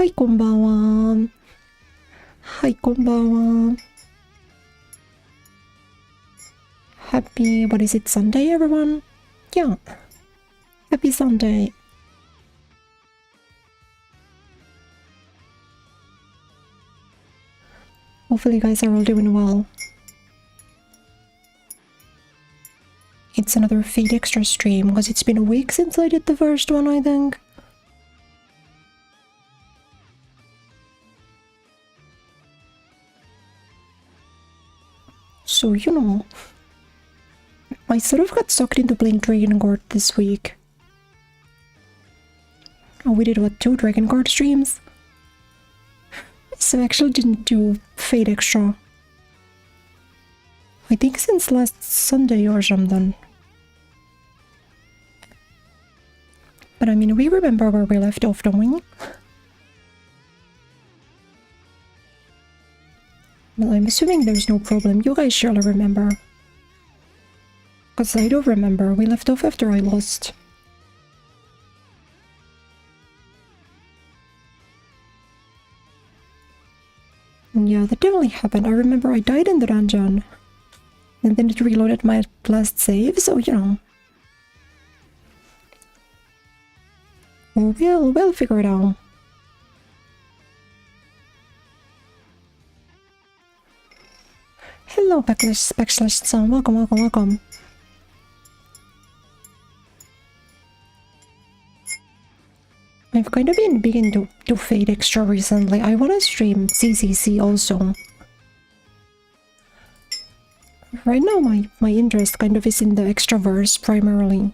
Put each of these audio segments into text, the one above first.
はい、こんばんは。はい、こんばんは。Happy, what is it, Sunday, everyone? Yeah. Happy Sunday. Hopefully you guys are all doing well. It's another Feed Extra stream, because it's been a week since I did the first one, I think. So, you know, I sort of got sucked into playing Dragon Guard this week. And we did, what, 2 Dragon Guard streams? So I actually didn't do Fate Extra. I think since last Sunday or something. But I mean, we remember where we left off, don't we? Well, I'm assuming there's no problem. You guys surely remember. Because I don't remember. We left off after I lost. Yeah, that definitely happened. I remember I died in the dungeon. And then it reloaded my last save, so you know. We'll figure it out. Hello, Backslash-san. Welcome, welcome, welcome. I've kind of been big into Fate Extra recently. I want to stream CCC also. Right now, my interest kind of is in the Extraverse primarily.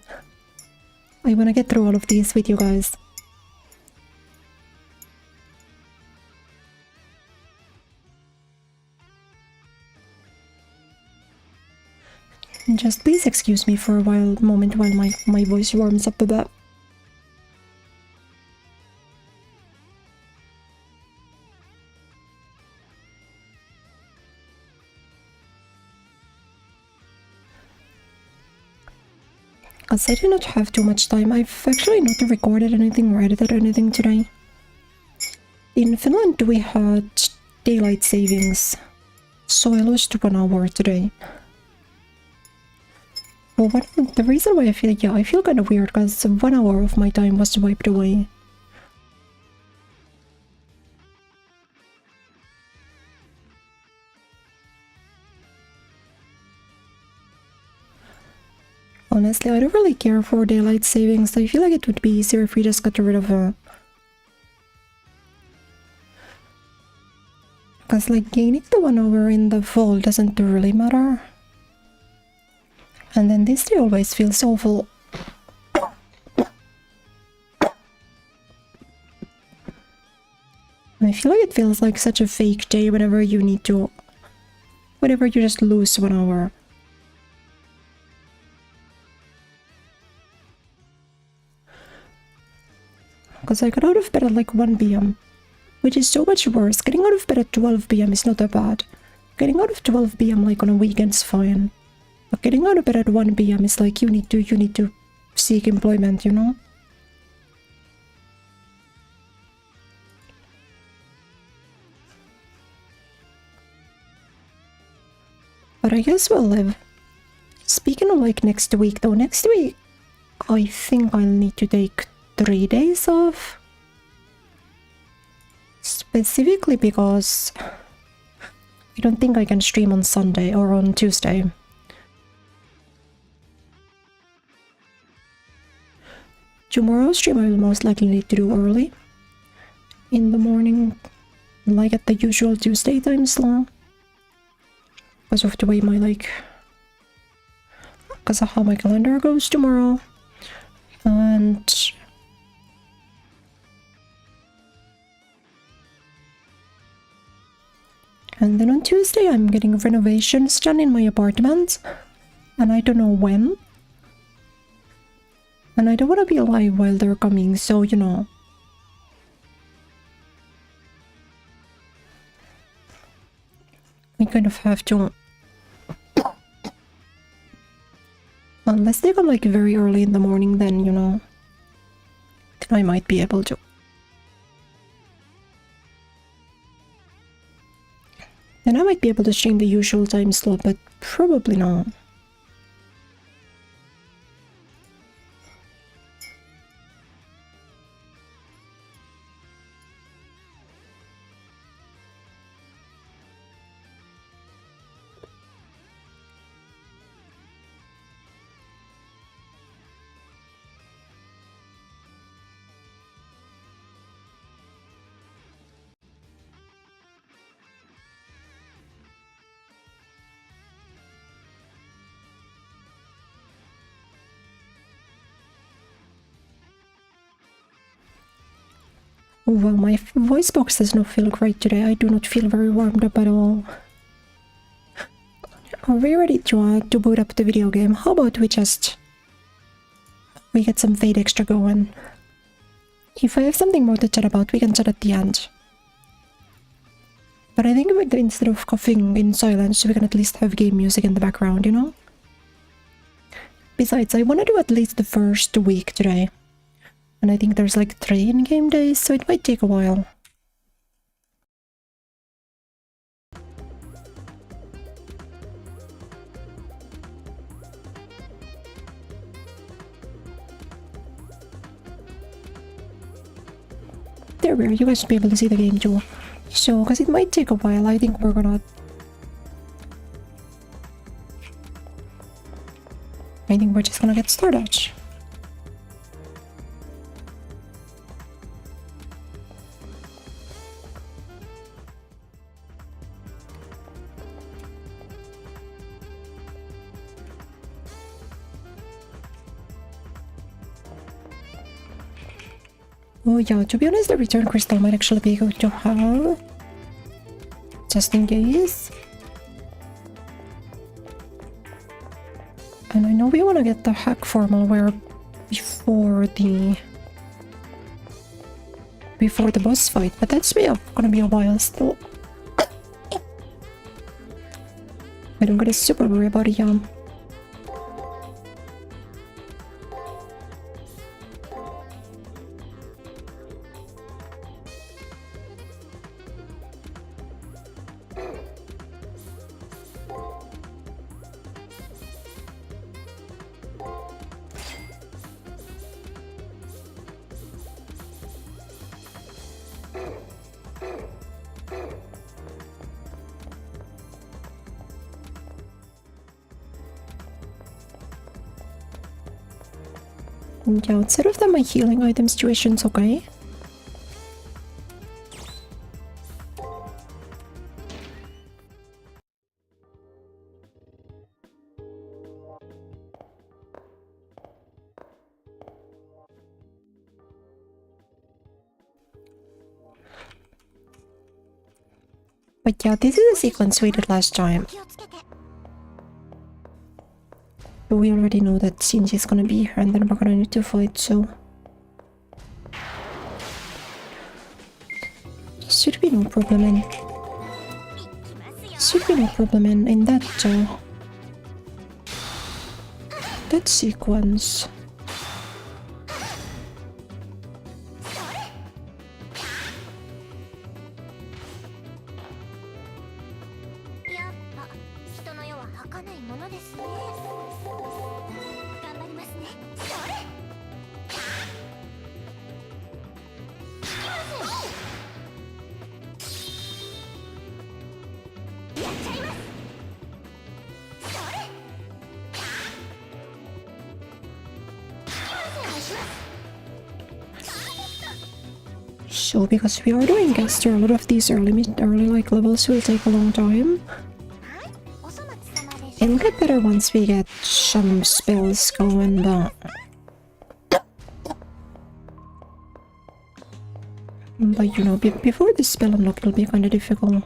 I want to get through all of these with you guys. Just please excuse me for a moment while my voice warms up a bit. Because I did not have too much time. I've actually not recorded anything or edited anything today. In Finland we had daylight savings, so I lost 1 hour today. Well, the reason why I feel kind of weird because 1 hour of my time was wiped away. Honestly, I don't really care for daylight savings. I feel like it would be easier if we just got rid of it. Because like gaining the 1 hour in the fall doesn't really matter. And then this day always feels awful. I feel like it feels like such a fake day whenever you need to... Whenever you just lose 1 hour. Because I got out of bed at like 1 PM. Which is so much worse. Getting out of bed at 12 PM is not that bad. Getting out of 12 PM like on a weekend's fine. But getting out of bed at 1 PM is like you need to seek employment, you know? But I guess we'll live. Speaking of like next week though, next week I think I'll need to take 3 days off. Specifically because I don't think I can stream on Sunday or on Tuesday. Tomorrow's stream I will most likely need to do early. In the morning, like at the usual Tuesday time slot. Because of the way because of how my calendar goes tomorrow. And then on Tuesday I'm getting renovations done in my apartment. And I don't know when. And I don't want to be alive while they're coming, so you know. We kind of have to... Unless they come like very early in the morning, then, you know, I might be able to. I might be able to stream the usual time slot, but probably not. Well, my voice box does not feel great today. I do not feel very warmed up at all. Are we ready to boot up the video game? How about we get some Fate Extra going? If I have something more to chat about, we can chat at the end. But I think instead of coughing in silence, we can at least have game music in the background, you know? Besides, I want to do at least the first week today. And I think there's like 3 in-game days, so it might take a while. There we are, you guys should be able to see the game too. So, because it might take a while, I think we're gonna... I think we're just gonna get started. Oh yeah, to be honest, the return crystal might actually be good to have. Just in case. And I know we want to get the hack formal wear before the boss fight, but that's gonna be a while still. I don't gotta super worry about it, yeah. Yeah, outside of that, my healing item situation's okay. But yeah, this is a sequence we did last time. We already know that Shinji's gonna be here and then we're gonna need to fight, so... Should be no problem in that sequence. So because we are doing guests, a lot of these early like levels will take a long time. It'll get better once we get some spells going, but you know, before the spell unlock, it'll be kind of difficult.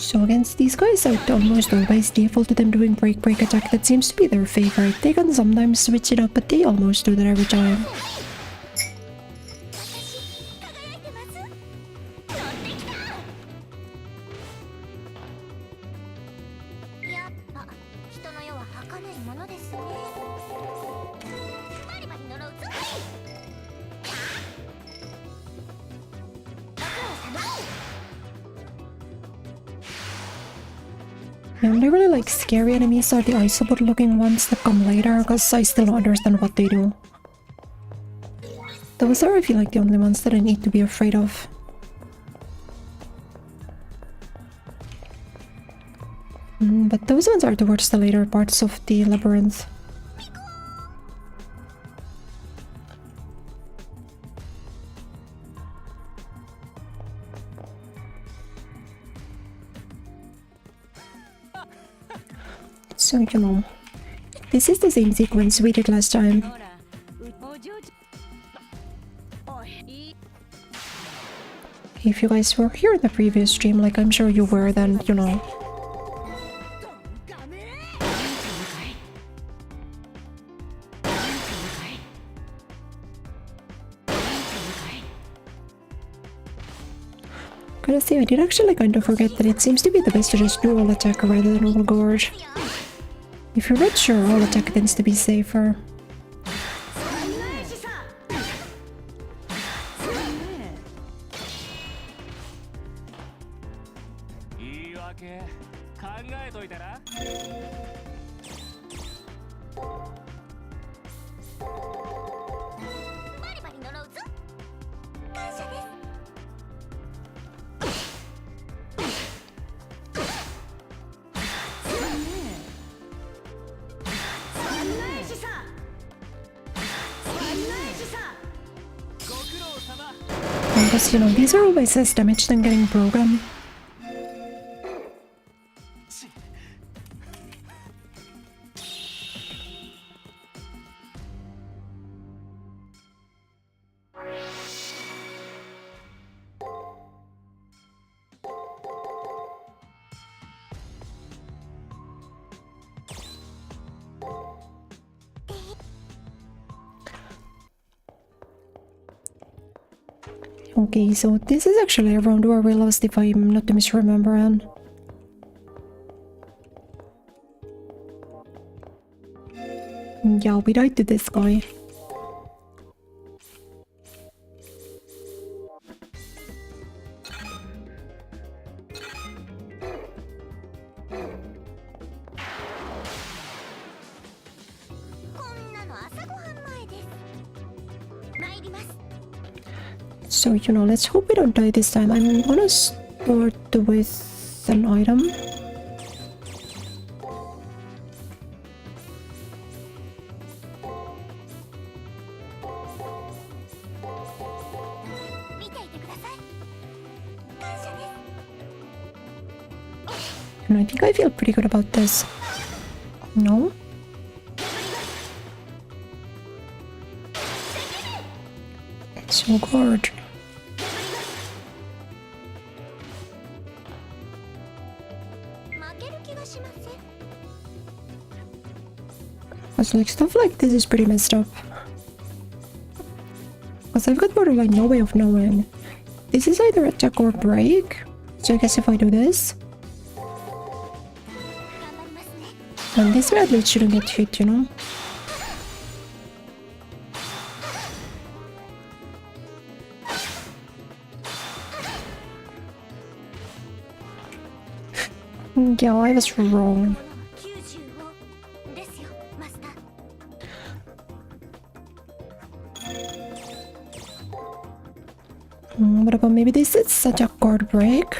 So against these guys out almost always default to them doing break attack. That seems to be their favorite. They can sometimes switch it up, but they almost do that every time. Yeah, I really like scary enemies or the isolated looking ones that come later, because I still don't understand what they do. Those are, I feel like, the only ones that I need to be afraid of. But those ones are towards the later parts of the labyrinth. So, you know, this is the same sequence we did last time. If you guys were here in the previous stream, like I'm sure you were, then, you know. Gotta say, I did actually kind of forget that it seems to be the best to just do all attack rather than all gorge. If you're not sure, all attack tends to be safer. Because, you know, these are always less damage than getting broken. Okay, so this is actually around where we lost, if I'm not to misremember. Yeah, we died to this guy. So, you know, let's hope we don't die this time. I'm gonna start with an item. And I think I feel pretty good about this. No? It's so good. Because like stuff like this is pretty messed up. Because I've got borderline no way of knowing. This is either attack or break. So I guess if I do this. And this way at least shouldn't get hit, you know? Yeah, I was wrong. What about maybe this is such a card break?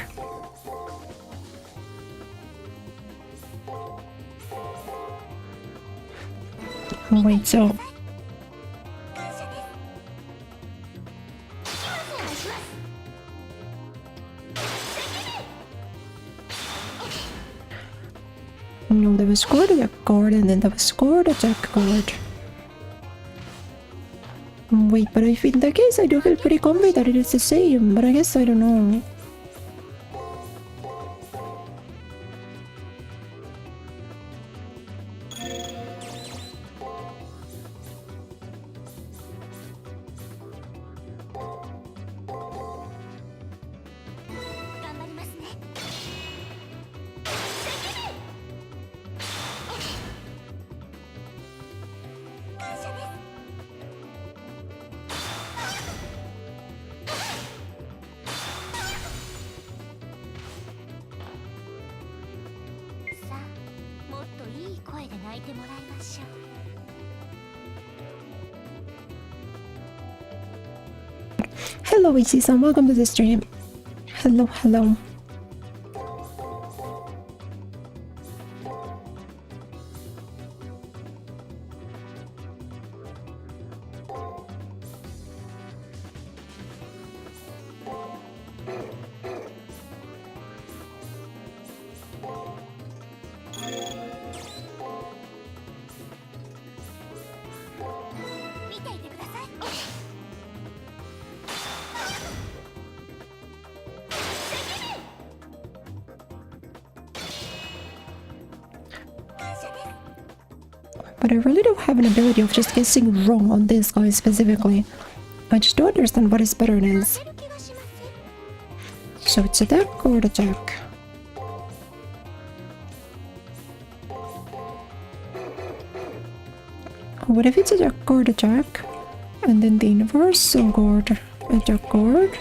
Wait, so... No, there was card attack card and then there was card attack card. Wait, but if in that case I do feel pretty confident that it is the same, but I guess I don't know. Hello, Ichi-san. Welcome to the stream. Hello, hello. But I really don't have an ability of just guessing wrong on this guy specifically. I just don't understand what his pattern is. So it's attack or attack? What if it's attack guard attack? And then the universal guard attack guard?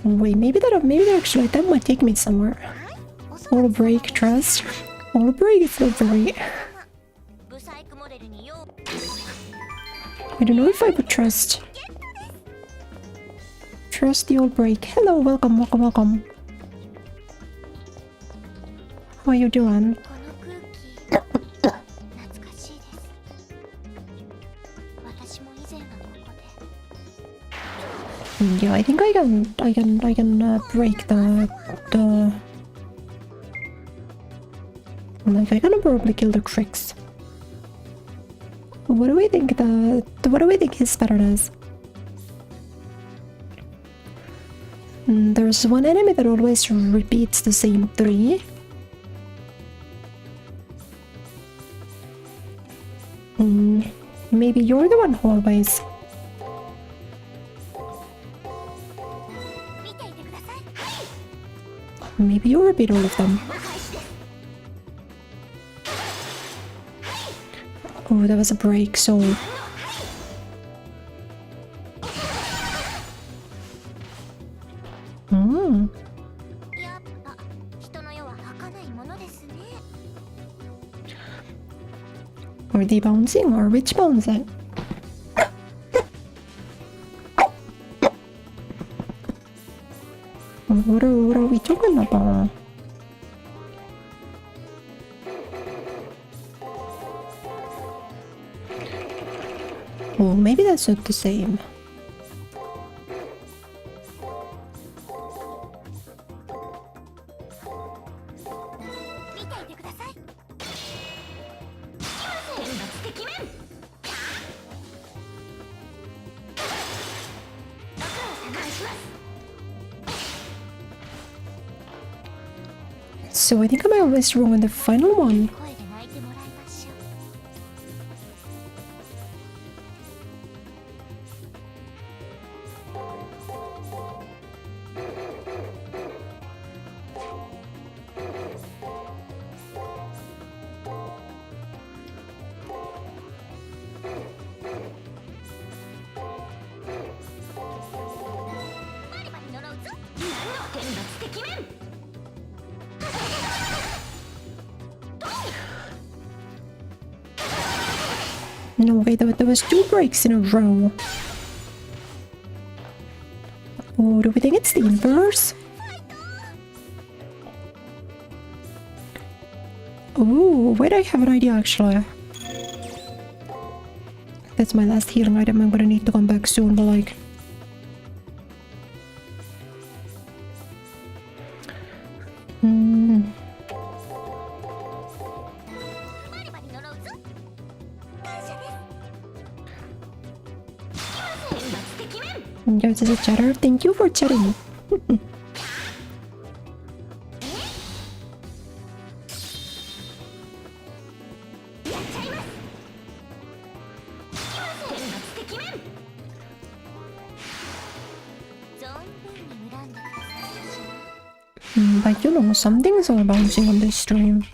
Wait, maybe that actually that might take me somewhere. All break, trust. All break is not very. I don't know if I would trust. Trust the old break. Hello, welcome, welcome, welcome. How are you doing? Yeah, I think I can break the like I can probably kill the tricks. What do we think what do we think his pattern is? There's one enemy that always repeats the same 3. Maybe you're the one who always. Maybe you repeat all of them. Oh, that was a break, so... Are they bouncing or which bouncing? What are we talking about? Oh, maybe that's not the same. So I think I always wrong on the final one. No, wait, there was 2 breaks in a row. Oh, do we think it's the inverse? Oh, wait, I have an idea actually. That's my last healing item. I'm gonna need to come back soon, but like... There's a chatter. Thank you for chatting. But you know, some things are bouncing on this stream.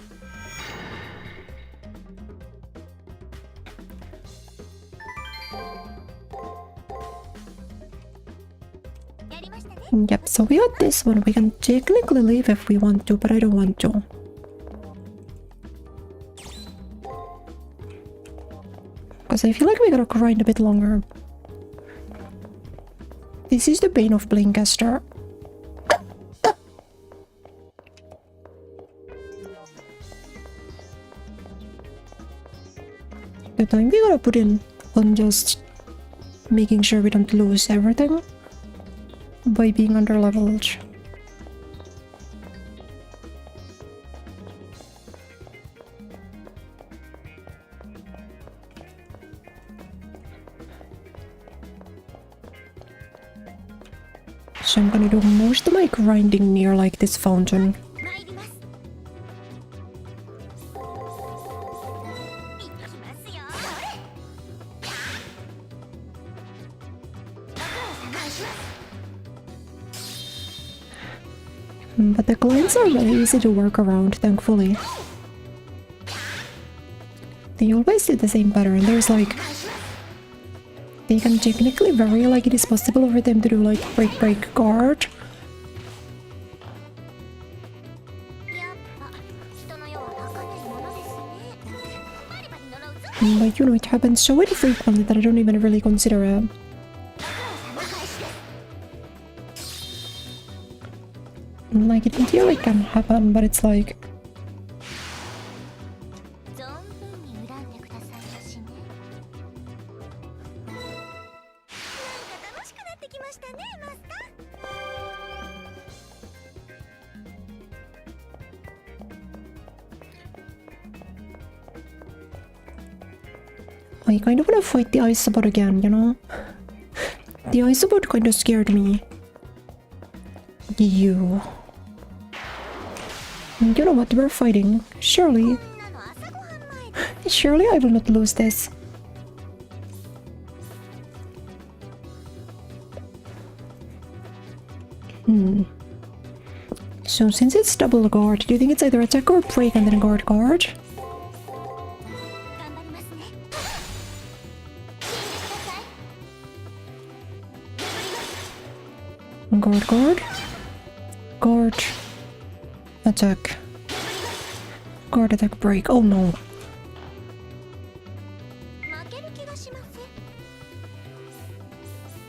Yep, so we got this one. We can technically leave if we want to, but I don't want to. Because I feel like we gotta grind a bit longer. This is the bane of playing caster. The time we gotta put in on just making sure we don't lose everything by being underleveled. So I'm gonna do most of my grinding near like this fountain. But the clients are really easy to work around, thankfully. They always do the same pattern. There's like... They can technically vary, like it is possible for them to do like break, guard. But you know, it happens so infrequently that I don't even really consider it. Like, in theory it can happen, but it's like... I kind of want to fight the Isabot again, you know? The Isabot kind of scared me. You know what, we're fighting. Surely I will not lose this. So since it's double guard, do you think it's either attack or break and then guard? Guard. Attack. Guard, attack, break. Oh no.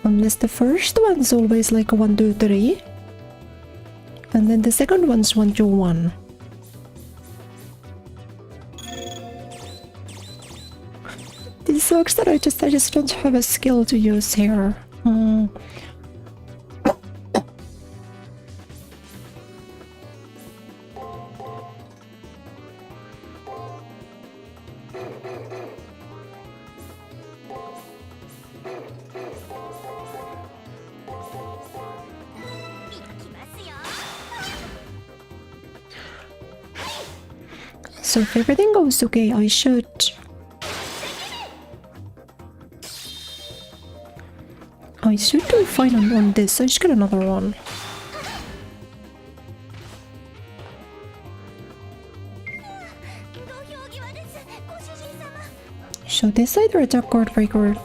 Unless the first one's always like a 1, 2, 3. And then the second one's 1, 2, 1. This sucks that I just don't have a skill to use here. So if everything goes okay, I should... do fine on this. I just get another one. So this either attack, guard, break, or...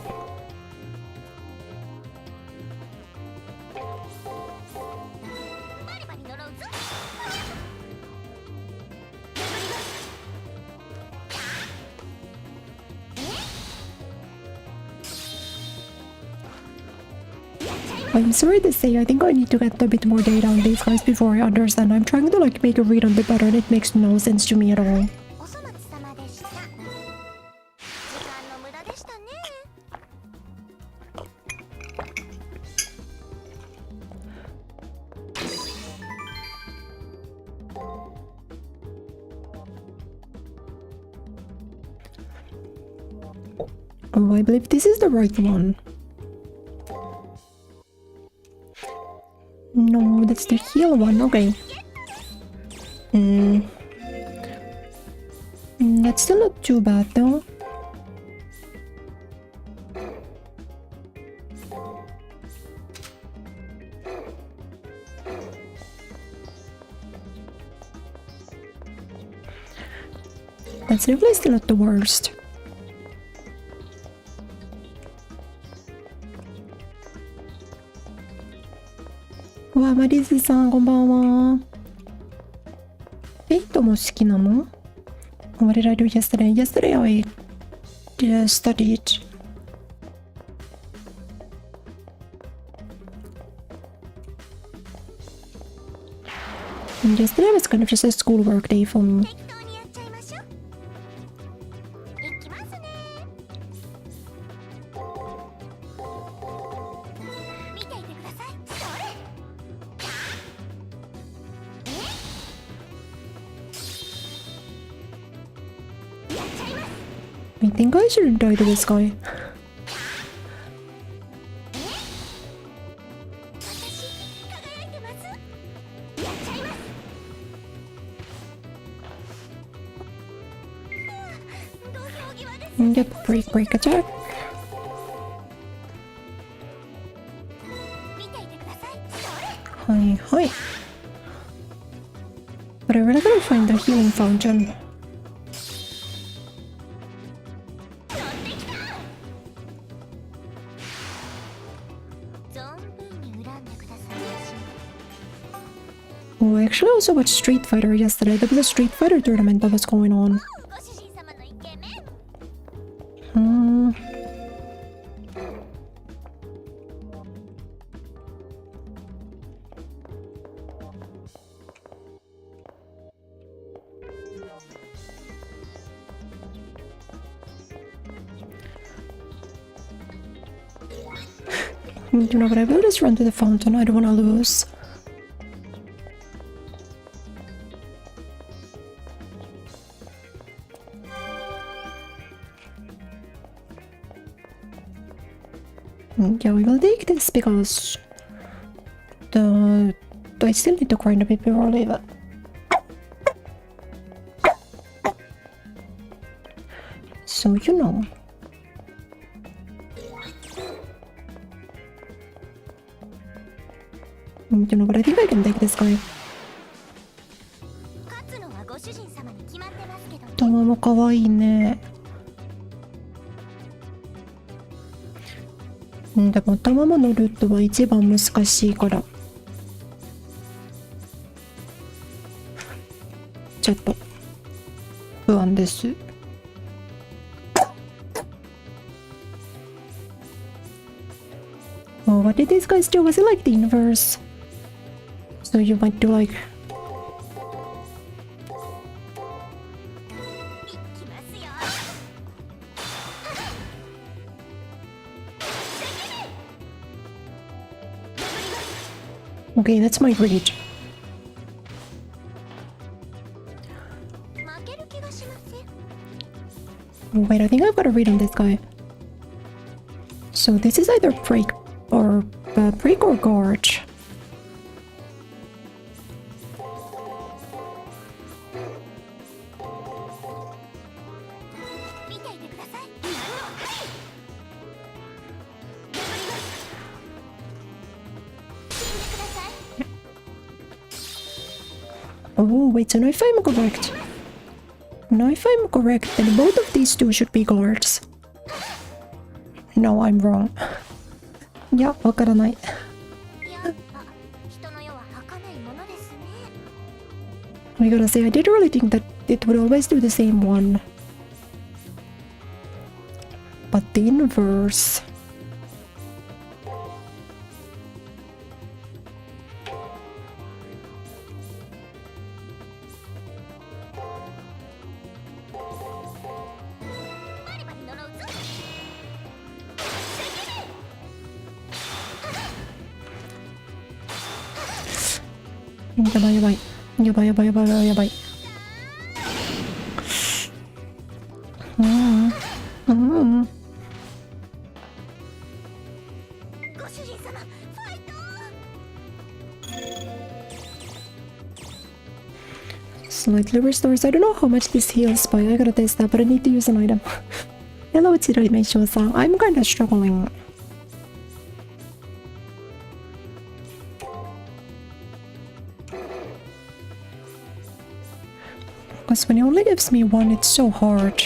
I'm sorry to say, I think I need to get a bit more data on these guys before I understand. I'm trying to like make a read on the pattern. It makes no sense to me at all. Oh, I believe this is the right one. No, that's the heal one. Okay. That's still not too bad though. That's definitely still not the worst. Wow, マリズさんこんばんは。フェイトも好きなの？ What did I do yesterday? Yesterday I studied. And yesterday was kind of just a schoolwork day for me. I think I shouldn't die to this guy. Yep, break attack. Hi. But I really gotta find the healing fountain. Oh, I actually also watched Street Fighter yesterday. There was a Street Fighter tournament that was going on. You know what, I will just run to the fountain. I don't want to lose. Yeah, we will take this because I still need to grind a bit before I leave it. So, you know. You know, but I think I can take this guy. 玉も可愛いね。でも玉ものルートは一番難しいからちょっと不安です。Oh, what did these guys do? Was it like the universe? So you might do like... Okay, that's my read. Oh, wait, I think I've got a read on this guy. So this is either break or gorge. Oh, wait, so now if I'm correct, then both of these two should be guards. No, I'm wrong. Yeah, わからない。I gotta say, I did really think that it would always do the same one. But the inverse...やばい。Slightly restores. I don't know how much this heals by. I gotta test that, but I need to use an item. Hello, it's Hiroi-san. I'm kinda struggling. Because when he only gives me one, it's so hard.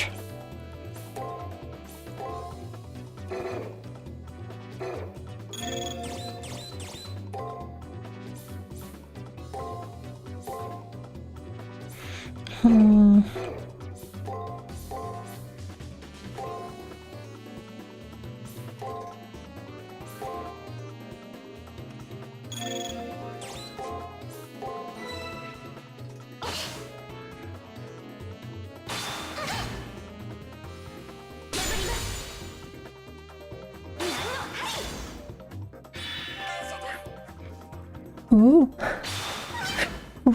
Oh.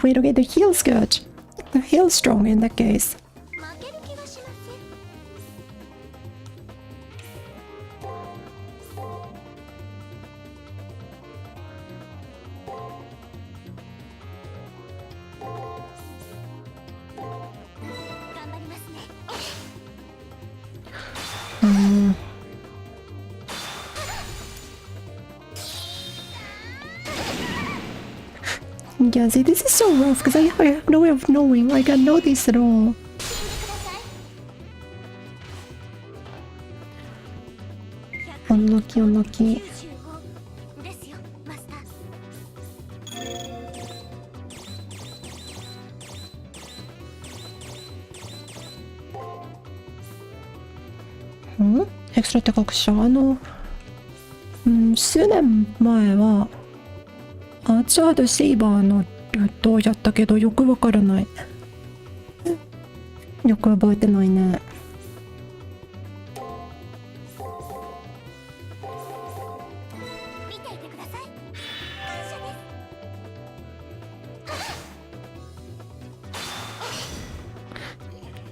Wait, okay, the heal's good. The heal's strong in that case. Yeah, see, this is so rough because I have no way of knowing. I can't know this at all. Unlucky, unlucky. Extra 高くした。数年前はアーチャードセイバーのルートをやったけどよくわからない。よく覚えてないね。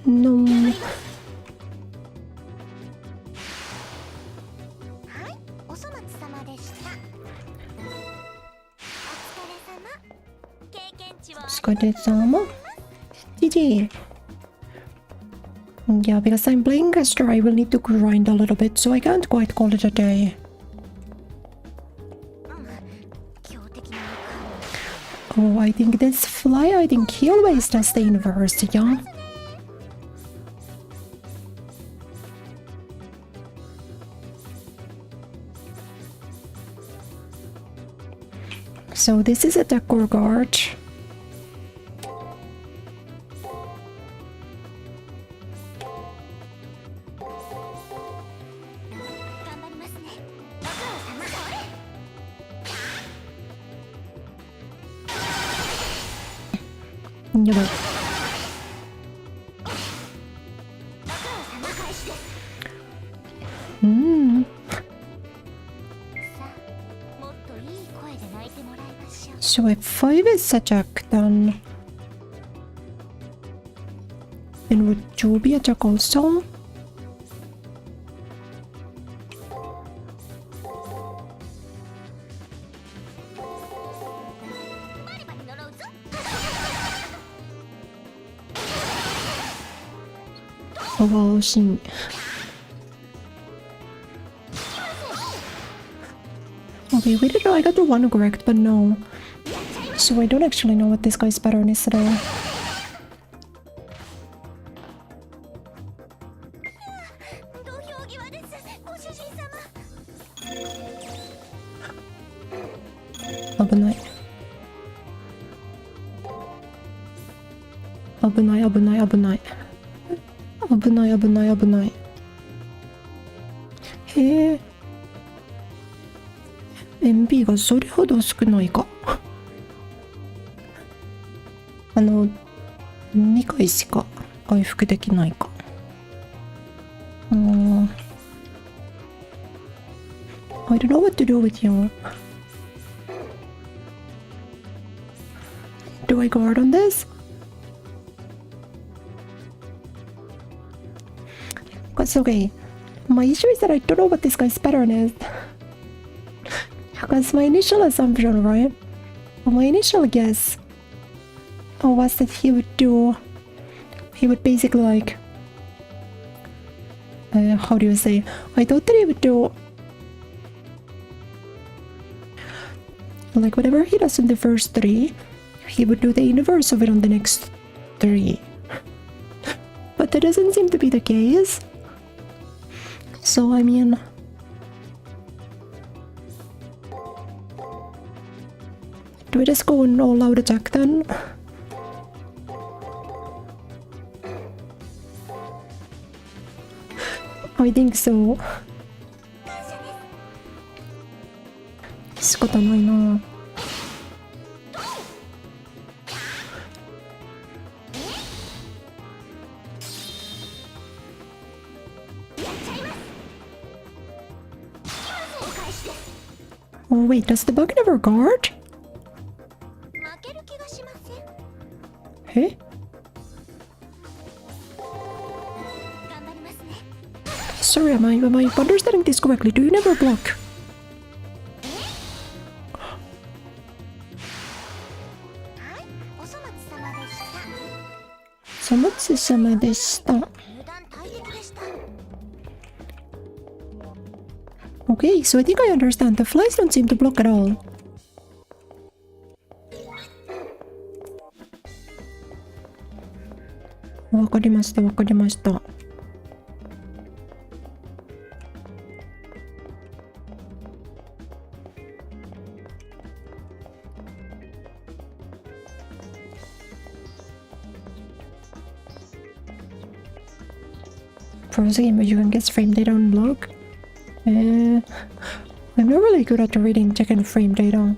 No. GG. Yeah, because I'm playing caster, I will need to grind a little bit, so I can't quite call it a day. Oh, I think this fly, I think he always does the inverse, yeah? So this is a decor guard. So if 5 is attack, then would 2 be attack also? Oh wow, Oshi. Okay, wait a minute, I got the one correct, but no. So I don't actually know what this guy's pattern is at all. Abunai. Abunai, abunai, abunai. Abunai, abunai, abunai. Hey. MP がそれほど少ないか。2回しか回復できないか。I don't know what to do with you. Do I guard on this? It's okay. My issue is that I don't know what this guy's pattern is. Because my initial assumption, right? My initial guess was that he would basically like, how do you say? I thought that he would do like whatever he does in the first 3, he would do the inverse of it on the next 3. but that doesn't seem to be the case. So, I mean... do we just go and all-out attack then? I think so. 仕方ないな。Oh wait, does the bug never guard? Hey? Sorry, am I understanding this correctly? Do you never block? Somatsu-sama deshita. Okay, so I think I understand. The flies don't seem to block at all. Wakarimashita, wakarimashita. Pros game where you can get frame data on log. I'm not really good at reading chicken frame data.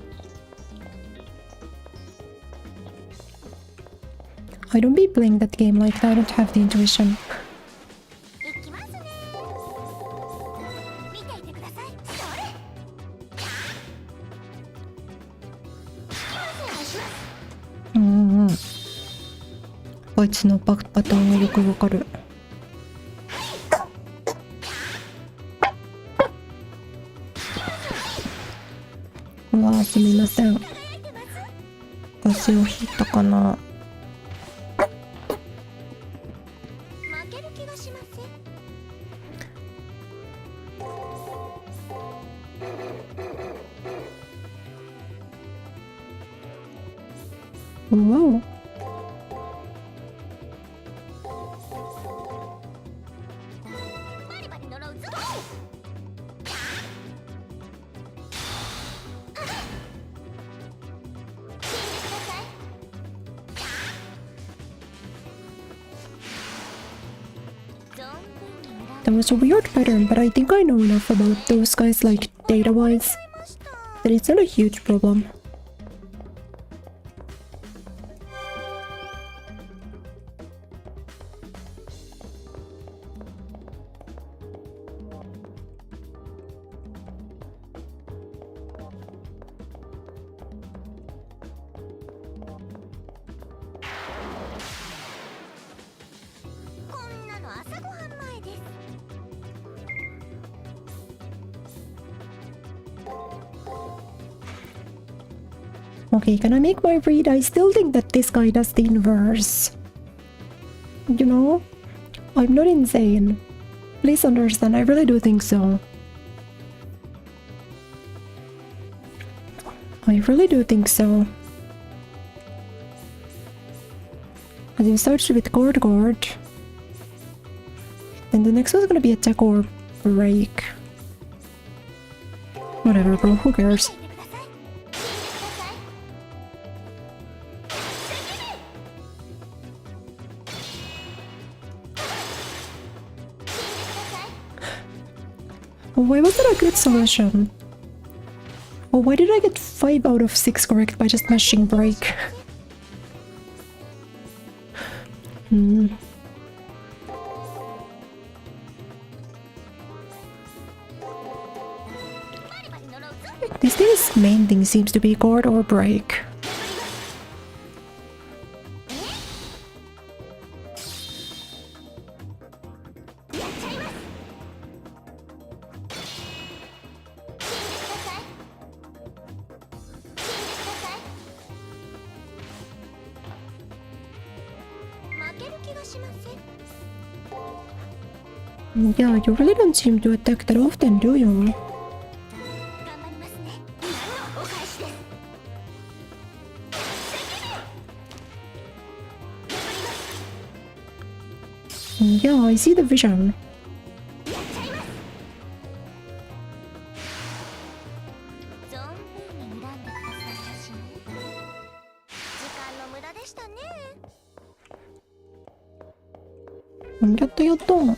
I don't be playing that game like that. I don't have the intuition. Mm-hmm. こいつのパターンがよくわかる。うわー、すみません。風邪をひいたかな。Wow. That was a weird pattern, but I think I know enough about those guys, like data-wise, that it's not a huge problem. Okay, can I make my read? I still think that this guy does the inverse. You know? I'm not insane. Please understand, I really do think so. I really do think so. As it starts with guard. Then the next one's gonna be attack or break. Whatever, bro, who cares? Why was that a good solution? Oh, why did I get 5 out of 6 correct by just mashing break? This thing's main thing seems to be guard or break. Yeah, you really don't seem to attack that often, do you? Yeah, I see the vision. Yatta yatta.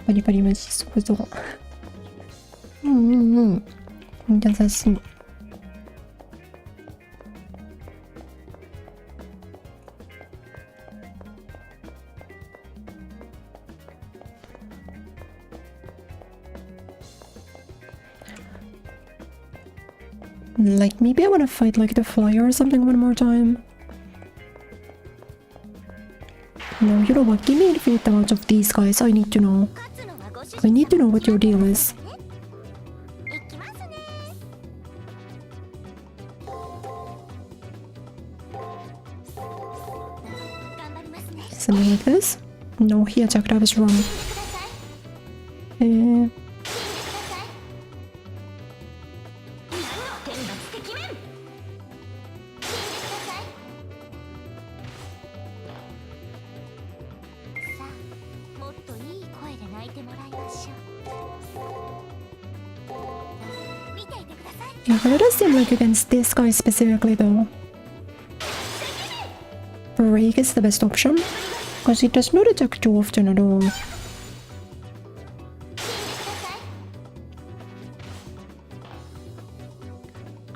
바리바리 맛있어서. 괜찮았어. Like, maybe I want to fight like the flyer or something one more time. No, you know what? Give me infinite amounts of these guys. I need to know. I need to know what your deal is. Something like this? No, he attacked. I was wrong. Yeah, but it does seem like against this guy specifically though. Break is the best option, because he does not attack too often at all.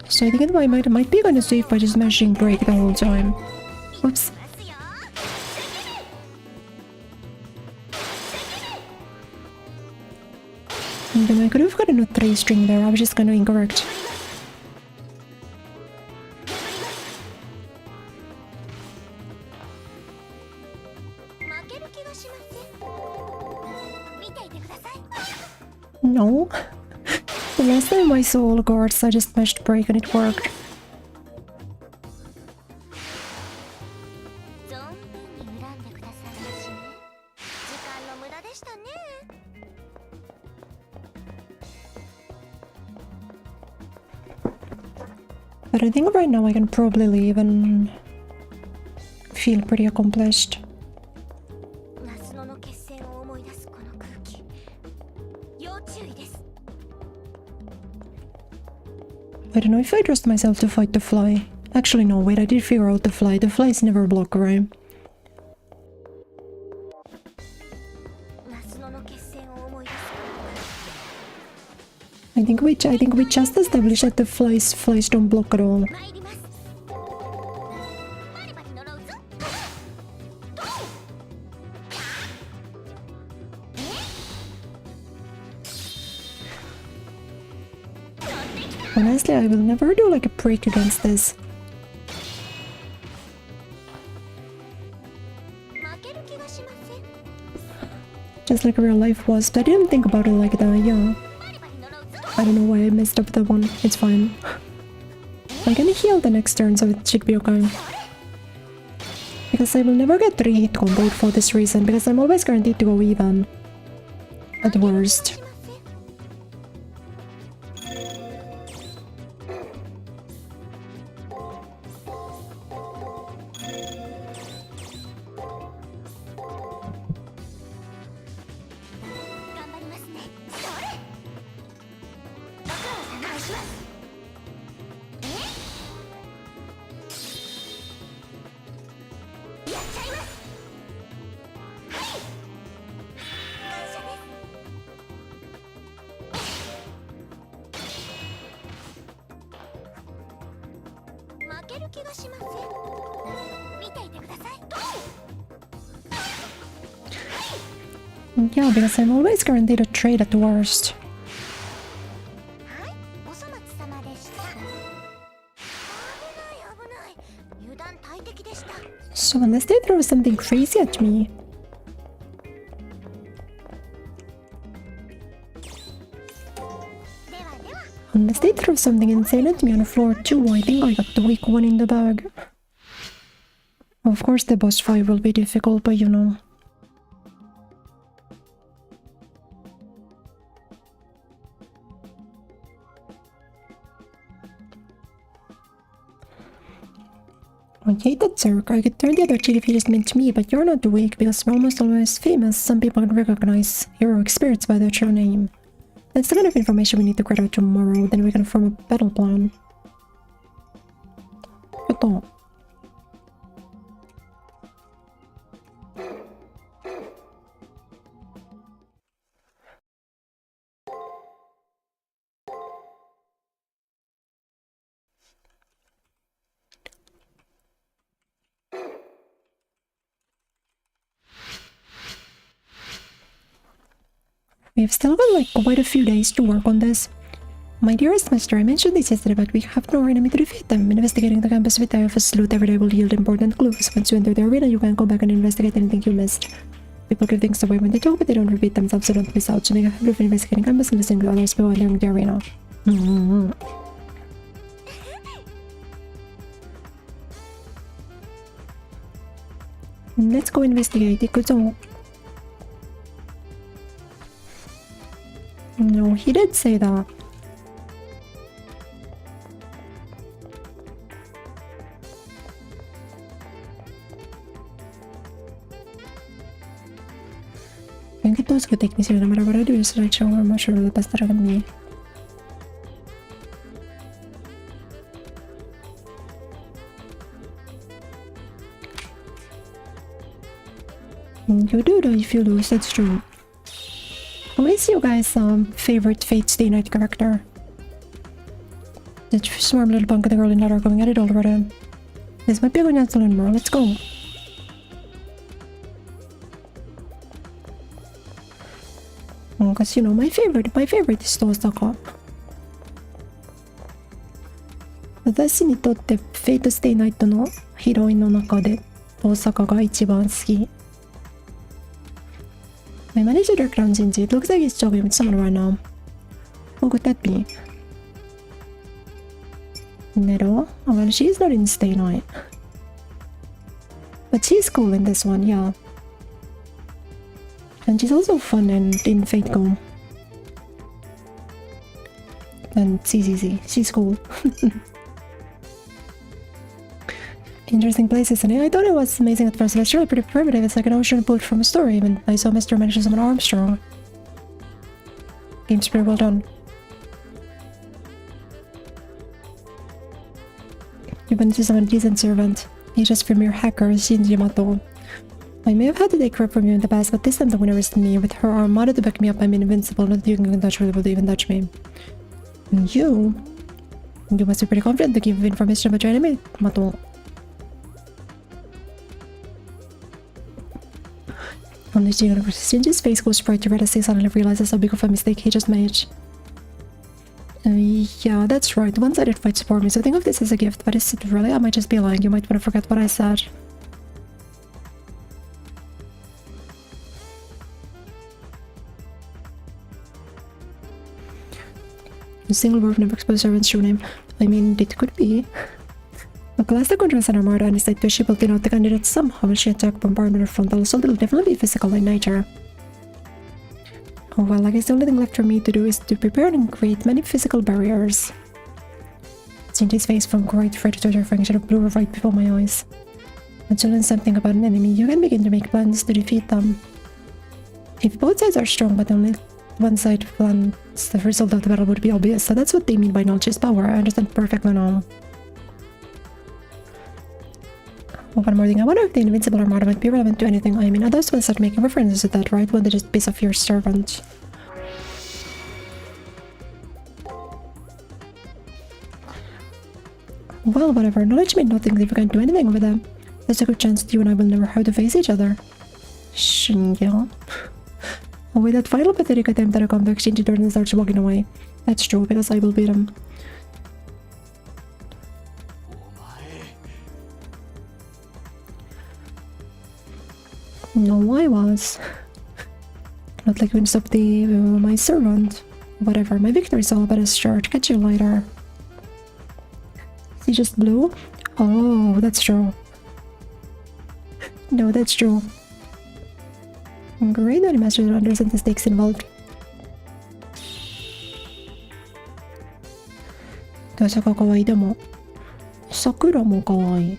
So I think it might be kind of safe by just mashing break the whole time. Oops. And then I could have gotten a 3-string there, I was just kind of incorrect. No. The last time I saw all guards, I just mashed break and it worked. But I think right now I can probably leave and feel pretty accomplished. I don't know if I trust myself to fight the fly. Actually no, wait, I did figure out the fly. The flies never block, right? I think we just established that the flies don't block at all. Honestly, I will never do like a break against this. Just like real life was, but I didn't think about it like that, yeah. I don't know why I messed up that one, it's fine. I can heal the next turn, so it should be okay. Because I will never get 3-hit comboed for this reason, because I'm always guaranteed to go even. At worst. Yeah, because I'm always guaranteed a trade at the worst. So unless they throw something crazy at me... Unless they throw something insane at me on the floor too, I think I got the weak one in the bag. Of course the boss fight will be difficult, but you know... I hate that, Zerk. I could turn the other cheek if you just meant me, but you're not weak because we're almost always famous. Some people can recognize heroic spirits by their true name. That's the kind of information we need to clear out tomorrow, then we can form a battle plan. Ito. We've still got like quite a few days to work on this. My dearest master, I mentioned this yesterday, but we have no enemy to defeat them. Investigating the campus with the office loot every day will yield important clues. Once you enter the arena, you can go back and investigate anything you missed. People give things away when they talk, but they don't repeat themselves, so don't miss out. So make a habit of investigating campus and listening to others before entering the arena. Let's go investigate. No, he did say that. I think those could take me serious no matter what I do, so I show her much the best that I can be. You do though if you lose, that's true. What is your guys' favorite Fate Stay Night character? The swarm little punk and the girl in that are going at it already. This might be a good chance to learn more. Let's go. Because you know my favorite is Osaka. 私にとってフェイトステイナイトのヒロインの中で大阪が一番好き。My manager Dirk runs into it. Looks like he's talking with someone right now. Who could that be? Nero? Oh well, she's not in Stay Night. But she's cool in this one, yeah. And she's also fun and in Fate Go. And CCC, she's cool. Interesting place, isn't it? I thought it was amazing at first, but it's really pretty primitive. It's like an ocean pulled from a story. Even I saw Mr. manage to summon Armstrong. Game's pretty well done. You managed to summon a decent servant. He's just premier hacker, Shinji Mato. I may have had to take crap from you in the past, but this time the winner is me. With her armada to back me up, I'm invincible. Nothing you can touch will be able to even touch me. And you must be pretty confident to give information about your enemy, Mato. Only Shinji's face goes bright to red as he suddenly realizes how big of a mistake he just made. Yeah, that's right. One-sided fights for me, so think of this as a gift. But is it really? I might just be lying. You might want to forget what I said. A single word never exposed servant's true name. I mean, it could be. Classic controls an armada and decide to ship out the candidate somehow. Will she attack, bombardment, or frontal assault? It'll definitely be physical in nature. Oh well, I guess the only thing left for me to do is to prepare and create many physical barriers. Shinji's face from great red to terrifying shadow blew right before my eyes. Once you learn something about an enemy, you can begin to make plans to defeat them. If both sides are strong, but only one side plans, the result of the battle would be obvious. So that's what they mean by knowledge is power. I understand perfectly now. One more thing, I wonder if the invincible armada might be relevant to anything. I mean, others will start making references to that, right? When they just piss off your servant. Well, whatever. Knowledge means nothing if you can't do anything with them. There's a good chance that you and I will never have to face each other. Shinya. Oh, with that final pathetic attempt at a comeback, Shinji turns and starts walking away. That's true, because I will beat him. No, I was. Not like when stop the my servant. Whatever, my victory is all about his shirt. Catch you later. He just blew? Oh, that's true. No, that's true. Great that he mastered to understand the stakes involved. Osaka kawaii demo. Sakura mo kawaii.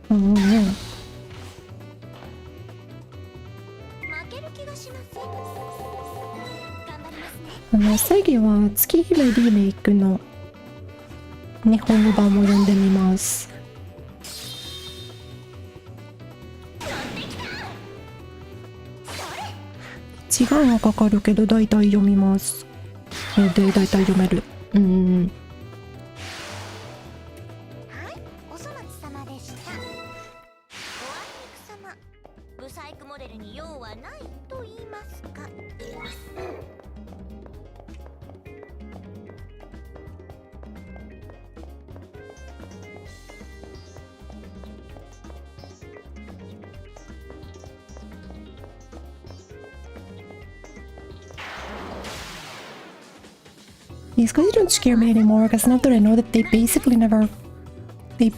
うんうん。最近は月姫リメイクの日本語版も読んでみます。時間はかかるけど大体読みます。で、大体読める。うん。お粗末様でした。おあいにく様、ブサイクモデルに用はないと言いますか。These guys don't scare me anymore because now that I know that they basically never バリ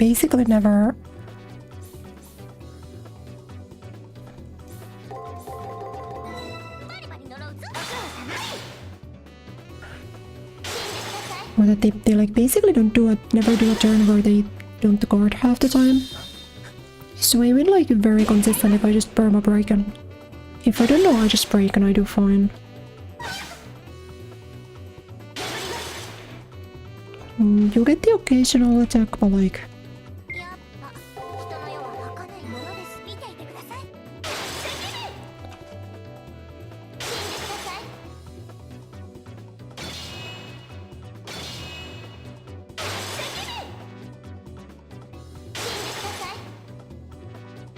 バリ呪うぞ。 or that they like basically never do a turn where they don't guard half the time. So I would like it very consistent if I just perma break and if I don't know I just break and I do fine. You get the occasional attack, but like やっぱ人の世は儚いものです。見ていてください。死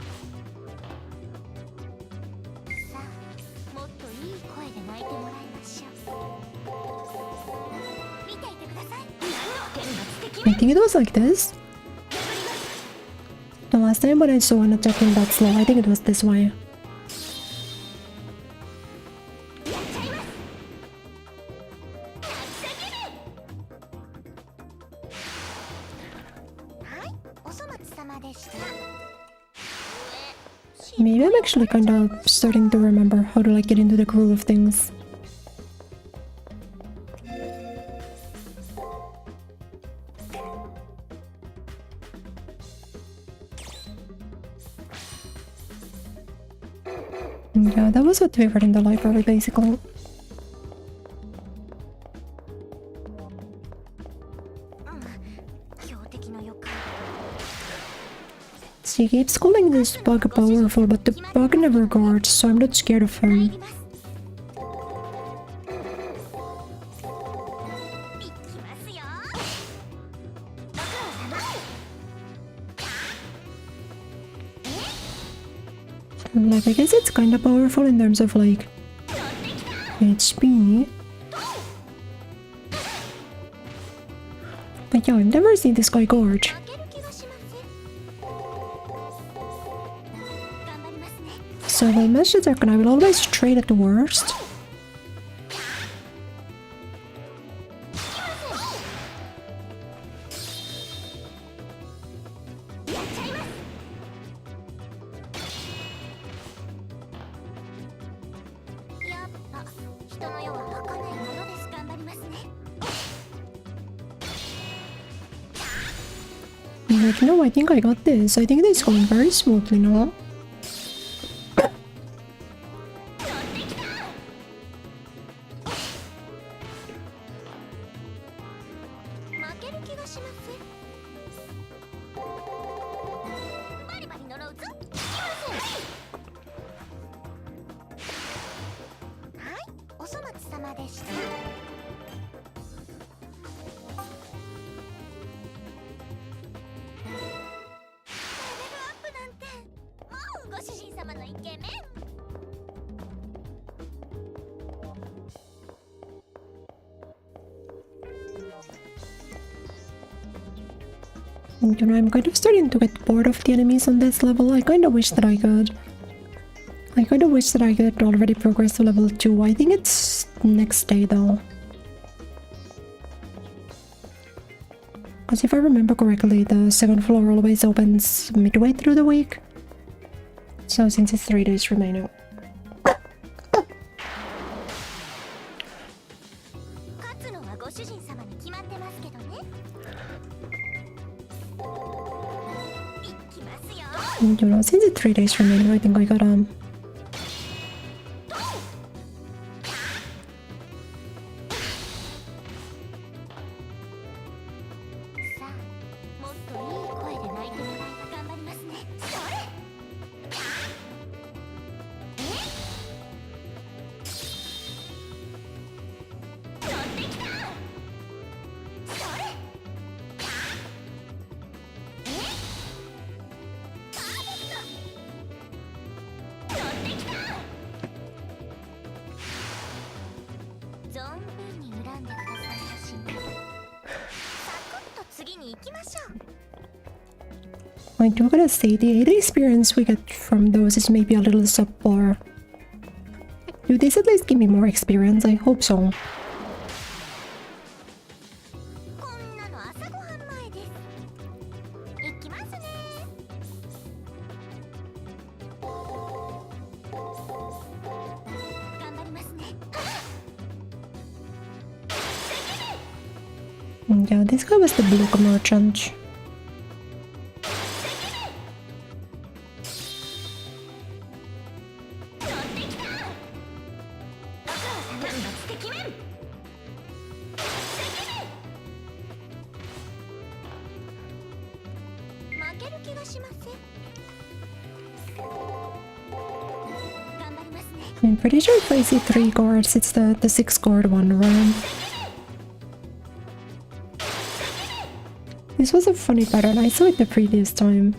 んでください。さあ、もっといい声で泣いてもらいましょう。見ていてください。 I think it was like this. The last time when I saw an attacking that slow, I think it was this way. Maybe I'm actually kinda starting to remember how to like get into the groove of things. Yeah, that was what we read in the library, basically. She keeps calling this bug powerful, but the bug never guards, so I'm not scared of him. Like, I guess it's kinda powerful in terms of like HP. But yeah, I've never seen this guy guard. So if I match attack and I will always trade at the worst. Like, no, I think I got this. I think this is going very smoothly now. You know, I'm kind of starting to get bored of the enemies on this level. I kind of wish that I could. I kind of wish that I could already progress to level 2. I think it's next day though. Because if I remember correctly, the second floor always opens midway through the week. So since it's 3 days remaining. And, you know, since it's 3 days remaining, I think I gotta... I do gotta say, the 8 experience we get from those is maybe a little subpar. Do these at least give me more experience? I hope so. Yeah, this guy was the blue merchant. I'm pretty sure if I see 3 guards, it's the 6 guard one, right? This was a funny pattern, I saw it the previous time.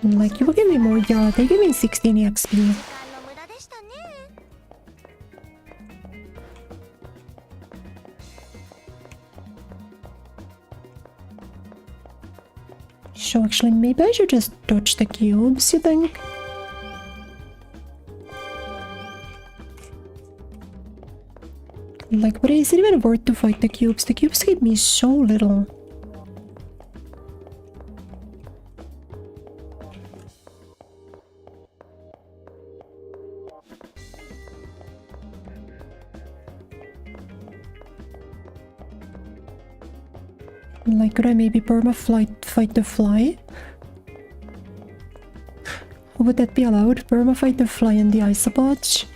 Like, you will give me more, yeah, they give me 16 XP. So actually, maybe I should just dodge the cubes, you think? Like, but is it even worth to fight the cubes? The cubes give me so little. Like, could I maybe fight the fly? Would that be allowed? Fight the fly and the isopods?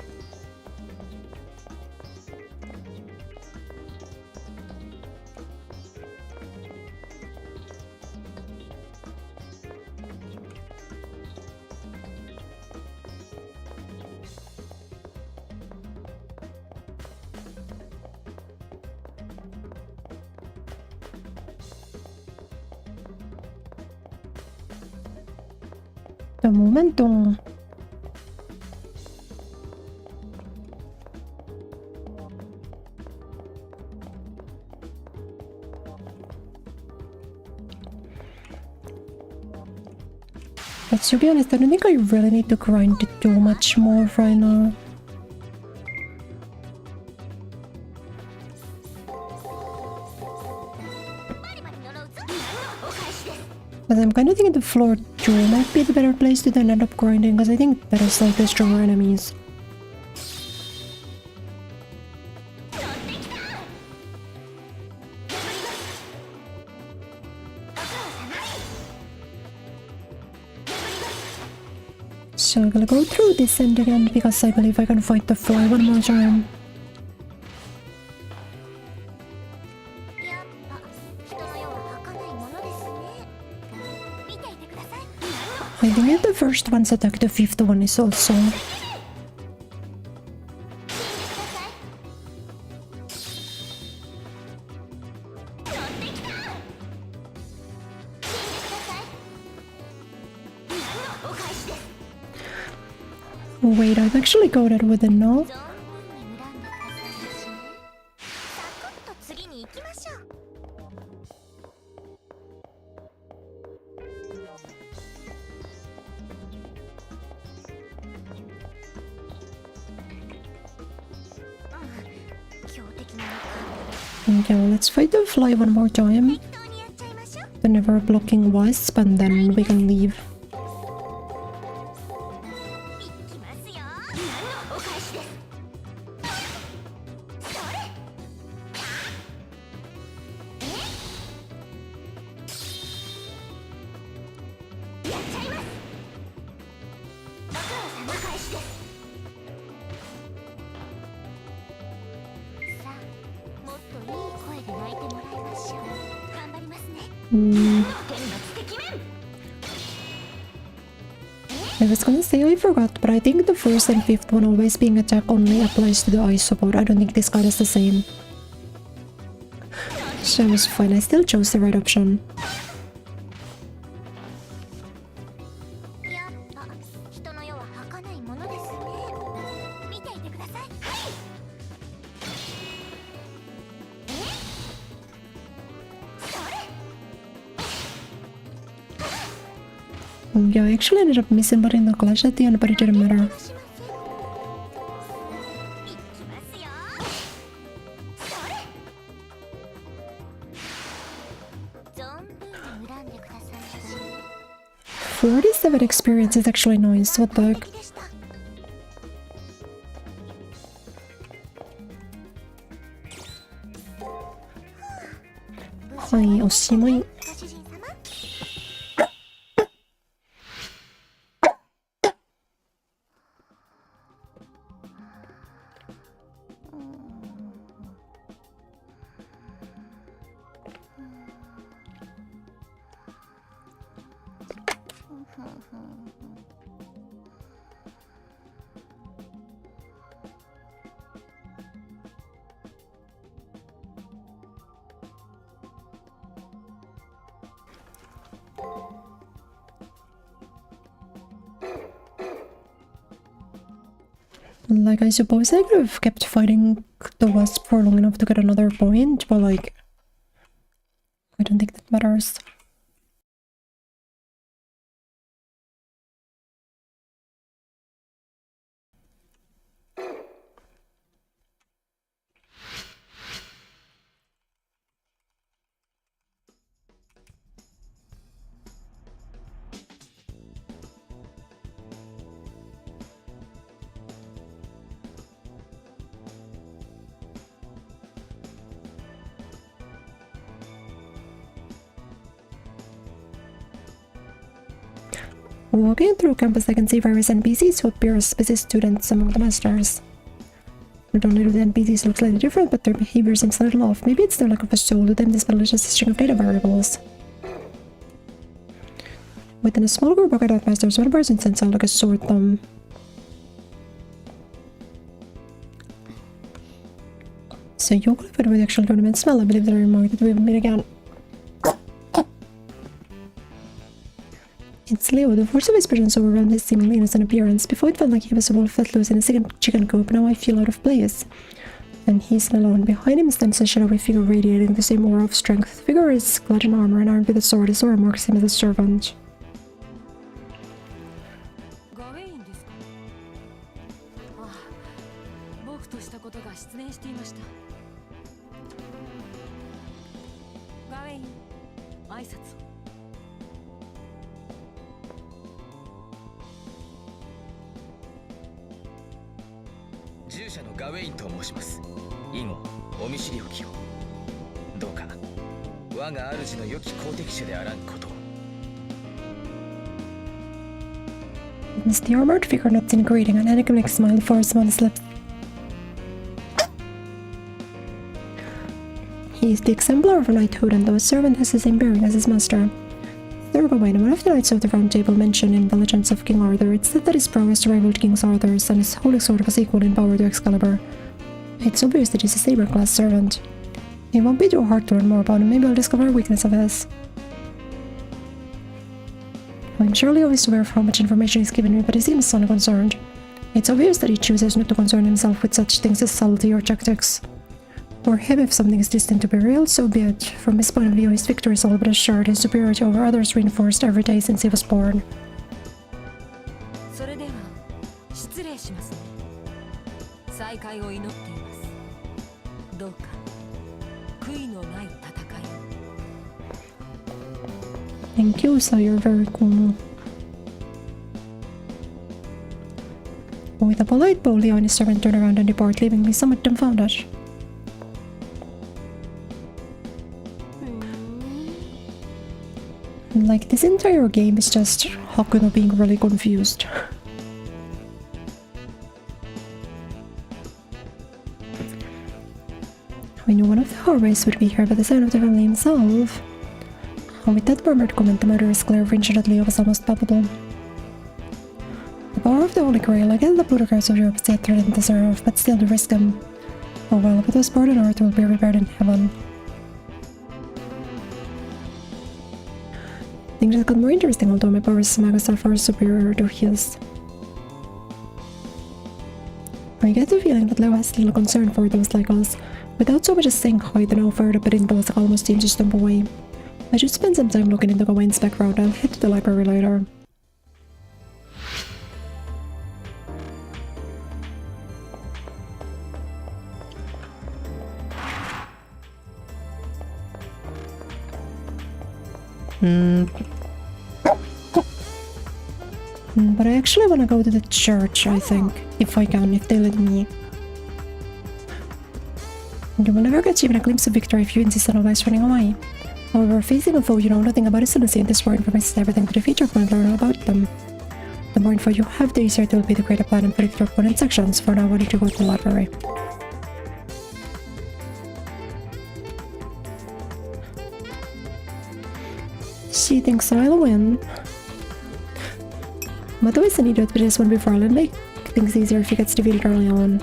De momento. But to be honest, I don't think I really need to grind too much more right now. But I'm kind of thinking the floor 2 might be the better place to then end up grinding, because I think that is like the stronger enemies. So I'm gonna go through this end again, because I believe I can fight the fly one more time. I think if the first one's attack, the 5th one is also. Wait, I've actually got it with a no. Okay, let's fight the fly one more time. Whenever blocking wasp, and then we can leave. いきますよ。何のお返しです。それ。やっちゃいます。お母さんの返しです。さあ、もっといい声で泣いてもらいましょう。頑張りますね。天罰的面。I was gonna say I forgot, but I think the first and fifth one always being attack only applies to the ice support. I don't think this card is the same. So it was fine, I still chose the right option. やっぱ人の世は儚いものですね。見ていてください。Yeah, I actually ended up missing but in the clash at the end, but it didn't matter. いきますよ。それ。存分に恨んでください。 47 experience is actually nice, what the heck? でした。はい、おしまい。ご主人様。Like, I suppose I could have kept fighting the wasp for long enough to get another point, but like, I don't think that matters. Walking through campus, I can see various NPCs who appear as busy students among the masters. Not only do the NPCs look slightly different, but their behavior seems a little off. Maybe it's their lack of a soul to them, this battle is just a string of data variables. Within a small group of cadet masters, one person sends out like a sore thumb. So you qualified with the actual tournament smell. I believe that I remarked that we will meet again. It's Leo. The force of his presence overwhelmed his seemingly innocent appearance. Before it felt like he was a wolf let loose in a second chicken coop, now I feel out of place. And he's alone. Behind him stands a shadowy figure radiating the same aura of strength. The figure is clad in armor and armed with a sword. His aura marks him as a servant. It's the armored figure nods in greeting, an enigmatic smile forms on his lips. He is the exemplar of a knighthood, and though a servant has the same bearing as his master. There Gawain, one of the knights of the Round Table mentioned in the legends of King Arthur, it said that his prowess rivaled King Arthur's, and his holy sword was equal in power to Excalibur. It's obvious that he's a saber-class servant. It won't be too hard to learn more about him, maybe I'll discover a weakness of his. I'm surely always aware of how much information he's given me, but he seems unconcerned. It's obvious that he chooses not to concern himself with such things as subtlety or tactics. For him, if something is destined to be real, so be it. From his point of view, his victory is all but assured, his superiority over others reinforced every day since he was born. Thank you, so you're very cool. With a polite bow, Leo and his servant turn around and depart, leaving me somewhat dumbfounded. Like, this entire game is just Hakuno being really confused. I knew one of the Horways would be here by the sound of the family himself. And with that murmured comment, the murderous glare of Richard at Leo was almost palpable. The power of the Holy Grail, again the plutocrats of Europe yet threatened to serve, but still to risk him. Oh well, what was born on earth will be repaired in heaven. Things just got more interesting, although my powers are far superior to his. I get the feeling that Leo has little concern for those like us. Without so much as saying hi, the now fired up at impulse almost seems to stump away. I should spend some time looking into Gawaine's background. I'll head to the library later. But I actually want to go to the church, I think. If I can, if they let me. You will never get even a glimpse of victory if you insist on always running away. However, facing a foe you know nothing about is innocent. This more information is everything to defeat your opponent, learn all about them. The more info you have, the easier it will be to create a plan and predict your opponent's actions. For now, why don't you go to the library? She thinks I'll win. Mato is an idiot, but just one before I'll make things easier if he gets defeated early on.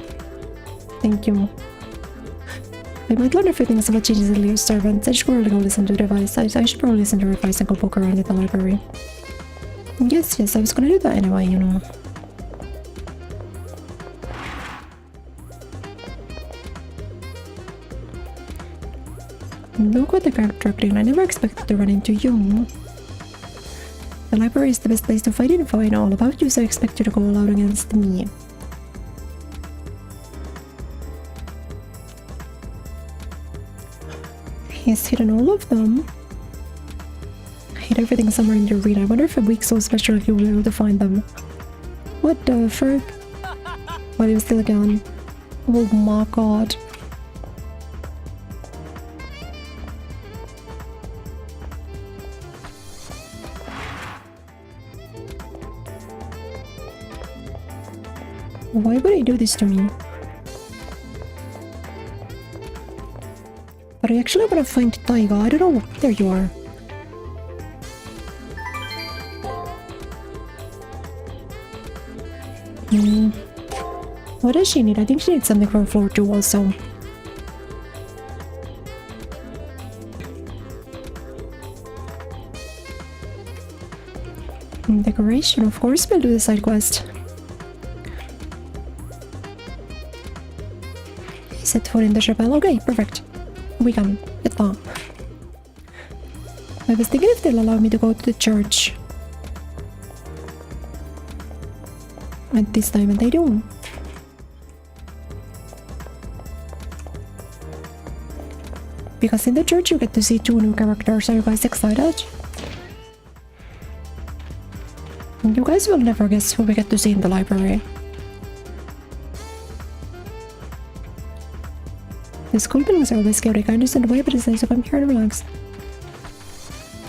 Thank you. I might learn a few things about changes in Leo's servants. I should probably go listen to the advice. I should probably listen to her advice and go poke around at the library. Yes, I was gonna do that anyway, you know. Look what the character acting. I never expected to run into you. The library is the best place to find info. I know all about you, so I expect you to go all out against me. He's hidden all of them. I hid everything somewhere in the arena. I wonder if a weak so special he will be able to find them. What the frick? While he was still gone. Oh my god. Why would he do this to me? But I actually want to find Taiga. I don't know. There you are. What does she need? I think she needs something from floor 2 also. Decoration, of course we'll do the side quest. Set foot in the chapel. Okay, perfect. We can. It's on. I was thinking if they'll allow me to go to the church. At this time, and they do. Because in the church you get to see 2 new characters. Are you guys excited? You guys will never guess who we get to see in the library. The school buildings are always chaotic. I understand why, but it's nice to come here and relax.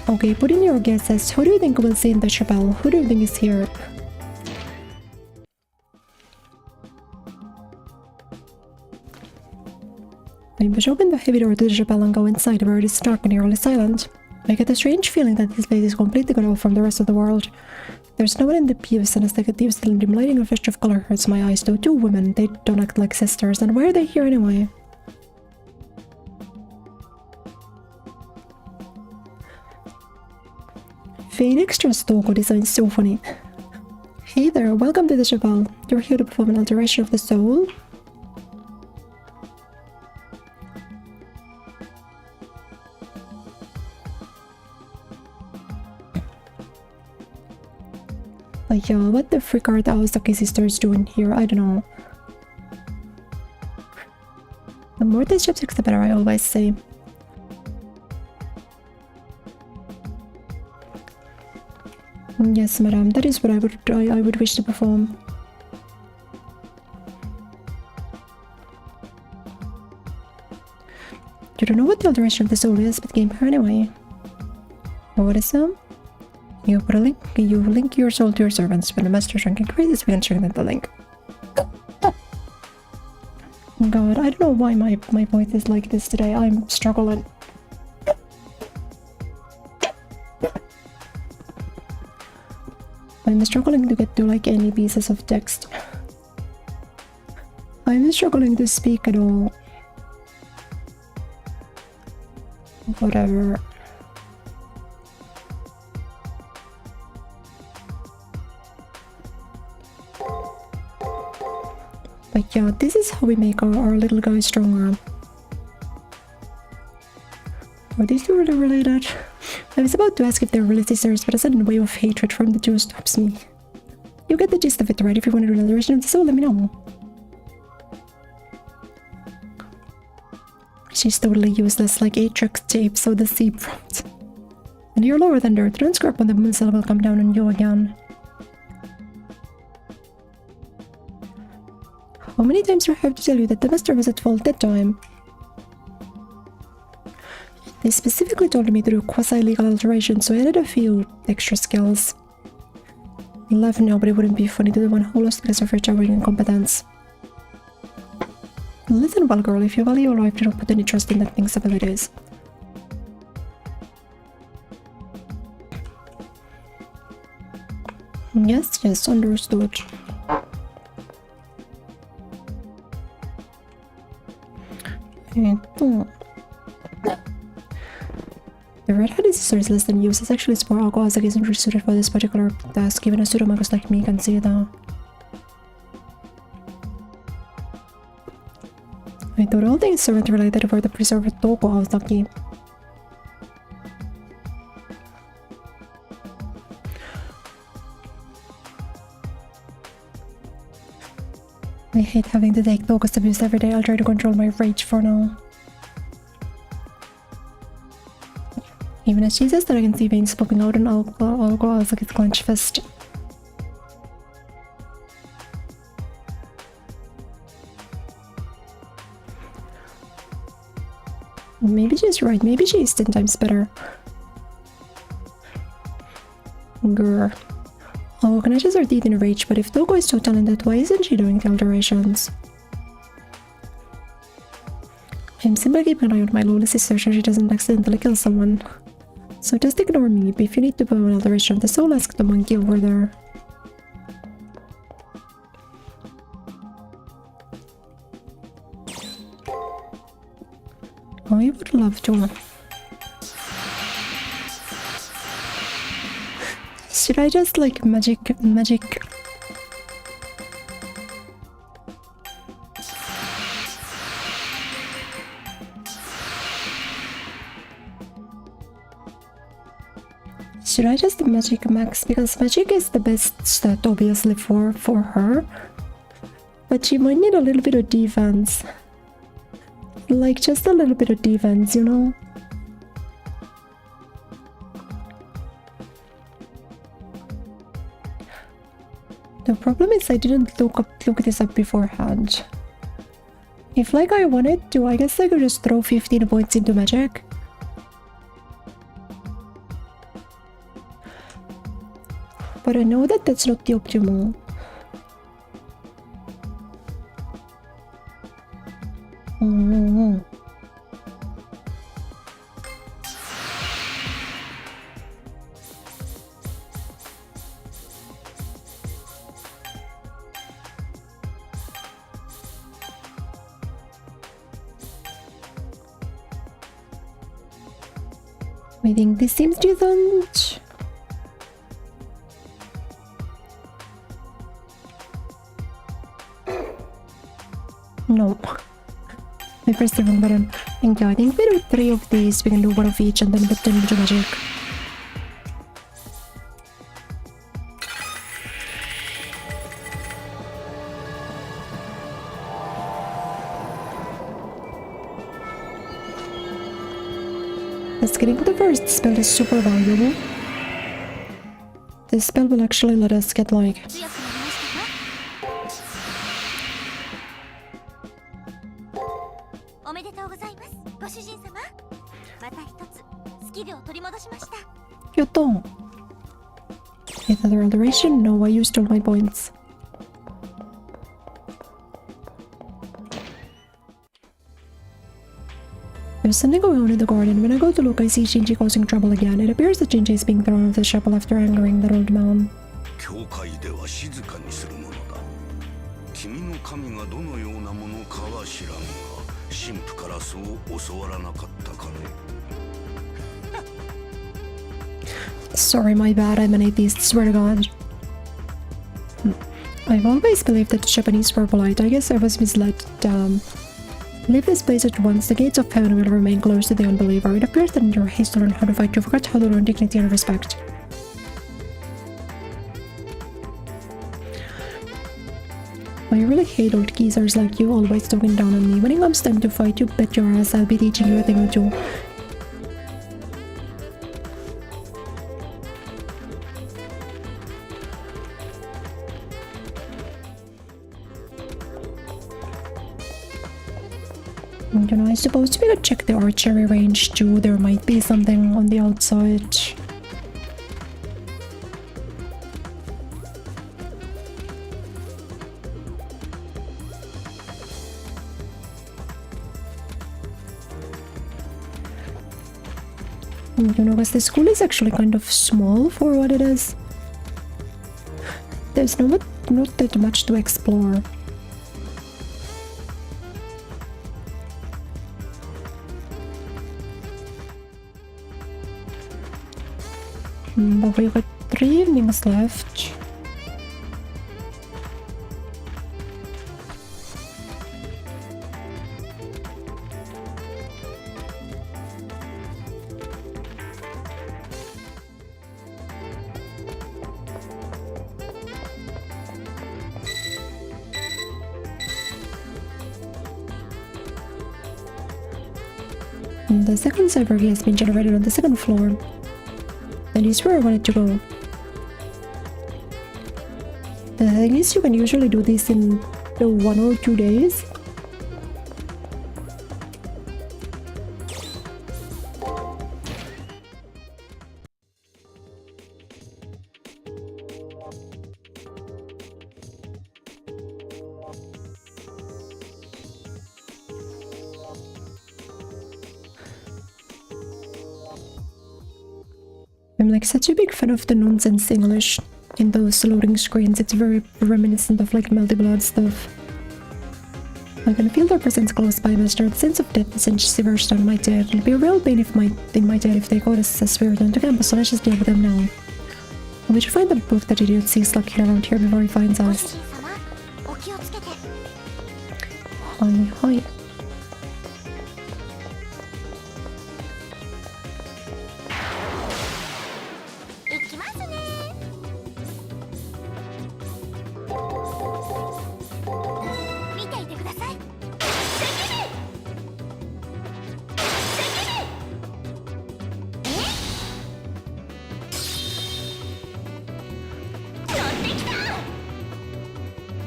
Okay, put in your guesses. Who do you think we'll see in the chapel? Who do you think is here? I push open the heavy door to the chapel and go inside where it is dark and eerily silent. I get a strange feeling that this place is completely cut off from the rest of the world. There's no one in the pews, and as the cathedral's dim lighting of festive color hurts my eyes, though 2 women, they don't act like sisters, and why are they here anyway? Phoenix just logo design is so funny. Hey there, welcome to the chapel. You're here to perform an alteration of the soul? Like, what the frick are the Aosaki sisters doing here? I don't know. The more this chapstick, the better, I always say. Yes, madam, that is what I would wish to perform. You don't know what the alteration of the soul is, but game her anyway. What is that? You link your soul to your servants. When the master shrink increases, we can strengthen the link. God, I don't know why my voice is like this today. I'm struggling. I'm struggling to get to like any pieces of text. I'm struggling to speak at all. Whatever. But yeah, this is how we make our little guy stronger. Are these two really related? I was about to ask if they're really sisters, but a sudden wave of hatred from the two stops me. You get the gist of it, right? If you want to do an alteration of the soul, let me know. She's totally useless, like Atrix tape, so the sea prompt. And you're lower than dirt. Don't scrap when the moon cell will come down on you again. How many times do I have to tell you that the master was at fault that time? They specifically told me to do quasi-legal alterations, so I added a few extra skills. I laugh now, but it wouldn't be funny to the one who lost because of her towering incompetence. Listen, well, girl, if you value your life, do not put any trust in that thing's abilities. Yes, understood. The red-headed sister's less than used. It's actually smart alcohol that isn't really suited for this particular task. Even a pseudomagus like me can see that. I thought all things servant related were the preserved Toko Aotaki. I hate having to take Toko's abuse every day. I'll try to control my rage for now. Even as she says that, I can see veins popping out and I'll go out like a clenched fist. Maybe she's right. Maybe she's 10 times better. Grr. Oh, can I just her teeth in a rage? But if Toko is so talented, why isn't she doing the alterations? I'm simply keeping an eye on my lowly sister so she doesn't accidentally kill someone. So just ignore me, but if you need to perform an alteration of the soul, ask the monkey over there. I would love to. Should I just like magic? Should I just magic max? Because magic is the best stat obviously for her. But she might need a little bit of defense. Like just a little bit of defense, you know? The problem is I didn't look this up beforehand. If like I wanted to, I guess I could just throw 15 points into magic. But I know that that's not the optimal. I think this seems decent. No. I pressed the wrong button. Thank you. I think we do 3 of these. We can do 1 of each and then put them into magic. Let's get into the first spell is super valuable. this spell will actually let us get like... 強くなりましたか？おめでとうございます、ご主人様。また一つスキルを取り戻しました。やった。Either alteration? No, I used all my points. There's something going on in the garden. When I go to look, I see Shinji causing trouble again. It appears that Shinji is being thrown off the chapel after angering that old man. 教会では静かにするものだ。君の神がどのようなものかは知らんが、神父からそう教わらなかったかね。Sorry, my bad. I'm an atheist. Swear to God. I've always believed that the Japanese were polite. I guess I was misled. Leave this place at once. The gates of heaven will remain closed to the unbeliever. It appears that in your haste to learn how to fight, you forgot how to learn dignity and respect. I really hate old geezers like you, always talking down on me. When it comes time to fight, you bet your ass I'll be teaching you a thing or two. You know, I suppose we could check the archery range too. There might be something on the outside. You know, because the school is actually kind of small for what it is. There's not that much to explore. But we've got 3 evenings left. The second cyber key has been generated on the 2nd floor. That is where I wanted to go. The thing is, you can usually do this in 1 or 2 days. I'm like such a big fan of the nonsense English in those loading screens. It's very reminiscent of like Melty Blood stuff. I can feel their presence close by, Master. The sense of death since shivers down my tail. It'll be a real pain in my tail if they call us as we return to campus, so let's just deal with them now. We should find the book that idiot sees lucky around here before he finds us. Hi, hi.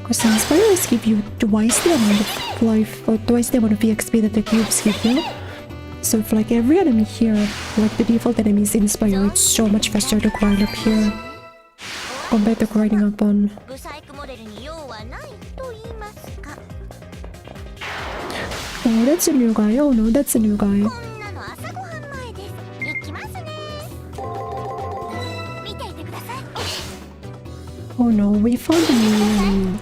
Because inspires give you twice the amount of life, or twice the amount of EXP that the cubes give you. So if like every enemy here, like the default enemies inspire, it's so much faster to grind up here compared to grinding up on... Oh, that's a new guy. Oh no, that's a new guy. Oh no, we found a new enemy.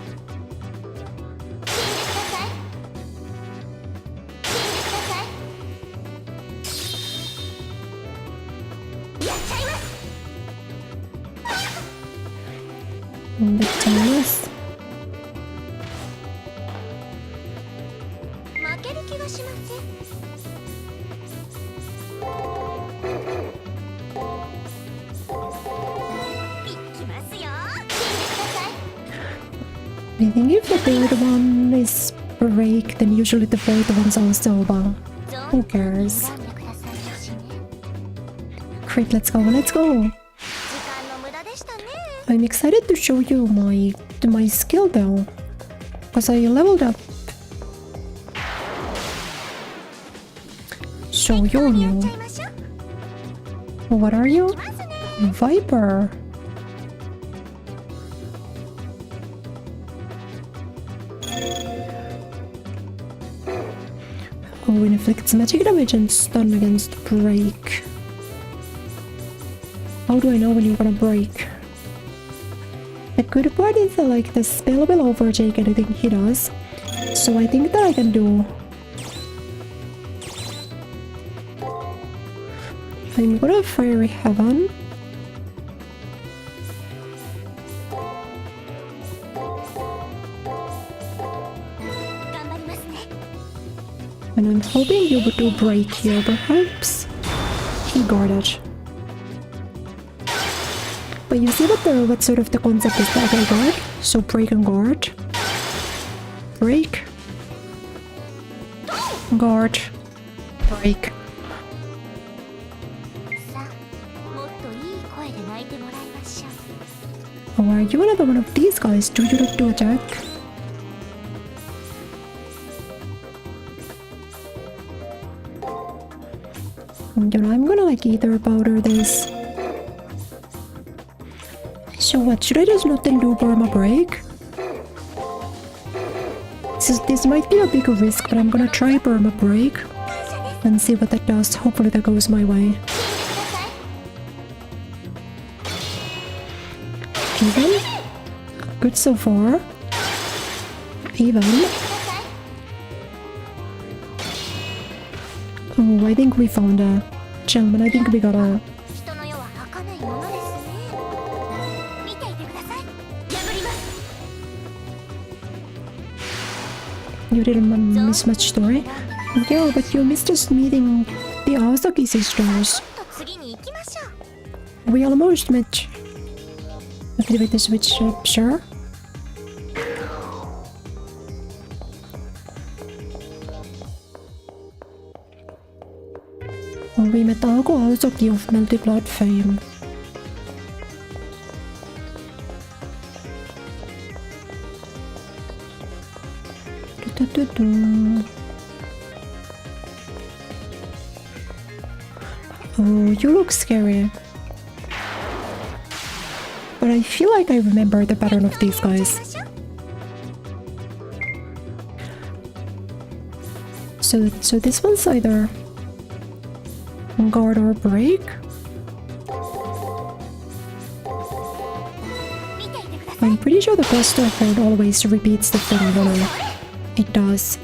Thomas. I think if the 3rd one is break, then usually the 4th one's also bang. Who cares? Crit, let's go, let's go! I'm excited to show you my skill though, because I leveled up. So you're new. What are you? Viper. Oh, it inflicts magic damage and stun against break. How do I know when you're gonna break? The good part is that like the spell will overtake anything he does. So I think that I can do... I'm gonna Fiery Heaven. And I'm hoping you would do break here, perhaps? He guarded. But you see what sort of the concept is that I guard? So break and guard. Break. Guard. Break. Oh, are you another one of these guys? Do you not do attack? You know, I'm gonna like either powder this. So what, should I just not then do Burma Break? This might be a big risk, but I'm gonna try Burma Break and see what that does. Hopefully that goes my way. Even? Good so far. Even. Oh, I think we found a gem, and I think we got a... You didn't miss much story? Yeah, but you missed us meeting the Aosaki sisters. We almost met. Activate the switch up, sure? We met Ago Aosaki of Multi-Blood fame. Oh, you look scary. But I feel like I remember the pattern of these guys. So this one's either guard or break. I'm pretty sure the Buster effect always repeats the thing when it does.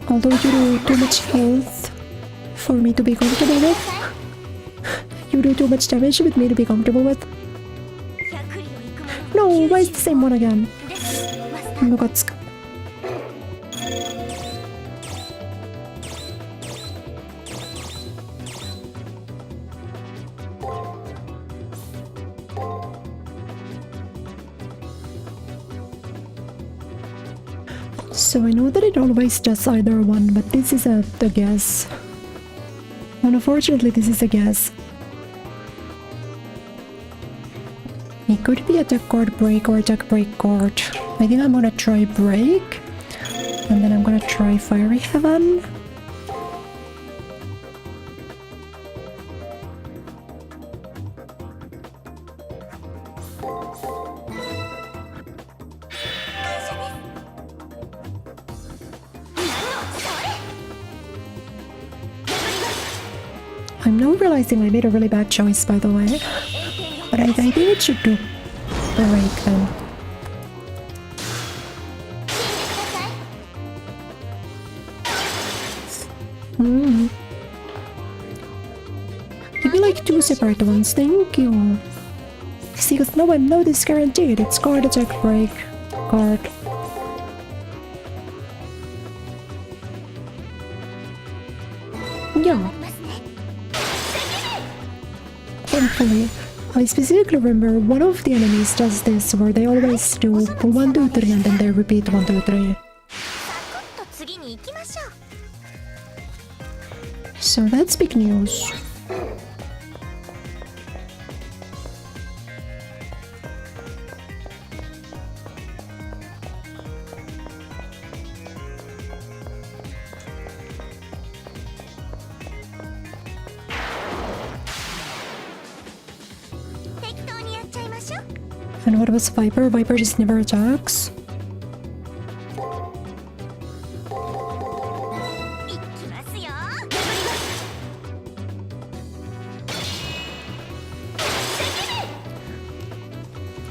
Although you do too much health for me to be comfortable with. You do too much damage with me to be comfortable with. No, why is the same one again? Mugatsuka. So I know that it always does either one, but this is a guess. Unfortunately, this is a guess. It could be attack guard break or attack break guard. I think I'm gonna try break, and then I'm gonna try Fiery Heaven. I'm now realizing I made a really bad choice, by the way. But I think it should do break then. Give me like 2 separate ones, thank you. See, because now I know this guaranteed. It's guard, attack, break, guard. Yeah. Thankfully. I specifically remember one of the enemies does this, where they always do 1, 2, 3 and then they repeat 1, 2, 3. So that's big news. And what was Viper? Viper just never attacks.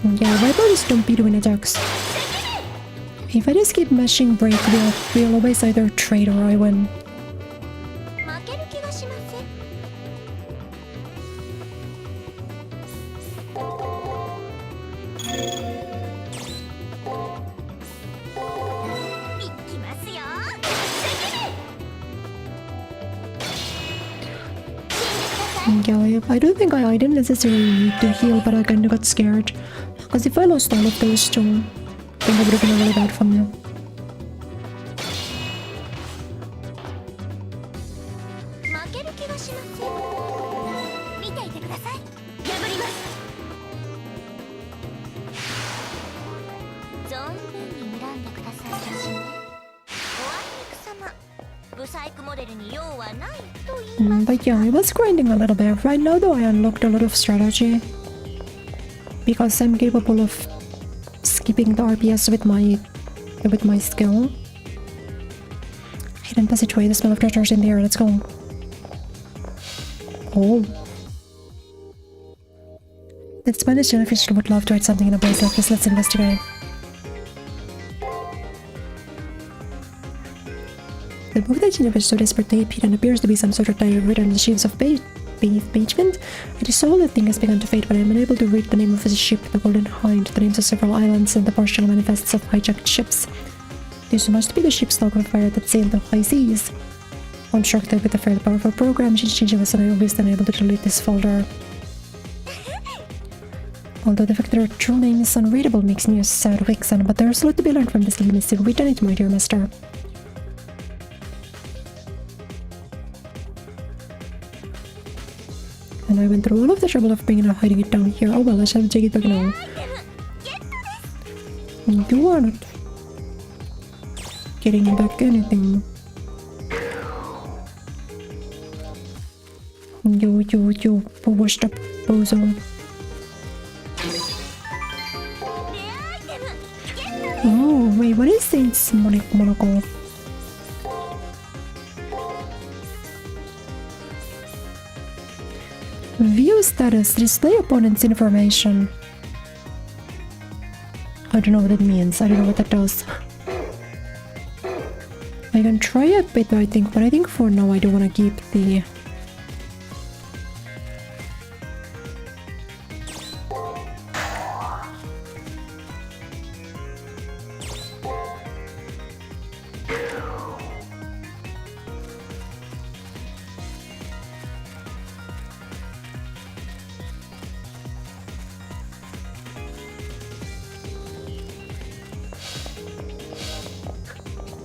Yeah, Viper just don't be doing attacks. If I just keep mashing break, we'll always either trade or I win. Yeah, I don't think I didn't necessarily need to heal, but I kinda got scared. Because if I lost all of those two, then it would have been really bad for me. But yeah, I was grinding a little bit. Right now though, I unlocked a lot of strategy. Because I'm capable of skipping the RPS with my skill. Hidden passageway, the smell of treasures in the air, let's go. Oh. The Spanish jellyfish would love to hide something in a place like this, let's investigate. The book that jellyfish so desperate to hidden appears to be some sort of diary written on the sheets of pavement. I saw the thing has begun to fade, but I'm unable to read the name of the ship, the Golden Hind, the names of several islands, and the partial manifests of hijacked ships. This must be the ship's log of fire that sailed the high seas. Constructed with a fairly powerful program, since I was always unable to delete this folder. Although the fact that our true name is unreadable makes me a sad Wixen, but there's a lot to be learned from this game. Still return it, my dear master. And I went through all of the trouble of hiding it down here. Oh well, I shall take it back now. You are not getting back anything. You washed up bozo. Oh, wait, what is this Monaco? View status, display opponent's information. I don't know what that means. I don't know what that does. I can try a bit, I think, but I think for now I don't want to keep the...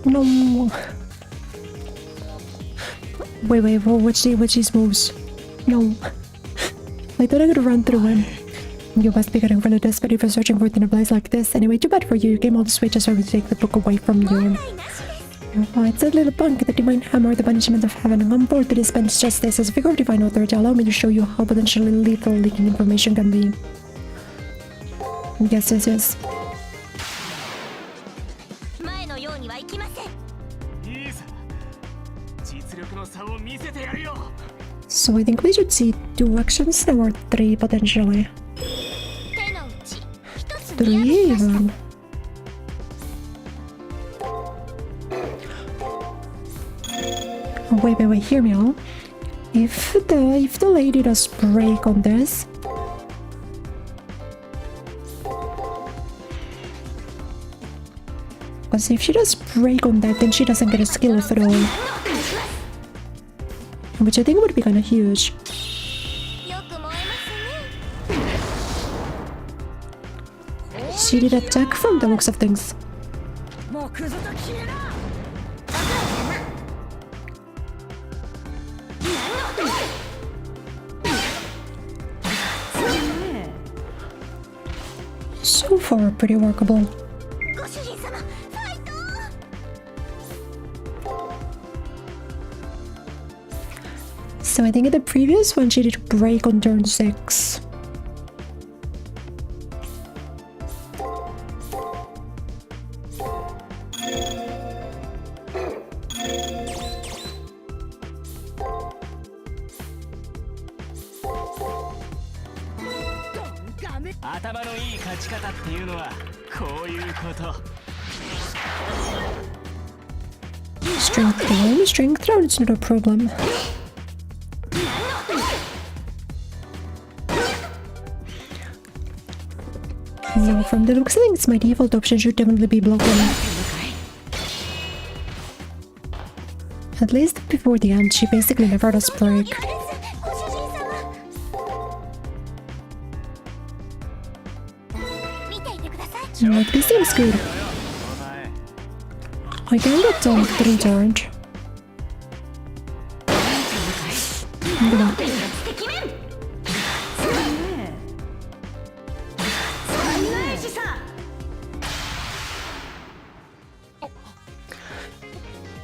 No. Wait, watch these moves. No. I thought I could run through him. You must be getting really desperate for searching for it in a place like this. Anyway, too bad for you. You came all this way just so I would take the book away from you. Oh, it's a little punk, the divine hammer, the punishment of heaven. I'm bored to dispense justice as a figure of divine authority. Allow me to show you how potentially lethal leaking information can be. Yes. So I think we should see 2 actions now, or 3 potentially. 3 even. Oh, wait, hear me out. If the lady does break on this, because if she does break on that, then she doesn't get a skill of it all. Which I think would be kind of huge. She did attack from the looks of things. So far, pretty workable. So I think in the previous one she did break on turn 6. 頭のいい勝ち方っていうのはこういうこと。 Strength down, strength down, it's not a problem. No, from the looks of things, my default option should definitely be blocking. At least before the end, she basically never does break. Like, this seems good. I can get done 3 turned.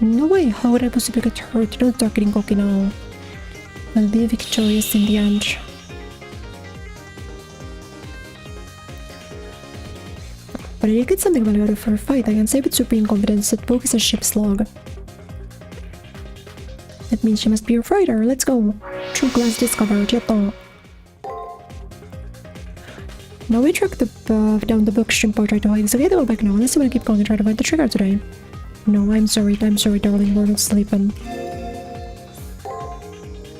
No way, how would I possibly get hurt? Don't talk getting cocky now. I'll be victorious in the end. But I did get something value out of her fight. I can say with supreme confidence that Poke is a ship's log. That means she must be a fighter. Let's go. True class discovered. Yatta. Now we track the down the book stream part right away. So we have to go back now. Unless you want to keep going and try to find the trigger today. No, I'm sorry, darling. We're not sleeping.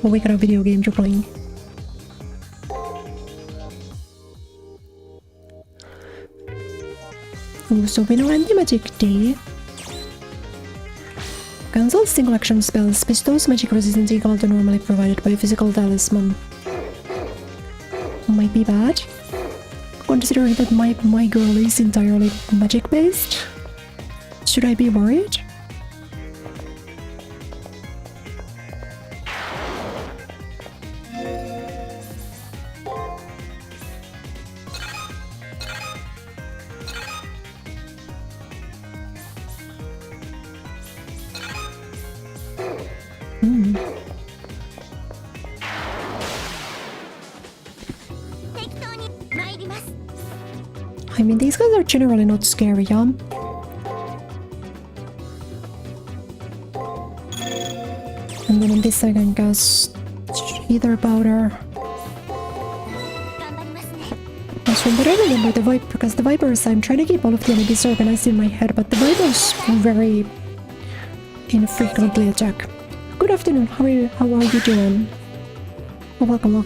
Well, we got a video game to play. Oh, so we know anti-magic D. Cancel single action spells. Bestows magic resistance equal to normally provided by a physical talisman. Might be bad. Considering that my girl is entirely magic based. Should I be worried? I mean, these guys are generally not scary, yeah? And then in this I can cast either powder. As from what I remember, the Viper, because the Vipers, I'm trying to keep all of the enemies organized in my head, but the Vipers very infrequently attack. Good afternoon, how are you doing? Oh, welcome.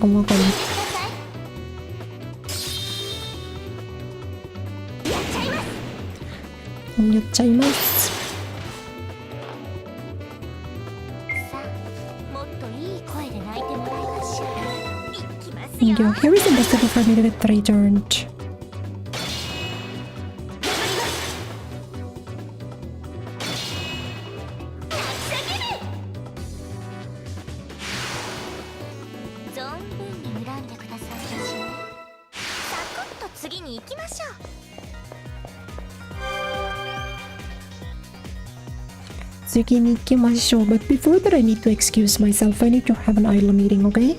Yo, here is impossible for me to get 3 turned. But before that I need to excuse myself. I need to have an idle meeting, okay?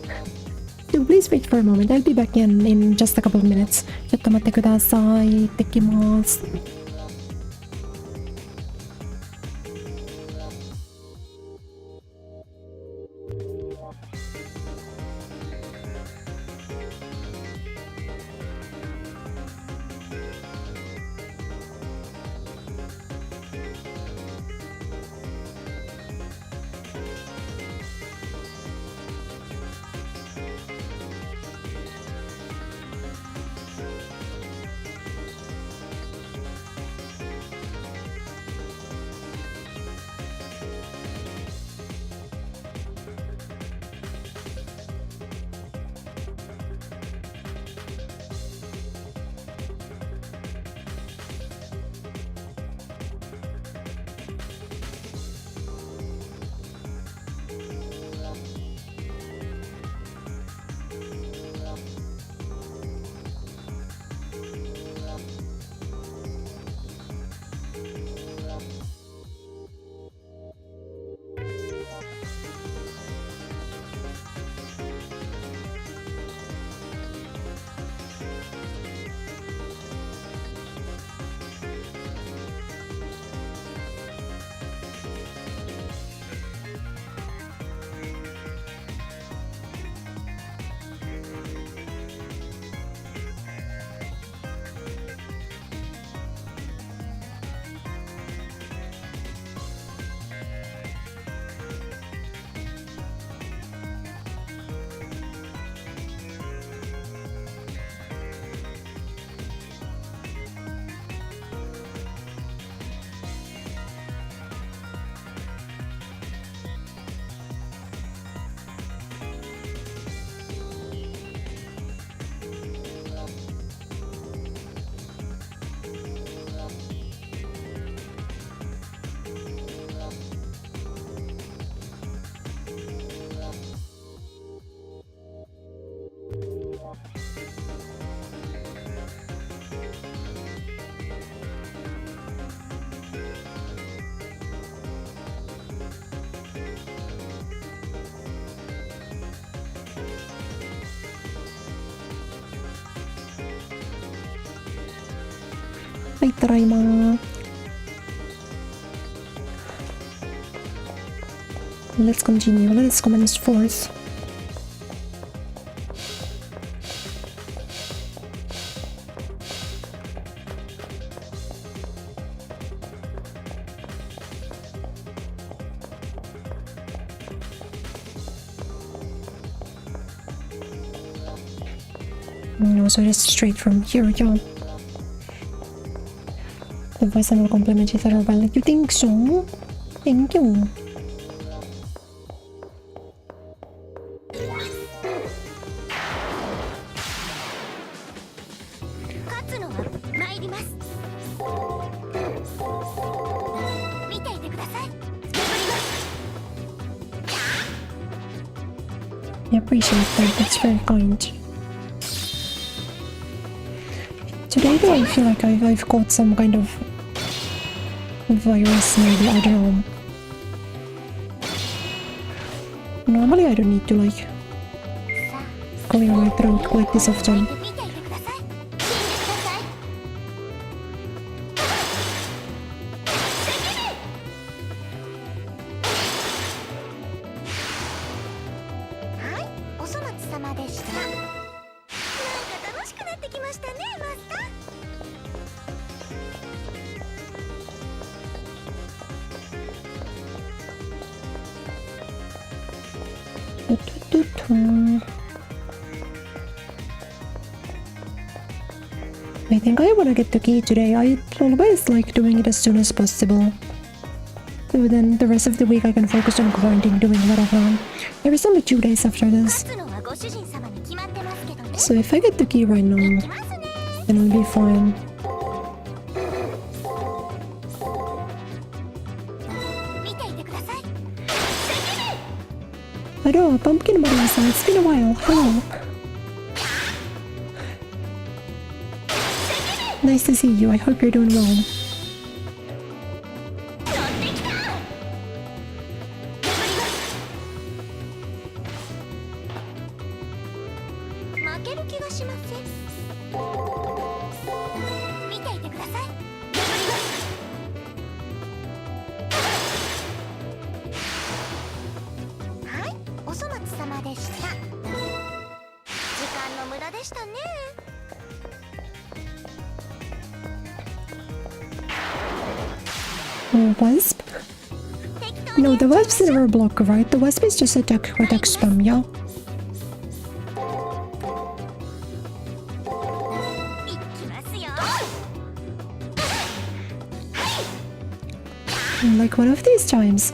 So please wait for a moment. I'll be back in just a couple of minutes. ちょっと待ってください。行ってきます。はい、ただいま。Let's continue. Let's commence forth. No, so just straight from here, yeah. The voice and will compliment each other well. You think so? Thank you. I appreciate that. That's very kind. Today though, I feel like I've caught some kind of virus maybe, I don't know. Normally I don't need to like clear my throat quite this often. I think I wanna get the key today. I always like doing it as soon as possible. So then the rest of the week I can focus on grinding, doing whatever. There is only 2 days after this. So if I get the key right now, then I'll be fine. Hello, Pumpkin Marisa, it's been a while. Hello. Nice to see you. I hope you're doing well. Wasp? No, the wasp's never block, right? The wasp is just attack spam, yeah? And like one of these times,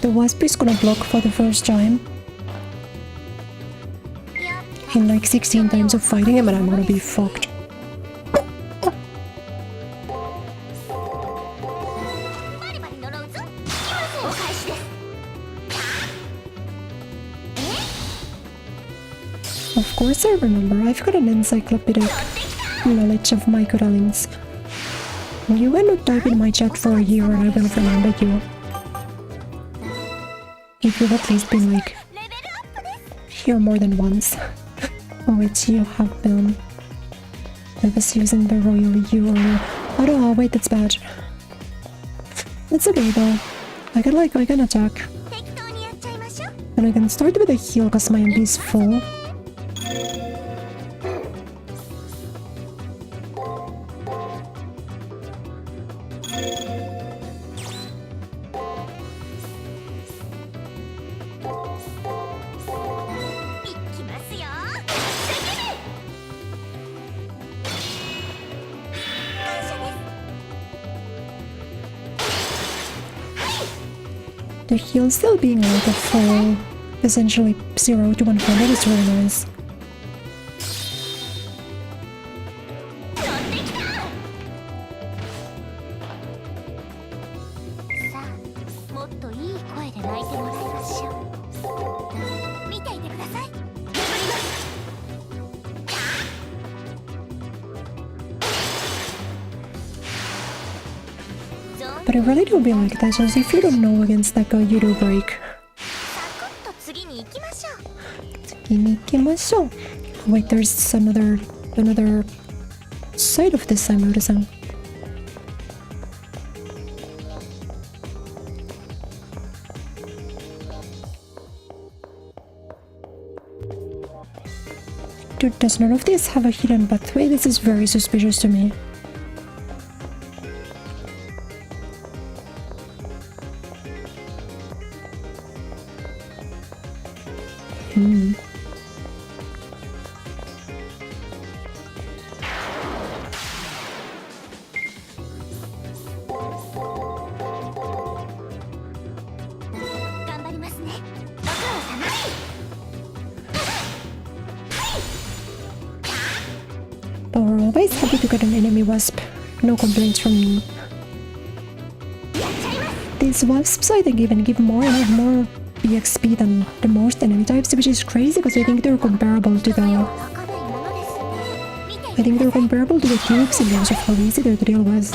the wasp is gonna block for the first time. In like 16 times of fighting him and I'm gonna be fucked. Of course I remember, I've got an encyclopedic knowledge of microlines. You cannot type in my chat for a year and I will remember you. If you've at least been like here more than once, which you have been. I was using the royal U earlier. Oh no, wait, that's bad. It's okay though. I can attack. And I can start with a heal because my MP is full. The heal still being like a full, essentially 0 to 100 is really nice. But I really do be like that, as if you don't know against that guy, you do break. Wait, there's another side of this I'm noticing. Dude, does none of these have a hidden pathway? This is very suspicious to me. But we're always happy to get an enemy wasp. No complaints from me. These wasps I think even give more and have more EXP than the most enemy types, which is crazy because I think they're comparable to the... I think they're comparable to the cubes in terms of how easy they're to deal with.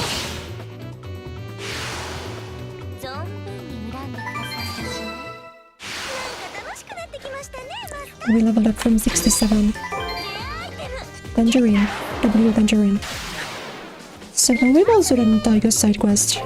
We leveled up from 6 to 7. Tangerine. W Tangerine. So now we've also done Tiger's side quest.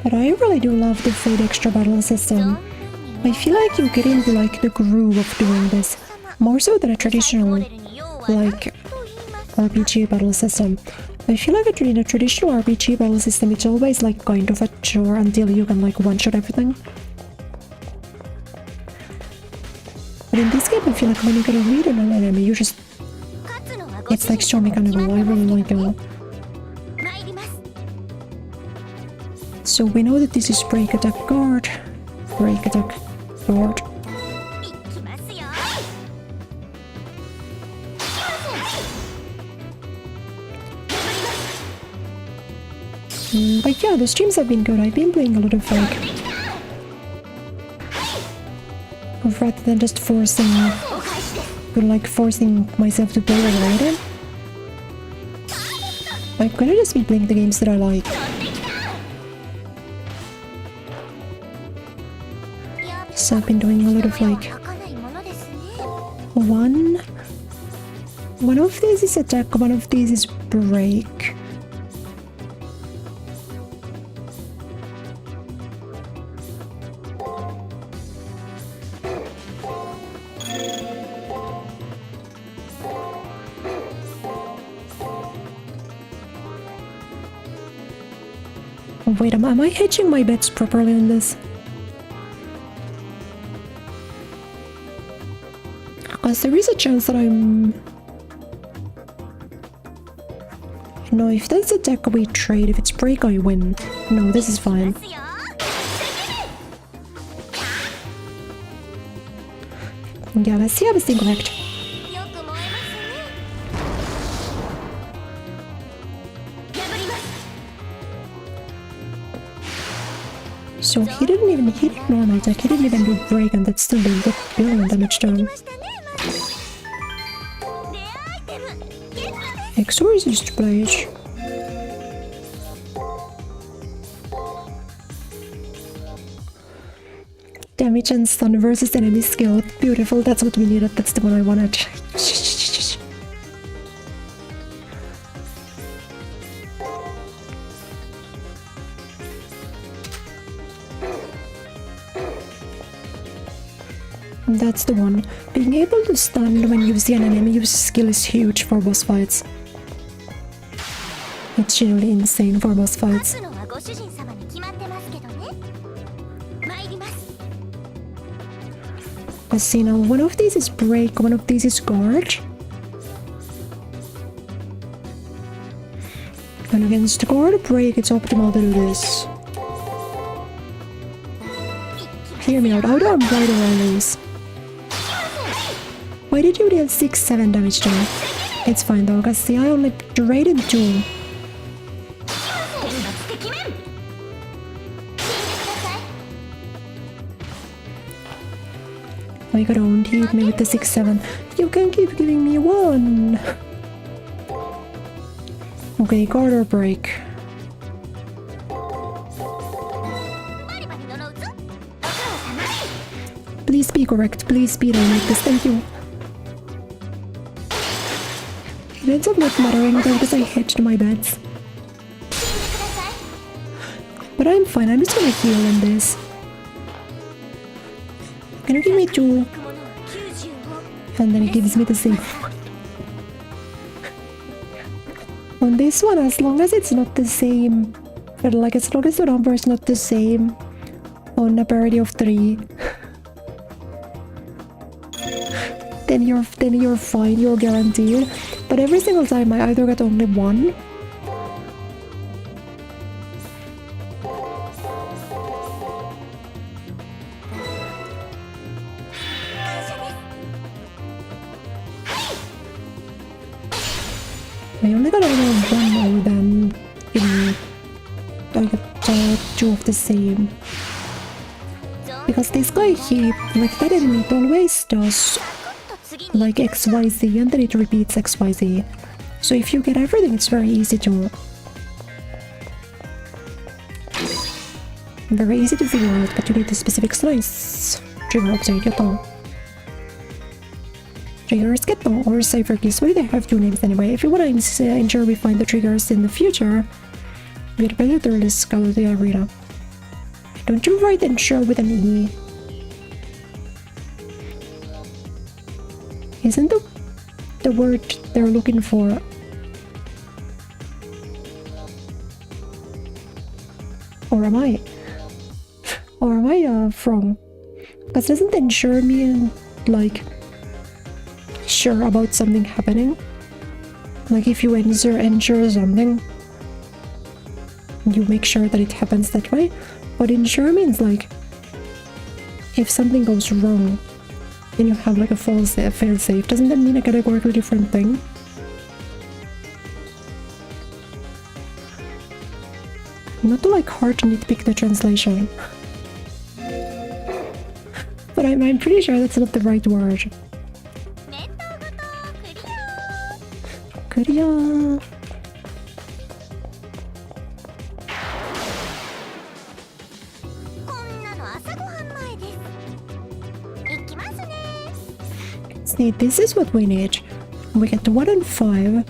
But I really do love the Fate Extra battle system. I feel like you get into like the groove of doing this, more so than a traditional like RPG battle system. I feel like in a traditional RPG battle system it's always like kind of a chore until you can like one-shot everything. But in this game I feel like when you get a read on an enemy you just... It's like so mechanical, I really like it. So we know that this is break attack guard, break attack guard. But yeah, the streams have been good. I've been playing a lot of like... rather than just forcing myself to play already. I'm gonna just be playing the games that I like. So I've been doing a lot of like... One of these is attack, one of these is break. Wait, am I hedging my bets properly on this? Because there is a chance that I'm... No, if that's attack we trade, if it's break I win. No, this is fine. Yeah, let's see how this thing collect. So he didn't even hit normal attack, he didn't even do break, and that's still doing good billion damage to him. Exorcist Blade. Damage and stun versus enemy skill. Beautiful, that's what we needed, that's the one I wanted. That's the one. Being able to stun when you see an enemy use skill is huge for boss fights. It's genuinely insane for boss fights. Let's see now, one of these is break, one of these is guard. And against guard break, it's optimal to do this. Hear me out, how do I ride around these? Why did you deal 6-7 damage to me? It's fine though, cause see I only traded 2. I don't hit me with the 6-7. You can keep giving me 1. Okay, guard or break. Please be correct. Please be done like this. Thank you. It ends up not mattering though because I hedged my bets. But I'm fine. I'm just gonna heal in this. Can you give me 2? And then it gives me the same. On this one, as long as it's not the same, but like as long as the number is not the same on a parity of 3, then you're fine, you're guaranteed. But every single time I either get only 1 I only got either 1 or then I get 2 of the same. Because this guy, that enemy always does like XYZ and then it repeats XYZ. So if you get everything, it's very easy to figure out, but you need the specific slice. Trigger upside, get on. Triggers, get on, or cipher keys. Why do they have 2 names anyway? If you want to ensure we find the triggers in the future, we get better thoroughly scout the arena. Don't you write ensure with an E? Isn't the word they're looking for? Or am I? Wrong? Because doesn't ensure mean like sure about something happening? Like if you ensure something, you make sure that it happens that way. But ensure means like if something goes wrong and you have like a fail-safe, doesn't that mean a categorically different thing? Not to like hard nitpick the translation, but I'm pretty sure that's not the right word. Kureya. See, this is what we need. We get to 1 and 5,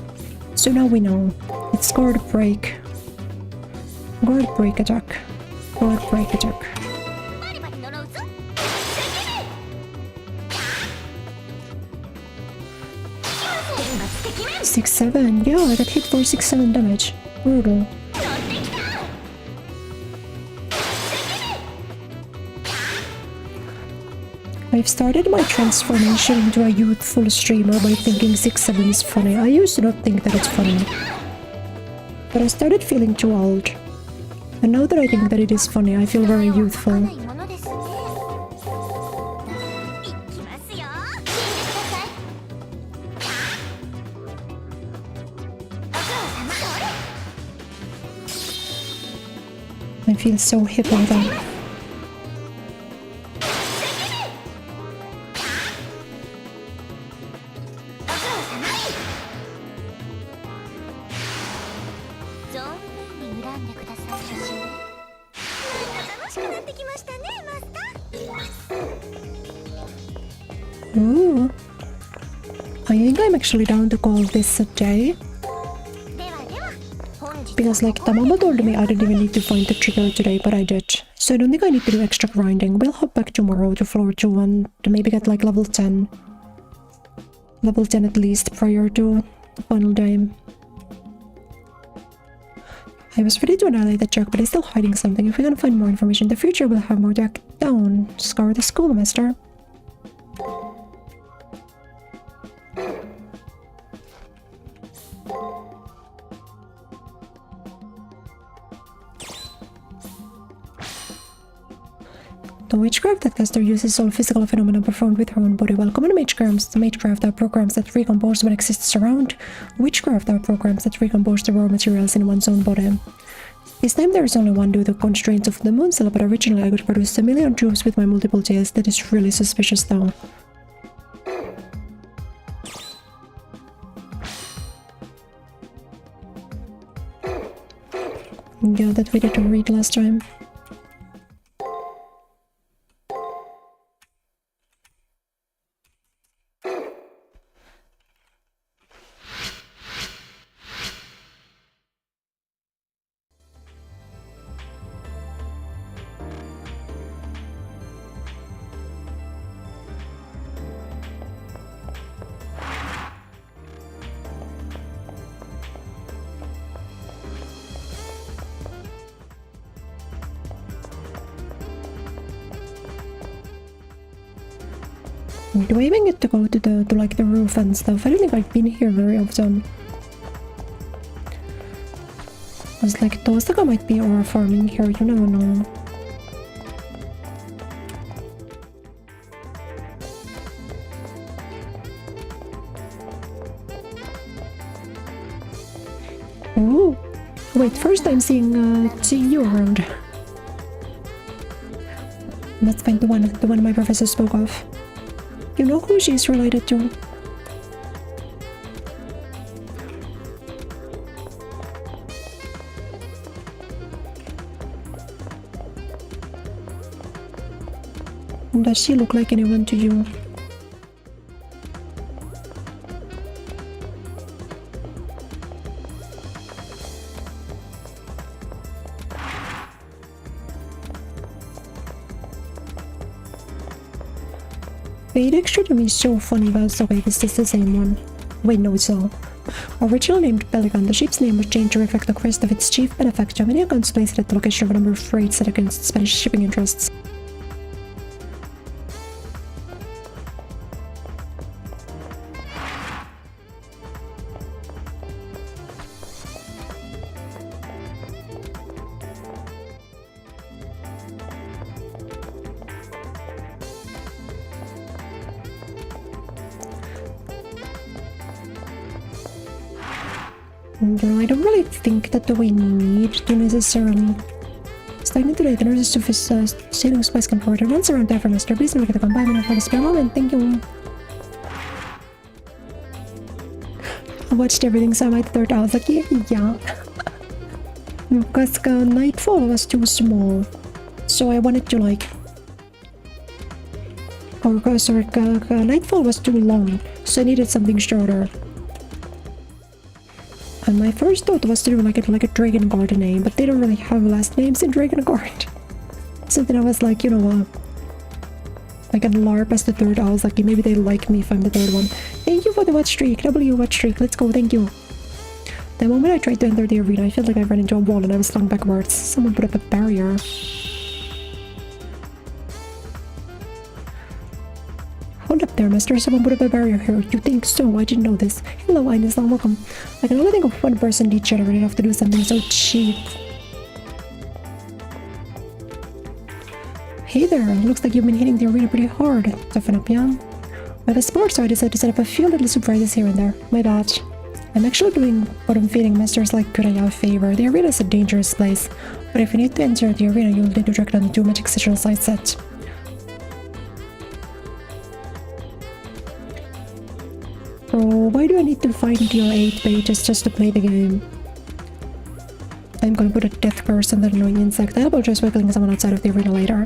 so now we know. It's guard break. Guard break attack. Guard break attack. 6-7. Yeah, I got hit for 6-7 damage. Brutal. I've started my transformation into a youthful streamer by thinking 6-7 is funny. I used to not think that it's funny, but I started feeling too old. And now that I think that it is funny, I feel very youthful. I feel so hip on that. Ooh. I think I'm actually down to call this a day. Because like Tamama told me I didn't even need to find the trigger today, but I did. So I don't think I need to do extra grinding. We'll hop back tomorrow to floor 2 and to maybe get like level 10. Level 10 at least prior to the final day. I was ready to annihilate that jerk, but he's still hiding something. If we're gonna find more information in the future, we'll have more to act down. Scour the schoolmaster. The witchcraft that caster uses all physical phenomena performed with her own body. While common magecraft are programs that recompose when exists around. Witchcraft are programs that recompose the raw materials in one's own body. This time there is only one due to the constraints of the moon cell, but originally I could produce a million troops with my multiple tails. That is really suspicious though. Yeah, that we didn't read last time. Do I even get to go to the roof and stuff? I don't think I've been here very often. I was like, Tosaka might be aura farming here, you never know. Ooh. Wait, first I'm seeing you around. Let's find the one my professor spoke of. You know who she's related to? Does she look like anyone to you? It actually is so funny about okay, this is the same one. Wait, no, it's all. Originally named Pelican, the ship's name was changed to reflect the crest of its chief benefactor. Many accounts place it at the location of a number of freights set against Spanish shipping interests. I don't really think that we need to necessarily. Starting today, the nurse's office sailing spice controller runs around there for Master. Please don't forget to come by when I have a spare moment. Thank you. I watched everything, so I might third. I was like, yeah. Because Nightfall was too small, so I wanted to like. Or sorry, Nightfall was too long, so I needed something shorter. And my first thought was to do like a Dragon Guard name, but they don't really have last names in Dragon Guard. So then I was like, you know what? I can LARP as the third. I was like, maybe they like me if I'm the third one. Thank you for the watch streak. W watch streak. Let's go. Thank you. The moment I tried to enter the arena, I felt like I ran into a wall and I was slung backwards. Someone put up a barrier. Hold up there, Master. Someone put up a barrier here. You think so? I didn't know this. Hello, Islam. Welcome. I can only think of one person degenerate enough to do something so cheap. Hey there. Looks like you've been hitting the arena pretty hard. Toughen up, yeah? With a sport, so I decided to set up a few little surprises here and there. My bad. I'm actually doing what I'm feeling Masters like Kureya a favor. The arena is a dangerous place, but if you need to enter the arena, you'll need to track down the 2 magic sigil side set. Oh, why do I need to find your 8 pages just to play the game? I'm gonna put a death curse on that annoying insect. I apologize for killing someone outside of the arena later.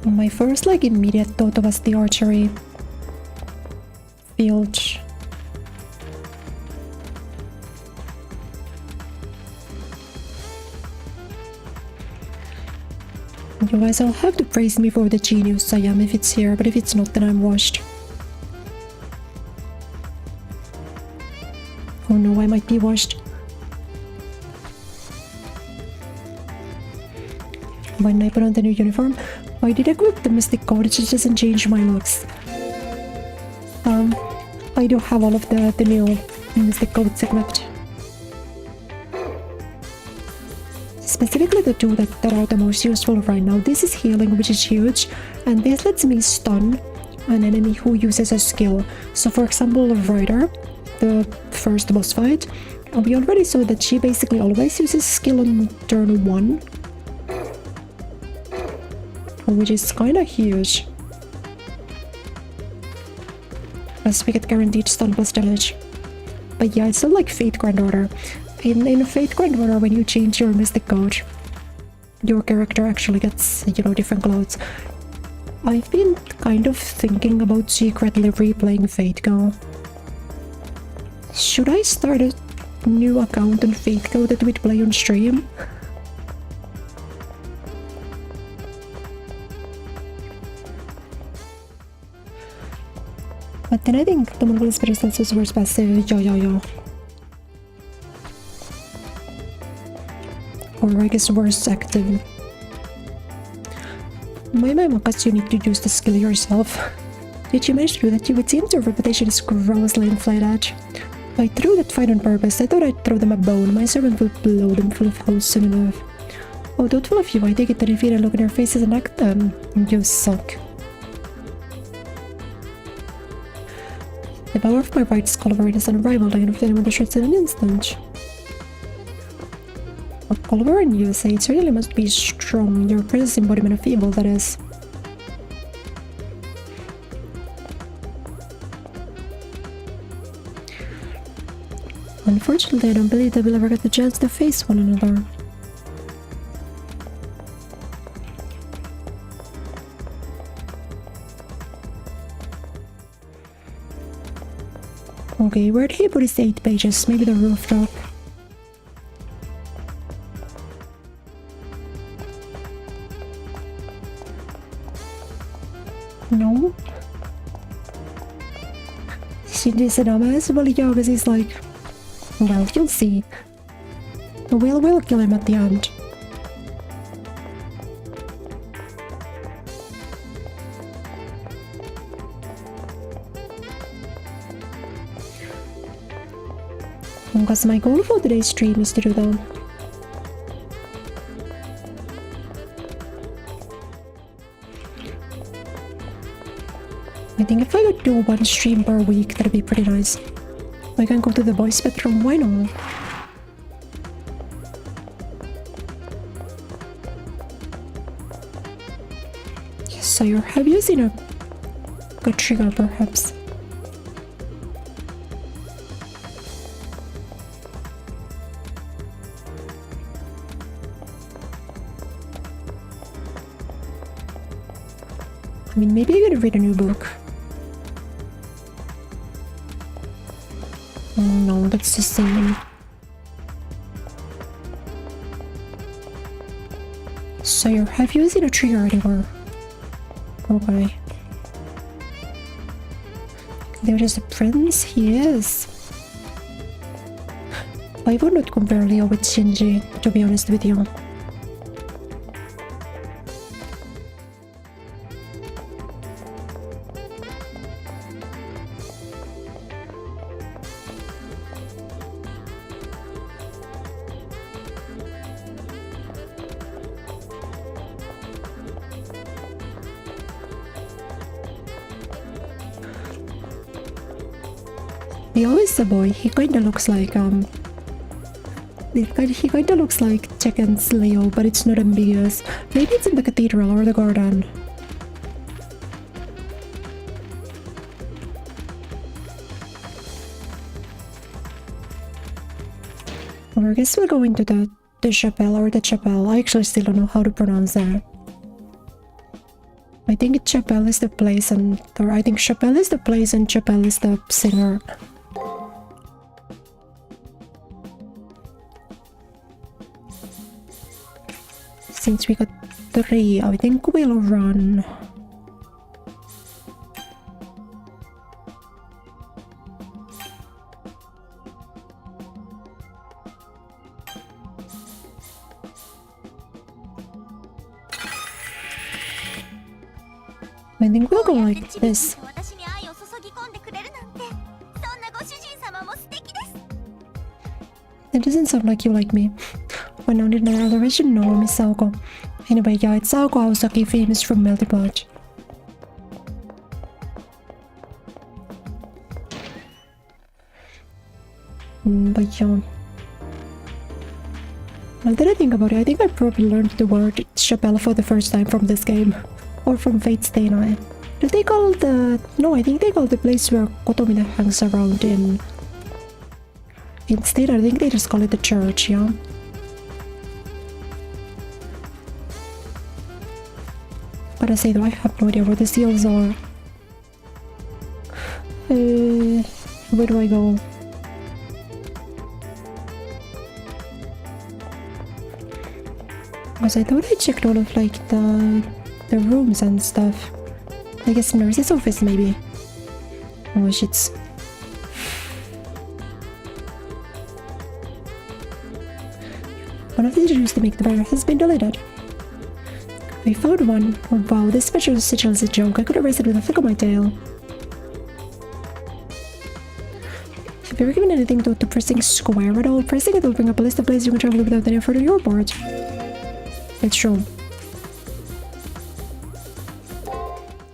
My first like immediate thought was the archery field. You guys will have to praise me for the genius I am if it's here, but if it's not, then I'm washed. Oh no, I might be washed. When I put on the new uniform, I did equip the mystic code, it just doesn't change my looks. I do have all of the new mystic codes equipped. specifically the two that are the most useful right now. This is healing, which is huge, and this lets me stun an enemy who uses a skill. So for example, Ryder, the first boss fight, we already saw that she basically always uses skill on turn 1, which is kinda huge, as we get guaranteed stun plus damage. But yeah, it's not like Fate Granddaughter. In Fate Granddaughter, when you change your mystic code, your character actually gets, you know, different clothes. I've been kind of thinking about secretly replaying Fate Go. Should I start a new account on Fate Go that we'd play on stream? But then I think the Mongol Spirit is worse passive, yo. Or I guess worse active. My Makas, you need to use the skill yourself. Did you manage to do that? You would seem your reputation is grossly inflated. I threw that fight on purpose. I thought I'd throw them a bone. My servant will blow them full of holes soon enough. Oh, thoughtful of you. I take it that if you don't look in your faces and act you suck. The power of my right Culver is unrivaled. I can fit him on the shirts in an instant. A Culver in USA, it certainly must be strong. Your presence embodiment of evil, that is. Unfortunately, I don't believe that we'll ever get the chance to face one another. Okay, where'd he put his 8 pages? Maybe the rooftop. No? Shinji's a dumbass? Well, yeah, because he's like... Well, you'll see. We'll kill him at the end. Because my goal for today's stream is to do that. I think if I could do 1 stream per week, that'd be pretty nice. I can go to the boys' bedroom, why not? Yes, sire, have you seen a good trigger, perhaps? I mean, maybe I could read a new book. No, that's the same. Sire, have you seen a trigger anywhere? Okay. There is a prince? He is. I would not compare Leo with Shinji, to be honest with you. Leo is the boy. He kinda looks like he kinda looks like Tekken's Leo, but it's not ambiguous. Maybe it's in the cathedral or the garden. Or I guess we'll go into the chapel or the chapel. I actually still don't know how to pronounce that. I think chapel is the place or I think chapel is the place and chapel is the singer. Since we got 3, I think we'll run. I think we'll go like this. It doesn't sound like you like me. find out in another version. No, Miss Saoko. Anyway, yeah, it's Saoko Aosaki, famous from Melty Pot. But yeah. Now that I think about it, I think I probably learned the word Chapelle for the first time from this game. Or from Fate Stay Night. Do they call the... No, I think they call the place where Kotomine hangs around in... Instead, I think they just call it the church, yeah? But I say though, I have no idea where the seals are. Where do I go? Because I thought I checked all of like the rooms and stuff. I guess nurse's office maybe. Oh shit. One of the issues to make the barrier has been deleted. I found one. Oh wow, this special sigil is a joke. I could erase it with a flick of my tail. Have you ever given anything thought to pressing square at all? Pressing it will bring up a list of places you can travel without any effort on your part. It's true.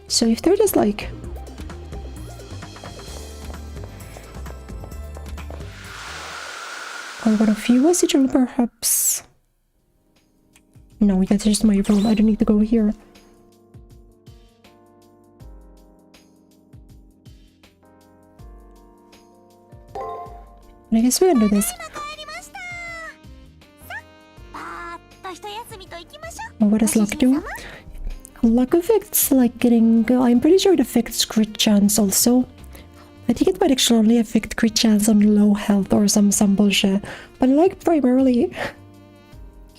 So if they're just like... I got a few sigil perhaps? No, that's just my room. I don't need to go here. I guess we can do this. What does luck do? Luck affects like getting... I'm pretty sure it affects crit chance also. I think it might actually only affect crit chance on low health or some bullshit. But like primarily...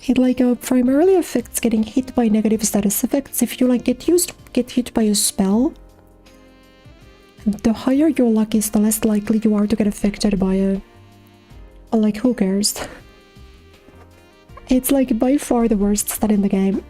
It like primarily affects getting hit by negative status effects. If you like get hit by a spell, the higher your luck is, the less likely you are to get affected by a... Like, who cares? It's like by far the worst stat in the game.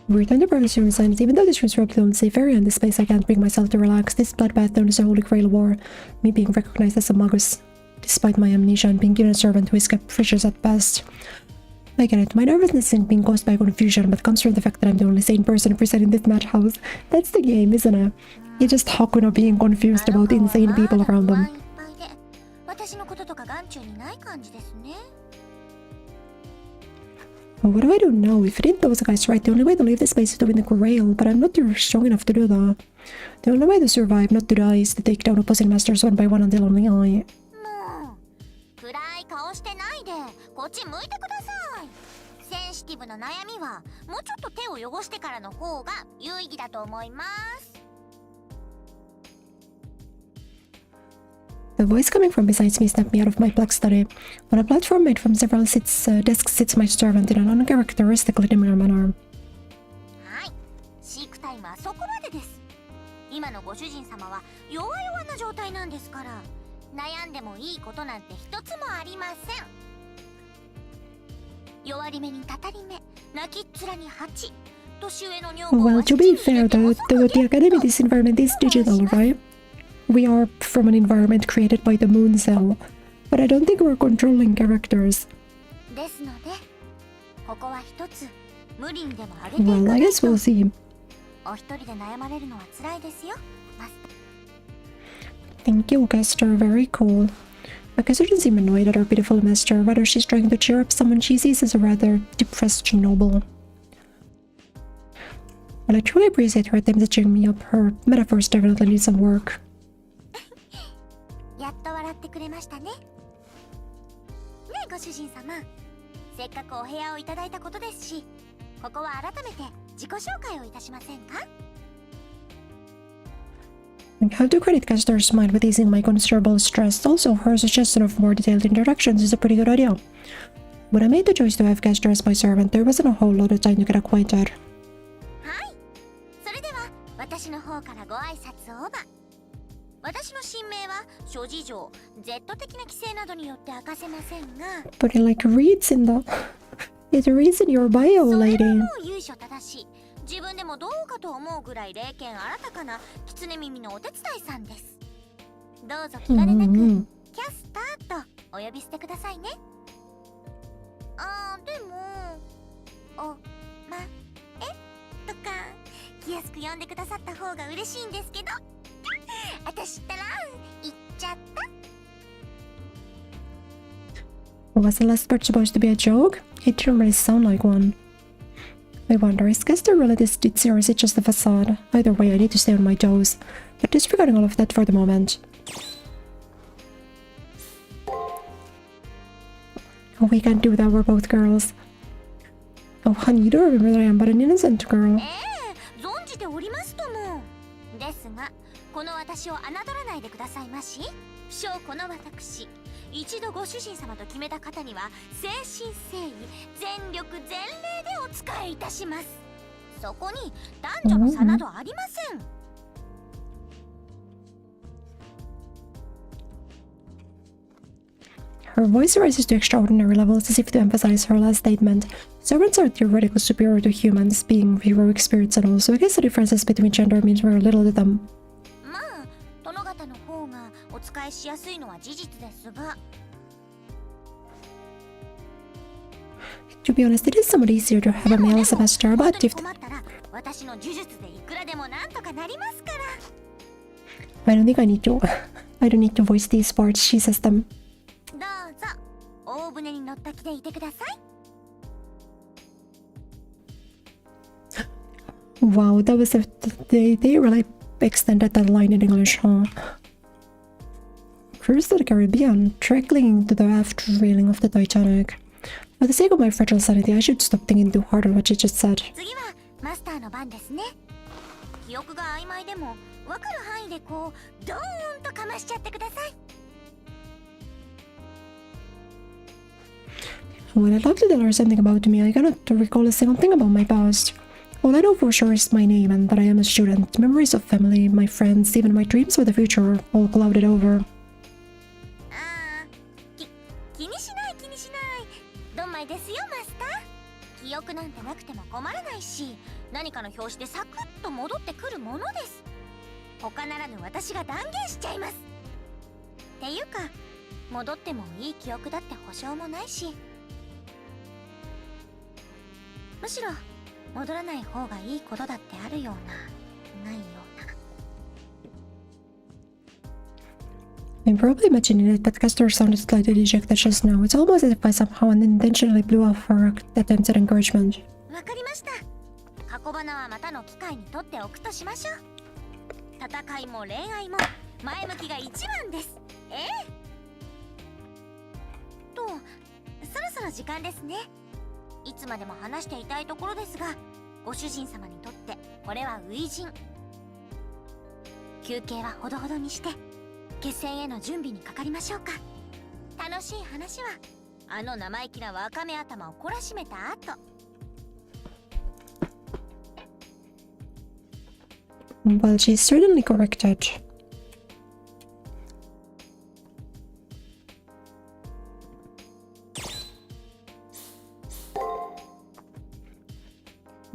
We return to previous room signs. Even though this room's probably the only safe area in this space, I can't bring myself to relax. This bloodbath known as the Holy Grail War, me being recognized as a magus, despite my amnesia and being given a servant who is capricious at best. I get it. My nervousness isn't being caused by confusion, but comes from the fact that I'm the only sane person present in this madhouse. That's the game, isn't it? You're just Hakuno being confused about insane people around them. What do I do now? If I didn't those guys right, the only way to leave this place is to win the Kureya, but I'm not strong enough to do that. The only way to survive, not to die, is to take down opposing masters one by one until only I... The voice coming from beside me snapped me out of my black study. On a platform made from several desks sits my servant in an uncharacteristically demure manner. Well, to be fair, the academy, this environment is digital, right? We are from an environment created by the moon cell, but I don't think we're controlling characters. Well, I guess we'll see. Thank you, Kester. Very cool. Kester doesn't seem annoyed at our beautiful master. Rather, she's trying to cheer up someone she sees as a rather depressed noble. Well, I truly appreciate her attempts at cheering me up. Her metaphors definitely need some work. I have to credit Kester's mind with easing my considerable stress. Also, her suggestion of more detailed introductions is a pretty good idea. When I made the choice to have Kester as my servant, there wasn't a whole lot of time to get acquainted. 私の神名は諸事情 Z 的な規制などによって明かせませんが But it like reads in the... It reads in your bio, それ lady. はもう由緒正しい。自分でもどうかと思うぐらい霊験新たかな狐耳のお手伝いさんです。どうぞ気兼ねなく、キャスターとお呼びしてくださいね。でもおまえとか気安く呼んでくださった方が嬉しいんですけど私ったら言っちゃった。 Was the last part supposed to be a joke? It didn't really sound like one. I wonder, is Kester really this ditzy or is it just a facade? Either way, I need to stay on my toes. But disregarding all of that for the moment. Oh, we can't do that, we're both girls. Oh, honey, you don't remember that I am but an innocent girl. 存じておりますとも。ですが、この私を侮らないでくださいまし。証拠の私、一度ご主人様と決めた方には誠心誠意、全力全霊でお仕えいたします。そこに男女の差などありません。Her voice rises to extraordinary levels as if to emphasize her last statement. Servants are theoretically superior to humans, being heroic spirits and all, so I guess the differences between gender means very little to them. まあ、殿方の方がお使いしやすいのは事実ですが。To be honest, it is somewhat easier to have a male as a master, but if... 困ったら私の呪術でいくらでもなんとかなりますから。I don't think I need to... I don't need to voice these parts, she says them. どうぞ、大船に乗った気でいてください。Wow, that was they really extended that line in English, huh? Cruise to the Caribbean, trickling to the aft railing of the Titanic. For the sake of my fragile sanity, I should stop thinking too hard on what she just said. 次はマスターの番ですね。記憶が曖昧でも分かる範囲でこうドーンとかましちゃってください。When I'd love to tell her something about me, I cannot recall a single thing about my past. All I know for sure is my name and that I am a student. Memories of family, my friends, even my dreams for the future are all clouded over. 気にしない気にしない。どんまいですよマスター。記憶なんてなくても困らないし、何かの拍子でサクッと戻ってくるものです。他ならぬ私が断言しちゃいます。っていうか、戻ってもいい記憶だって保証もないし。むしろ戻らない方がいいことだってあるような、ないような。I'm probably imagining it, but Castor sounded slightly dejected just now. It's almost as if I somehow unintentionally blew off her attempts at encouragement. わかりました。過去花はまたの機会にとっておくとしましょう。戦いも恋愛も前向きが一番です。と、そろそろ時間ですね。いつまでも話していたいところですが、ご主人様にとってこれは初陣。休憩はほどほどにして決戦への準備にかかりましょうか。楽しい話はあの生意気なワカメ頭を懲らしめた後。Well, she's certainly corrected.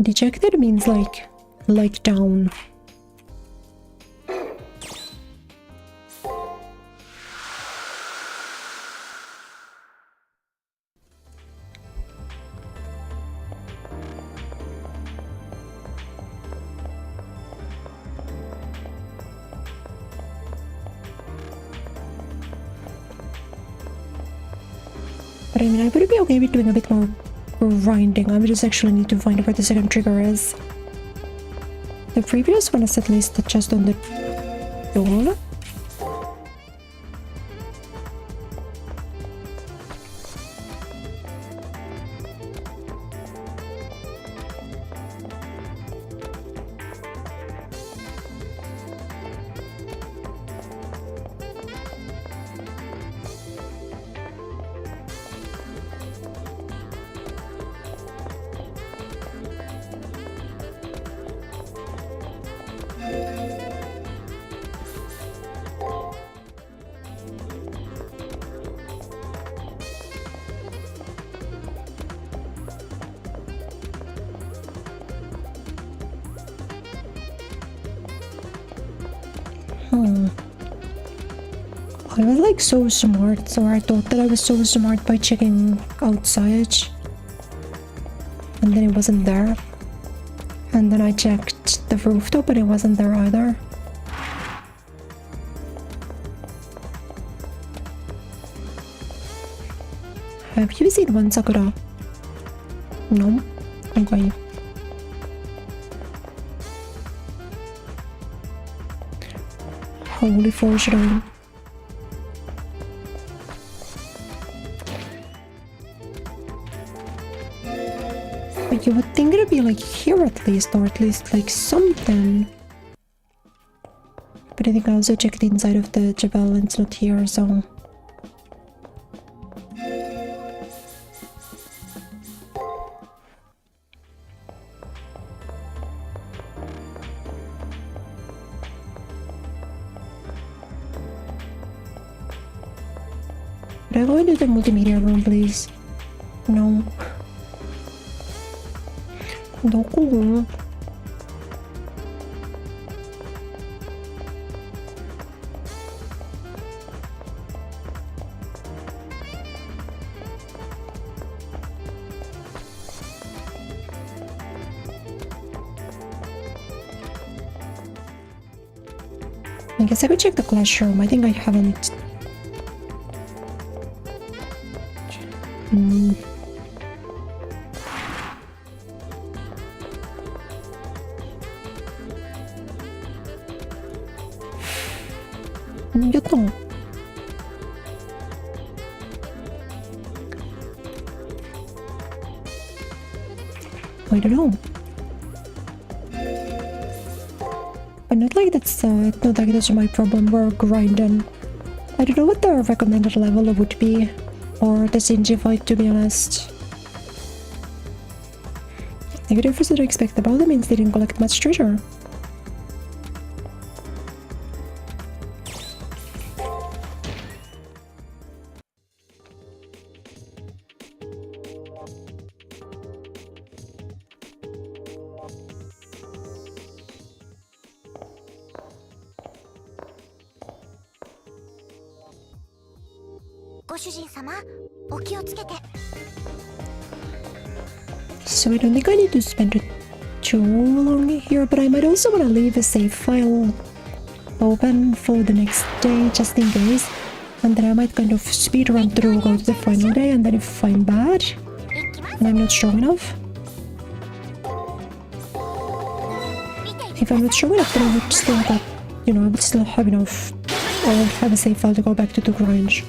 Dejected means like down. But I mean, I would be okay with doing a bit more grinding. I would just actually need to find out where the second trigger is. The previous one is at least just on the door. Oh. I was like so smart, or I thought that I was so smart by checking outside. And then it wasn't there. And then I checked the rooftop and it wasn't there either. Have you seen one, Sakura? No? Okay. Holy foreshadowing. But you would think it'd be like here at least, or at least like something. But I think I also checked the inside of the Jebel and it's not here, so... Could I go into the multimedia room, please? No. どこ? I guess I could check the classroom. I think I haven't. Get on. I don't know. But not like that's not like that's my problem. We're grinding. I don't know what the recommended level would be, or the Shinji fight, to be honest. Negative is what I expect about them means they didn't collect much treasure. So I don't think I need to spend too long here, but I might also want to leave a save file open for the next day just in case, and then I might kind of speed run through, go to the final day, and then if I'm bad and I'm not strong enough, if I'm not strong enough, then I would still have, I would still have enough, or have a save file to go back to the grind.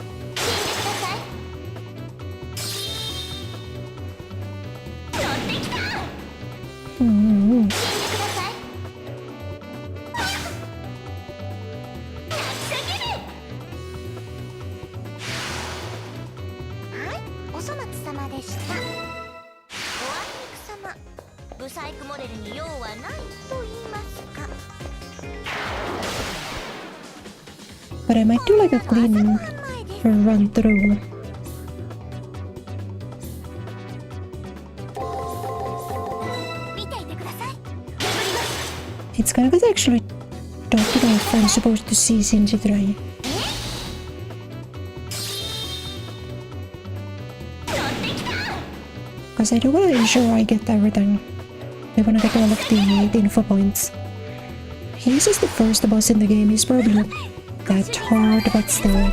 But I might do like a clean run through. It's kind of because I actually don't know if I'm supposed to see Shinji today. Because I do want to ensure I get everything. I want to get all of the info points. He's just the first boss in the game. He's probably not that hard, but still.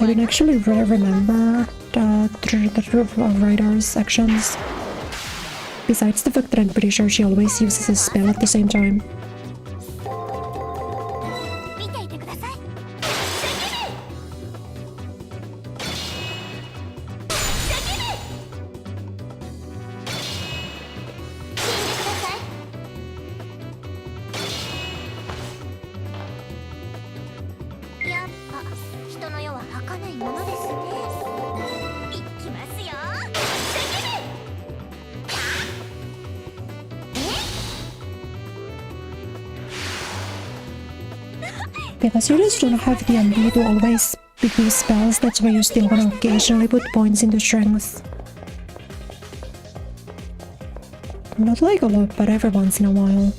I don't actually really remember the writer's actions. Besides the fact that I'm pretty sure she always uses a spell at the same time. Because you just don't have the ability to always pick these spells, that's why you still want to occasionally put points into strength. Not like a lot, but every once in a while.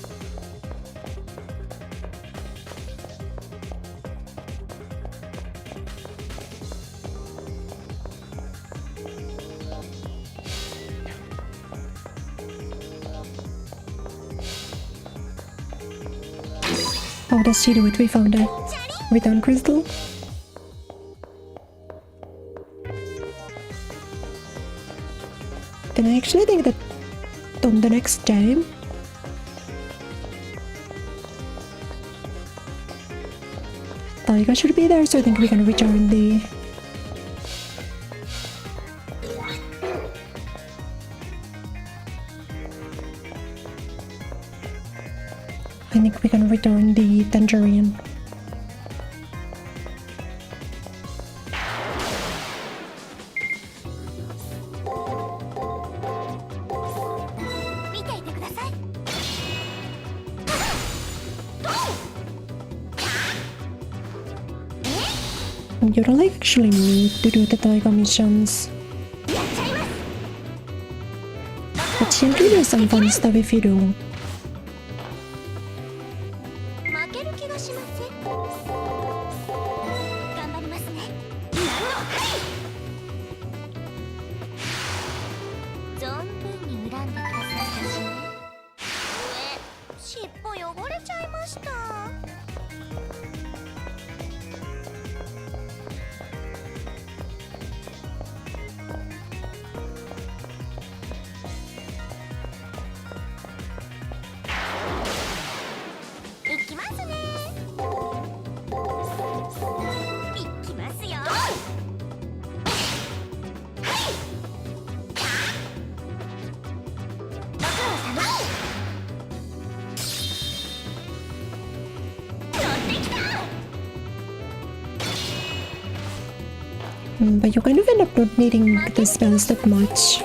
How does she do it? We found a return crystal. Then I actually think that on the next day Taiga should be there, so I think we can return the tangerine. 見ていてください。 You don't like actually need to do the Taiga missions. But she'll give you some fun stuff if you do. 負ける気がしません。頑張りますね。存分に恨んでくださいましね。尻尾汚れちゃいました。いきますね。いきますよ。ご苦労様。乗ってきた。 But you kind of end up not needing the spells that much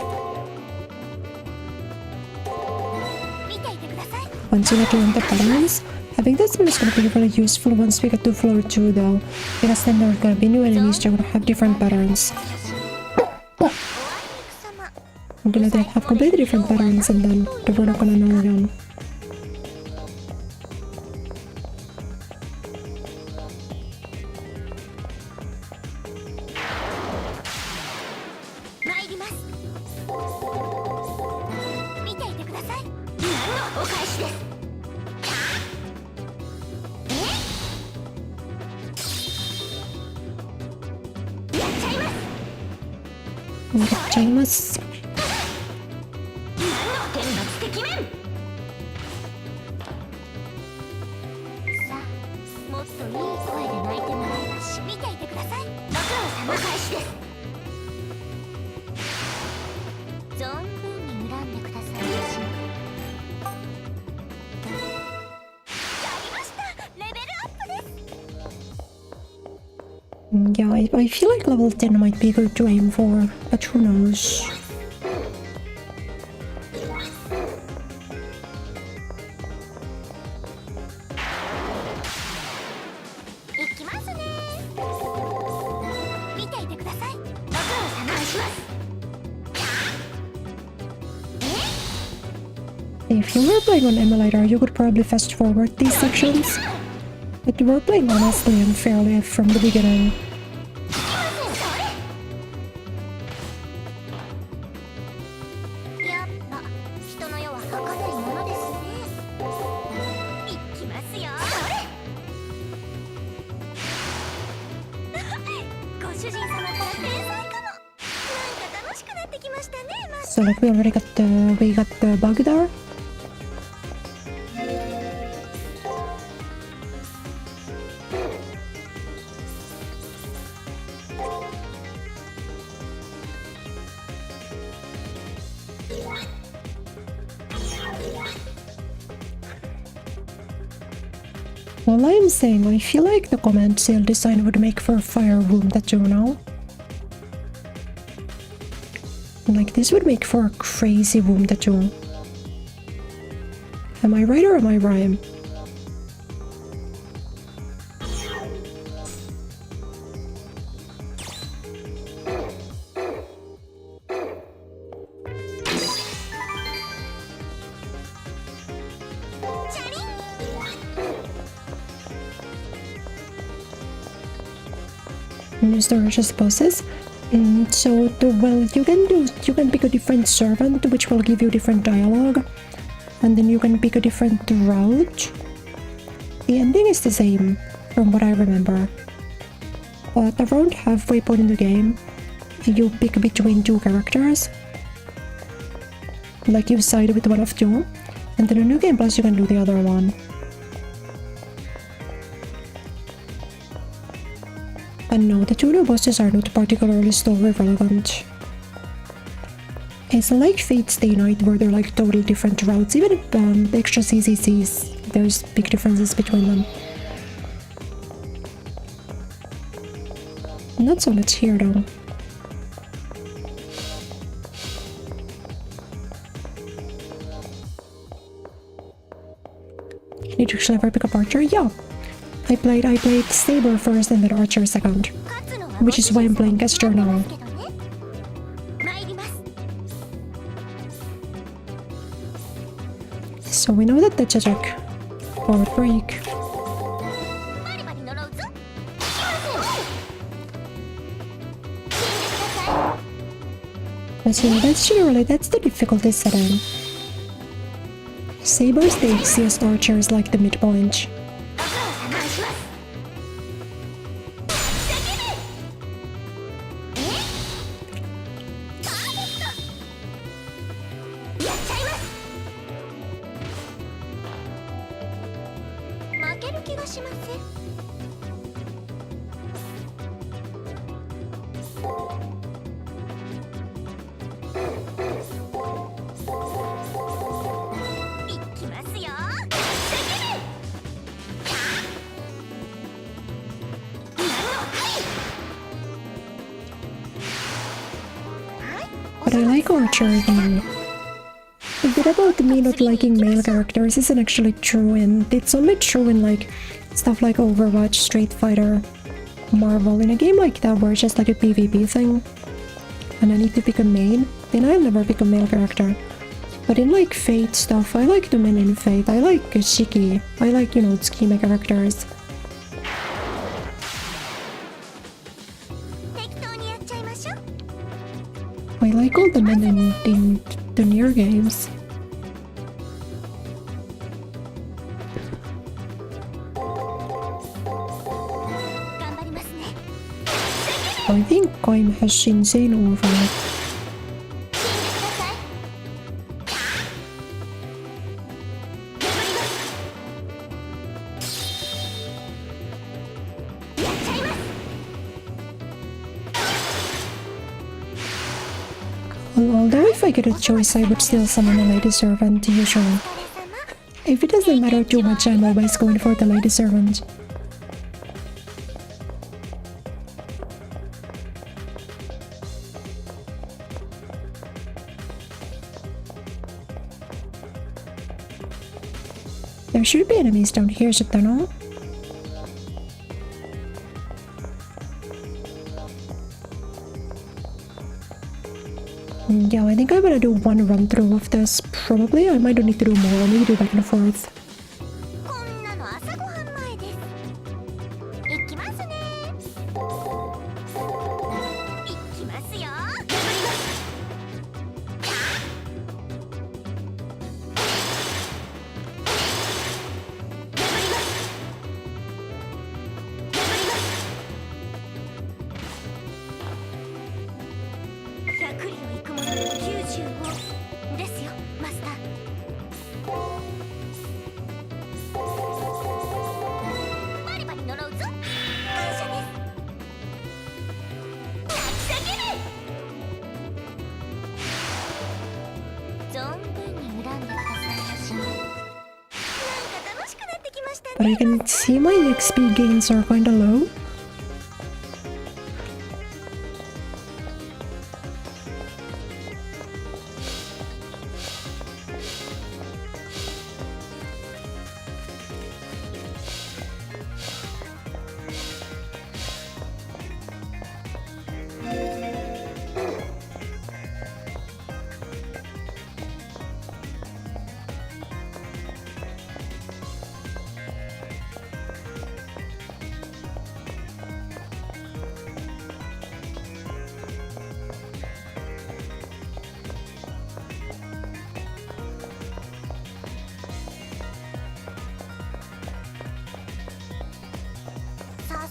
見ていてください。 once you get to learn the patterns. Having that spell is gonna be really useful once we get to floor 2 though, because then there are gonna be new enemies that will have different patterns. おあいにくさま。 Until they have completely different patterns and then we're not gonna know them. 参ります。見ていてください。何のお返しです。 やっちゃいます。天罰的面。さあ、もっといい声で泣いてもらいまし。見ていてください。ご苦労様。お返しです。存分に恨んでくださいまし。やりました。レベルアップです。 Yeah, I feel like level 10 might be good to aim for, but who knows. いきますね。見ていてください。ご苦労様。します。 If you were playing on emulator, you could probably fast forward these sections. But we're playing honestly and fairly from the beginning. やっぱ人の世は儚いものですね。いきますよ。ご主人様から天才かも。なんか楽しくなってきましたね。So like we already got the bug there. Well, I'm saying I feel like the command seal design would make for a fire room tattoo now. Like this would make for a crazy room tattoo. Am I right or am I rhyme? New storage's bosses. So you can pick a different servant which will give you different dialogue, and then you can pick a different route, The ending is the same, from what I remember. But around halfway point in the game, you pick between two characters. Like you side with one of two, and then in New Game Plus you can do the other one. And no, the two new bosses are not particularly story relevant. It's like Fate Stay Night where they're like totally different routes. Even the extra CCCs, there's big differences between them. Not so much here though. Did you actually ever pick up Archer? Yeah. I played Saber first and then Archer second. Which is why I'm playing Caster now. So we know that that's a check. Forward break. So that's the difficulty setting. Saber's the easiest, Archer is like the midpoint. But I like Archer again. The bit about me not liking male characters isn't actually true, and it's only true in like stuff like Overwatch, Street Fighter, Marvel. In a game like that where it's just like a PvP thing, and I need to pick a main, then I'll never pick a male character. But in like Fate stuff, I like the men in Fate. I like Shiki. I like, you know, schema characters. I like all the men in the near games. I think Kaim has insane overlap. Although if I get a choice, I would still summon a lady servant, usually. If it doesn't matter too much, I'm always going for the lady servant. There should be enemies down here, should there not? Yeah, I think I'm gonna do one run through of this. Probably, I might need to do more, maybe do back and forth. But I can see my XP gains are kinda low.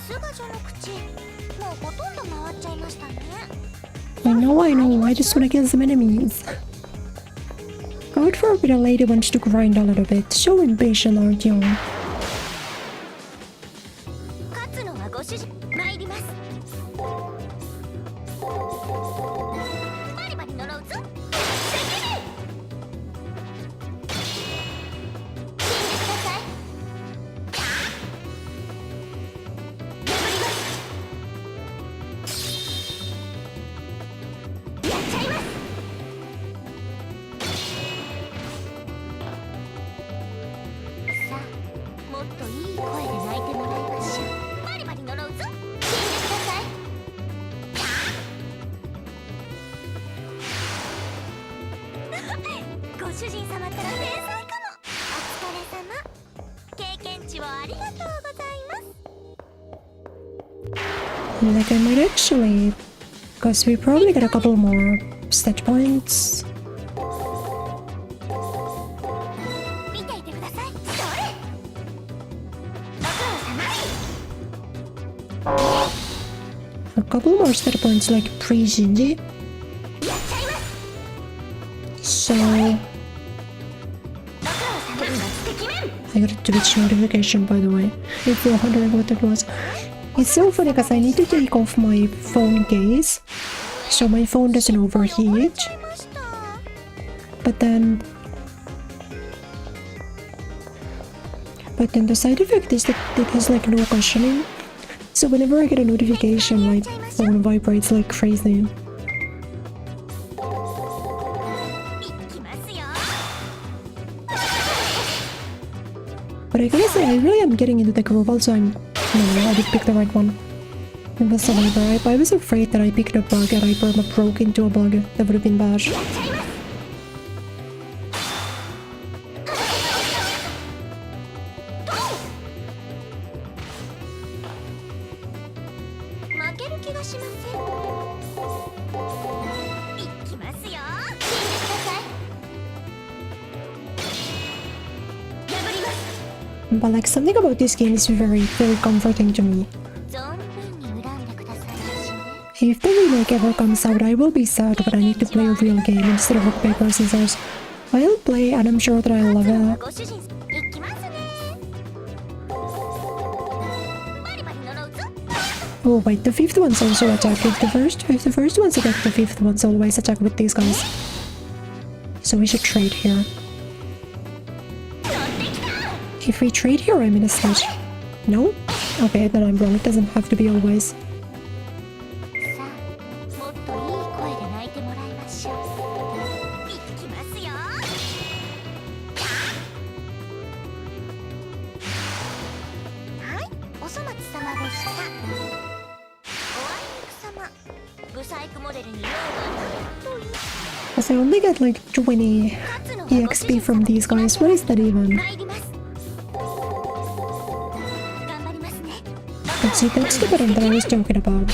すが序の口、もうほとんど回っちゃいましたね。I know, I just wanna kill some enemies. God forbid a lady wants to grind a little bit. So impatient, aren't you? 勝つのはご主人。参ります。バリバリ呪うぞ。もっといい声で泣いてもらいましょう。バリバリ呪うぞ。聞いてください。ご主人様ったら天才かも。お疲れ様。経験値をありがとうございます。 Like I might actually, because we probably get a couple more stat points. 見ていてください。それ。A couple more stat points like pre-Shinji. So I got a Twitch notification, by the way, if you're wondering what it was. It's so funny because I need to take off my phone case so my phone doesn't overheat. But then the side effect is that it has like no cushioning. So whenever I get a notification, my phone vibrates like crazy. But I gotta say, I really am getting into the groove, also no, I did pick the right one. It was a viper. I was afraid that I picked a bug and I broke into a bug. That would have been bad. But like something about this game is very, very comforting to me. If the remake ever comes out, I will be sad, but I need to play a real game instead of rock, paper, scissors. I'll play and I'm sure that I'll love it. Oh wait, the fifth one's also attack. If the first one's attack, the fifth one's always attack with these guys. So we should trade here. If we trade here, I'm in a stage. No? Okay, then I'm wrong. It doesn't have to be always. Because I only get like 20 EXP from these guys. What is that even? See, that's the button that I was talking about.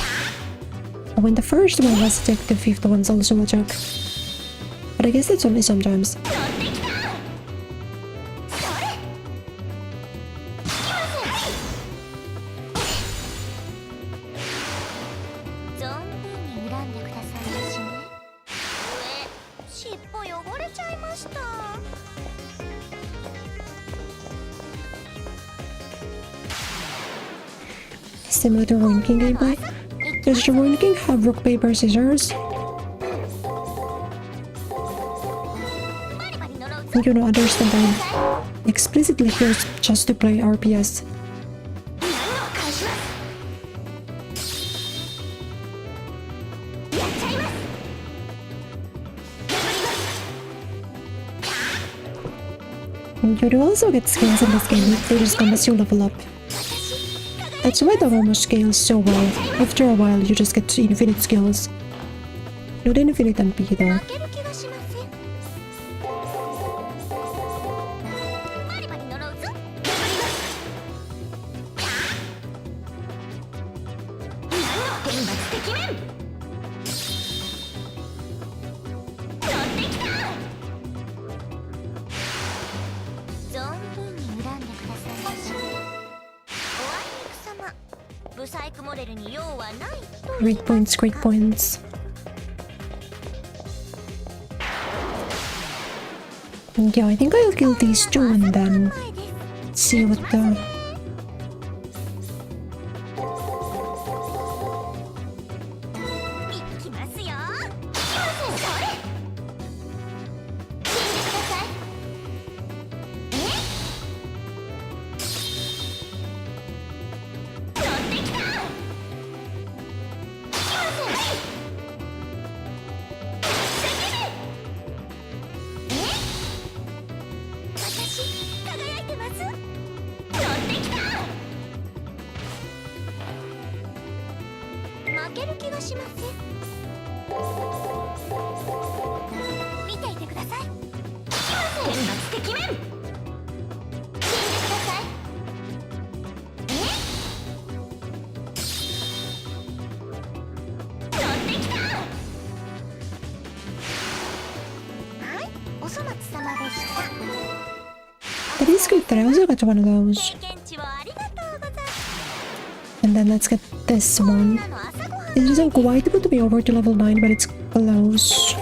When the first one was attacked, the fifth one's also attack. But I guess that's only sometimes. Similar to Ruin King gameplay. Does the Ruin King have rock, paper, scissors? You don't understand that I'm explicitly here just to play RPS. You do also get skills in this game if they just come as you level up. That's why the armor scales so well. After a while, you just get infinite skills. Not infinite MP though. ブサイクモデルに用はないと Great points, great points. Yeah, I think I'll kill these two and then see what the... いきますよ。それ。死んでください。乗ってきた。私輝いてます。乗ってきた。負ける気がしません。見ていてください。天罰的面。死んでください。乗ってきた。はい、お粗末様でした。 That is good that I also got one of those. 経験値をありがとうございます。 And then let's get this こん one. なの朝ごはん It doesn't quite put me over to level 9, but it's close.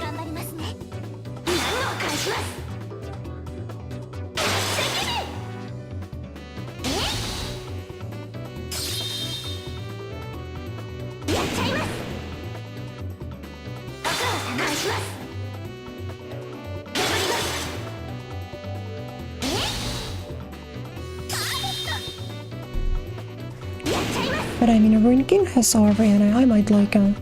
頑張りますね。何を返します。やっちゃいます。お返します。頑張ります。パーフェクト。やっちゃいます。 But I mean, a Ruin King has Armory and I might like him.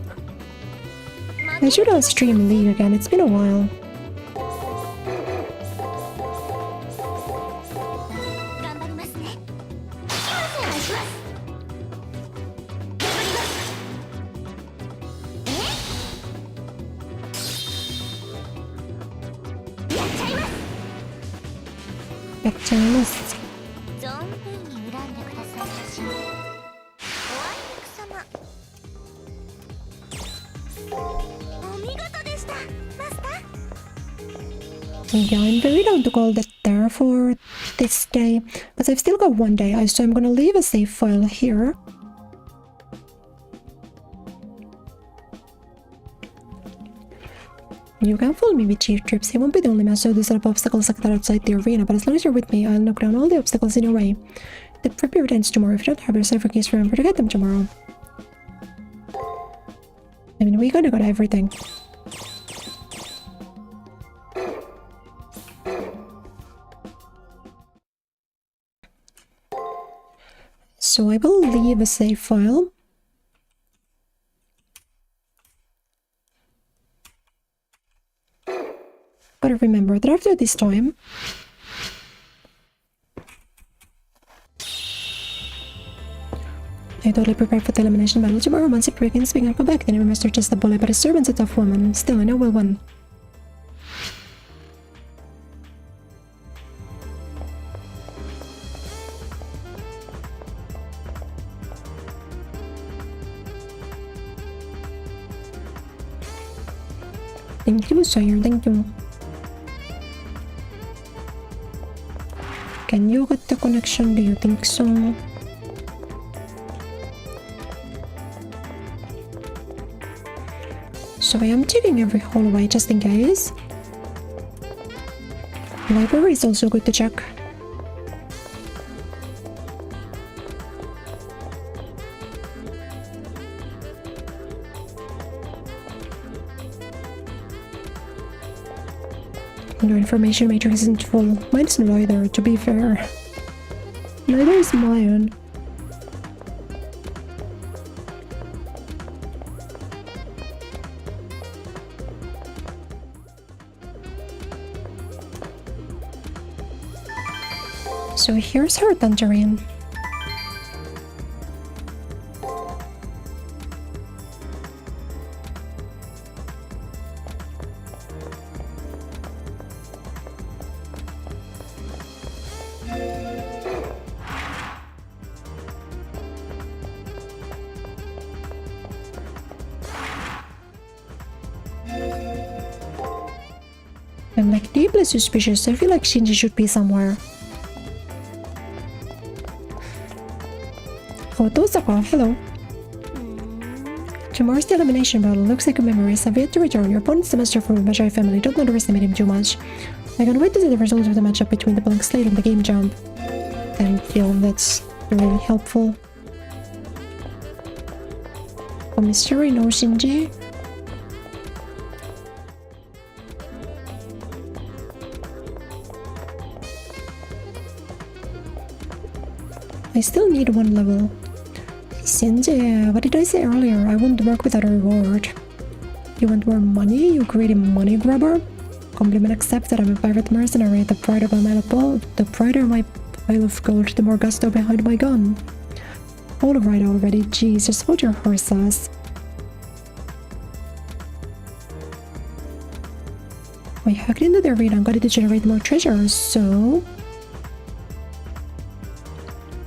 I should have streamed League again, it's been a while. 頑張りますね。お願いします。頑張ります。やっちゃいます。 Bacterialist. 存分に恨んでくださいまし。おあいにくさま。お見事でした、マスター。 Yeah, I'm very down to call that there for this day, but I've still got one day, so I'm gonna leave a save file here. You can follow me with cheat trips. He won't be the only master to set up obstacles like that outside the arena, but as long as you're with me, I'll knock down all the obstacles in your way. The prep period ends tomorrow. If you don't have your cipher keys, remember to get them tomorrow. I mean, we kinda got everything. So I will leave a save file. Gotta remember that after this time, I totally prepared for the elimination battle tomorrow. Once it begins, we can come back. The name master just a bully, but his servant's a tough woman. Still, I know we'll win. Thank you, sire. Thank you. Can you get the connection? Do you think so? So I am checking every hallway just in case. Library is also good to check. Your information matrix isn't full. Mine isn't either, to be fair. Neither is mine. So here's her tangerine. I'm like deeply suspicious. I feel like Shinji should be somewhere. Oh, Tosaka, hello. Tomorrow's the elimination battle. Looks like a memory. Have yet to return. Your opponent's the master from the Magi family. Don't underestimate him too much. I can't wait to see the results of the matchup between the blank slate and the game jump. Thank you, that's really helpful. Oh, mystery, no Shinji. I still need one level. Shinji, what did I say earlier? I won't work without a reward. You want more money, you greedy money grabber? Compliment accepted. I'm a pirate mercenary. The brighter my pile of gold, the more gusto behind my gun. Alright already, jeez, just hold your horses. I hacked into the arena and got it to generate more treasures, so...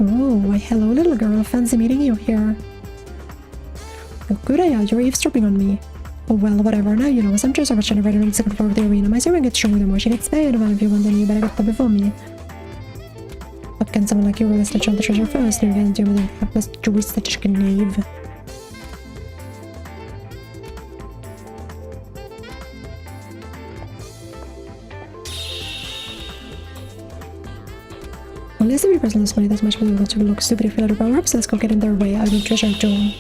Oh, why hello little girl, fancy meeting you here. Oh, Kureya, you're eavesdropping on me. Oh well, whatever, now you know, some treasure was generated on the second floor of the arena. My servant gets stronger the more she gets paid. Well, if you want, then you better get them before me. But can someone like you really snatch on the treasure first? You're gonna do with a hapless Jewish such a knave. Unless every person has money, that's much better than to look stupid if you let her power up, so let's go get in their way. I need treasure too.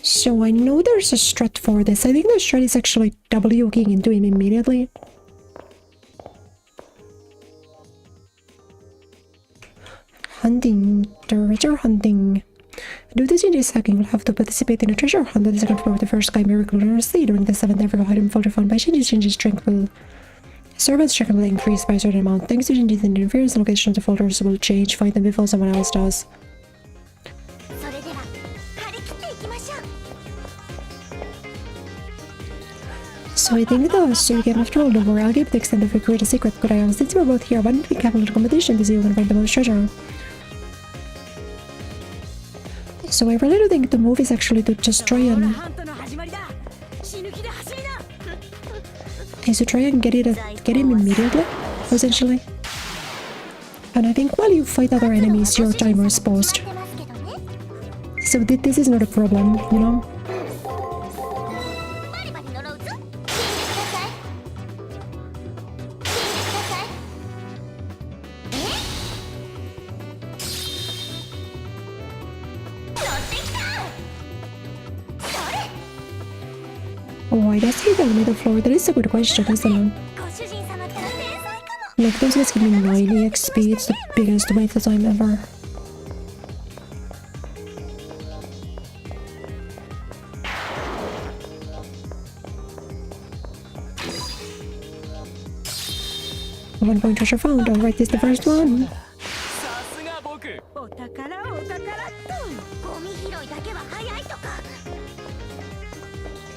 So I know there's a strat for this. I think the strat is actually W keying into him immediately. Hunting. Treasure hunting. Due to Shinji's hacking, will have to participate in a treasure hunt on the second floor of the first Sky Miracle University. During the 7th ever item folder found by Shinji's strength will... Servant's strength will increase by a certain amount. Thanks to Shinji's interference, the location of the folders will change. Find them before someone else does. So I think the story game after all over. I'll give the extent of your create a secret, Kureya. Since we're both here, why don't we have a little competition to see who can find the most treasure? So I really do think the move is actually to just try and... is to try and get him immediately, essentially. And I think while you fight other enemies, your timer is paused. So this is not a problem, you know? Why does he tell me the floor? That is a good question, isn't it? Like, those guys give me 90 XP, it's the biggest waste of time ever. One point treasure found. Alright, this is the first one.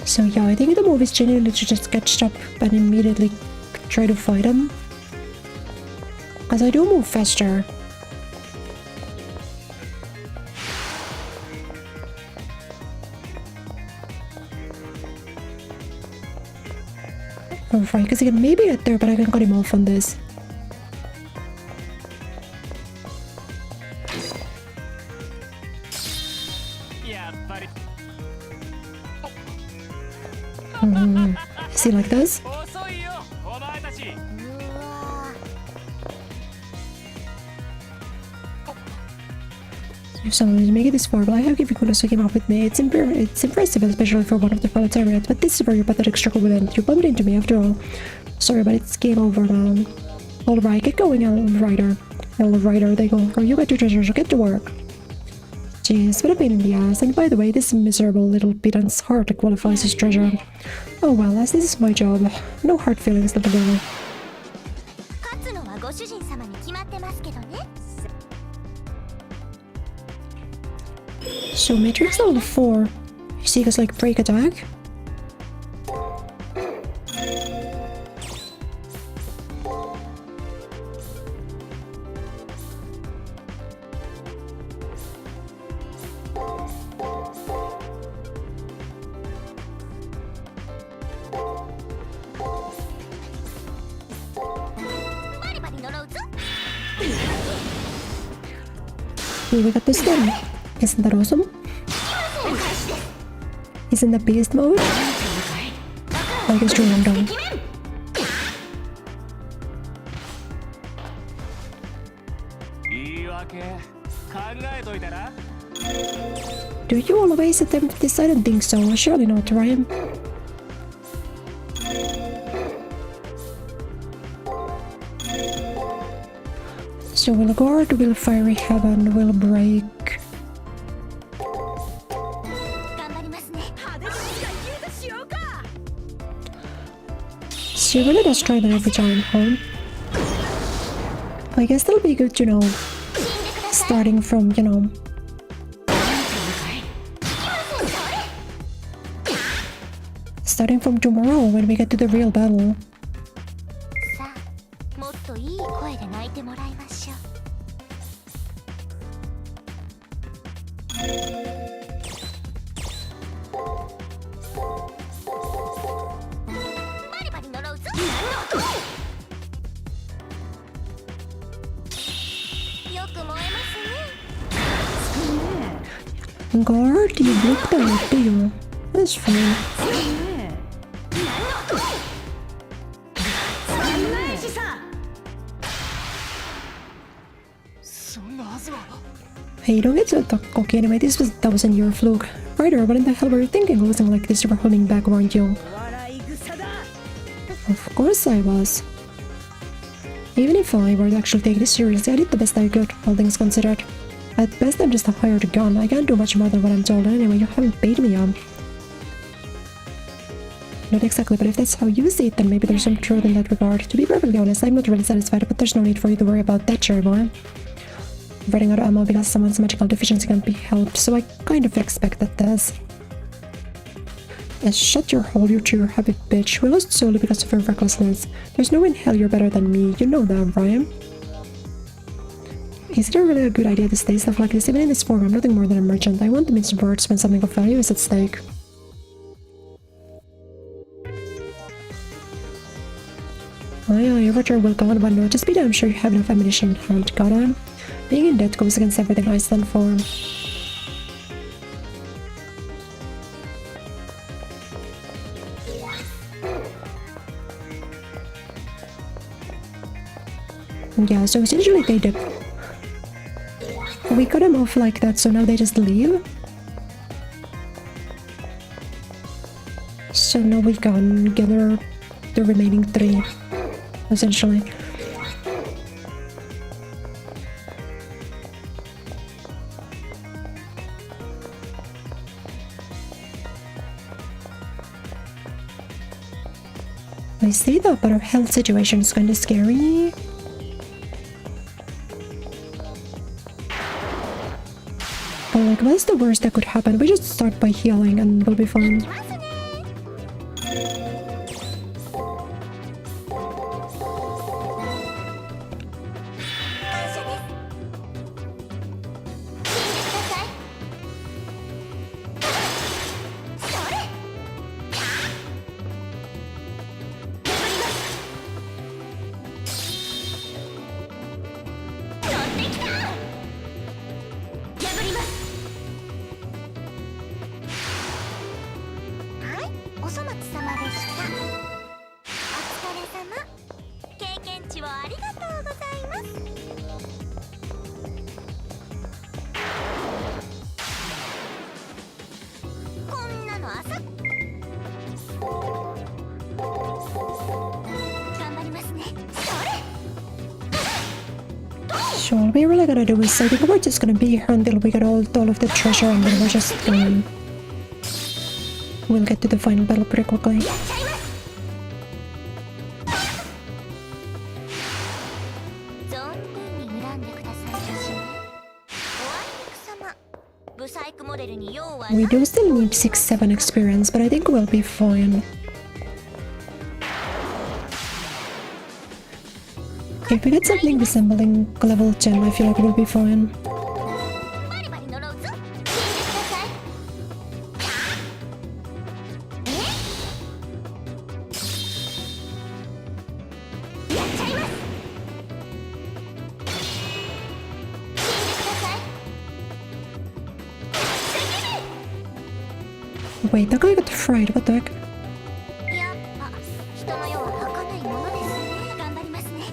So yeah, I think the move is genuinely to just catch up and immediately try to fight him. Because I do move faster. Alright, because he can maybe get there, but I can cut him off on this. See, like this? If someone made it this far, but I have given kudos who came up with me. It's impressive, especially for one of the proletariat, but this is where your pathetic struggle will end. You bumped into me after all. Sorry, but it's game over now. Alright, get going, Elrider. Elrider, they go. Or you got your treasures, or get to work. Jeez, what a pain in the ass. And by the way, this miserable little pedant's hardly qualifies as treasure. Oh well, as this is my job. No hard feelings, little girl. So Matrix level 4. You see us like break attack? Here we got this done. Isn't that awesome? Isn't that beast mode? I guess you're done. Do you always attempt this? I don't think so. Surely not, Ryan. So we'll guard, we'll fiery heaven, we'll break. She really does try that every time, huh? I guess that'll be good, you know, starting from, you know, starting from tomorrow when we get to the real battle. Guard, you broke that, do you? That's fine. Hey, you don't get to talk cocky anyway. That wasn't your fluke. Ryder, what in the hell were you thinking? Losing like this, you were holding back, weren't you? Of course I was. Even if I were to actually take this seriously, I did the best I could, all things considered. At best, I'm just a hired gun. I can't do much more than what I'm told, and anyway, you haven't paid me on. Not exactly, but if that's how you see it, then maybe there's some truth in that regard. To be perfectly honest, I'm not really satisfied, but there's no need for you to worry about that, cherry boy. Running out of ammo because someone's magical deficiency can't be helped, so I kind of expect that does. Shut your hole, you two happy bitch. We lost solely because of your recklessness. There's no way in hell you're better than me, you know that, Ryan. Is it really a good idea to say stuff like this? Even in this form, I'm nothing more than a merchant. I want to mince words when something of value is at stake. Aye, Roger will go on, but no, just be damn sure you have enough ammunition in hand, got on? Being in debt goes against everything I stand for. Yeah, so essentially they dip. We cut them off like that, so now they just leave. So now we can gather the remaining 3, essentially. I say that, but our health situation is kinda scary. But like, what's the worst that could happen? We just start by healing and we'll be fine. So all we really gotta do is, I think we're just gonna be here until we get all of the treasure, and then we're just we'll get to the final battle pretty quickly. We do still need 6-7 experience, but I think we'll be fine. If we get something resembling level 10, I feel like we'll be fine. Wait, that guy got fried. What the heck? やっぱ人の世は儚いものですね。頑張りますね。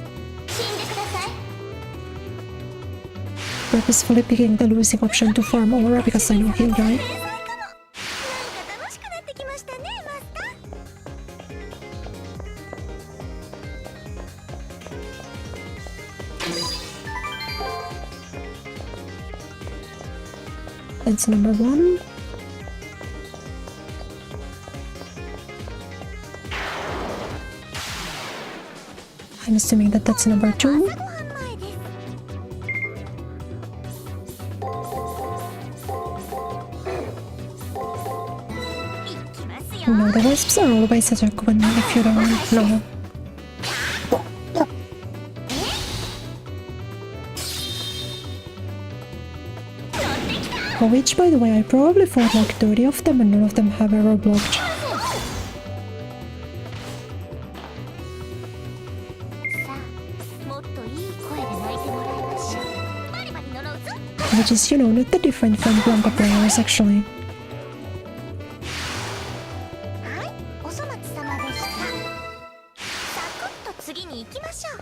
死んでください。 Purposefully picking the losing option to farm Aura because I know he'll die. 天才かも。なんか楽しくなってきましたね、マスター。That's number 1. I'm assuming that that's number 2. 朝ごはん前です。 いきますよ。 No, the wasps are always a joke when if you don't know. Which, by the way, I probably fought like 30 of them and none of them have ever blocked. さあ、もっといい声で泣いてもらいましょう。バリバリ呪うぞ。 Which is, you know, not that different from Blanca players actually. はい、おそ松様でした。サクッと次に行きましょう。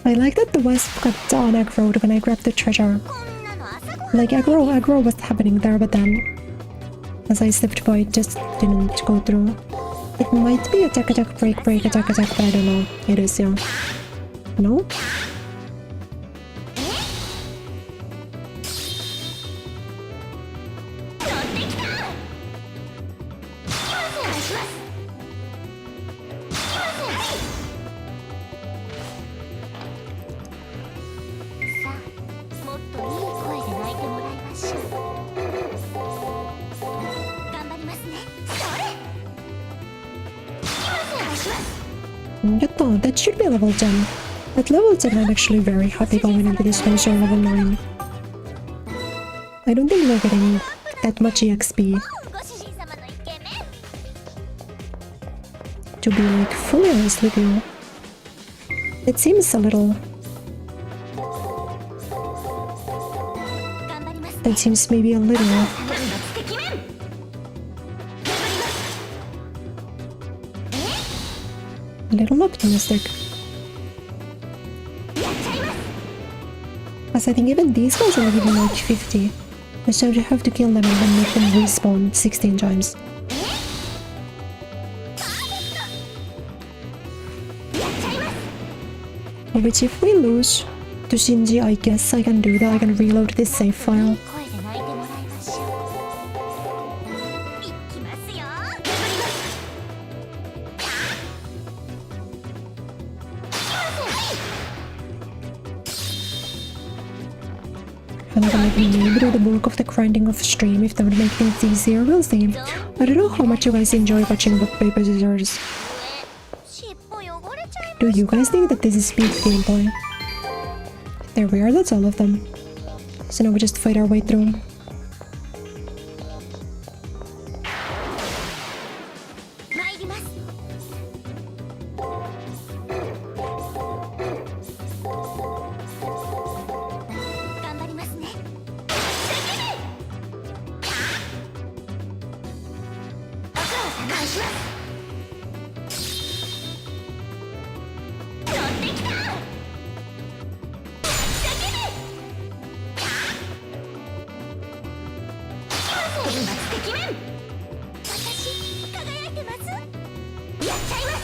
I like that the wasp got aggroed when I grabbed the treasure. こんなの朝ごはん Like aggro was happening there, but then as I slipped by, it just didn't go through. It might be attack break attack, but I don't know. It is, yeah. No? 乗ってきた。お願いします。さあ、もっといい声で泣いてもらいましょう。頑張りますね。それ。お願いします。Yatta, that should be level 10. At level 10, I'm actually very happy going into this finisher level 9. I don't think we're getting that much EXP ご主人様のイケメン。 to be like fully honest with you. It seems a little. 頑張りますね。 It seems maybe a little. 天罰的面。頑張ります。 Little optimistic. やっちゃいます。 As I think even these guys are even like 50. So you have to kill them and then make them respawn 16 times. やっちゃいます。 Which if we lose to Shinji, I guess I can do that. I can reload this save file. 声で泣いてもらいましょう。いきますよ。頑張ります。 And I can like maybe do the bulk of the grinding of stream if that would make things easier. We'll see. I don't know how much you guys enjoy watching book paper scissors. 尻尾汚れちゃいま Do you guys think that this is speed gameplay? There we are, that's all of them. So now we just fight our way through. 参ります。 頑張りますね。お願いします。乗ってきた。天罰的面。私輝いてます。やっちゃいます。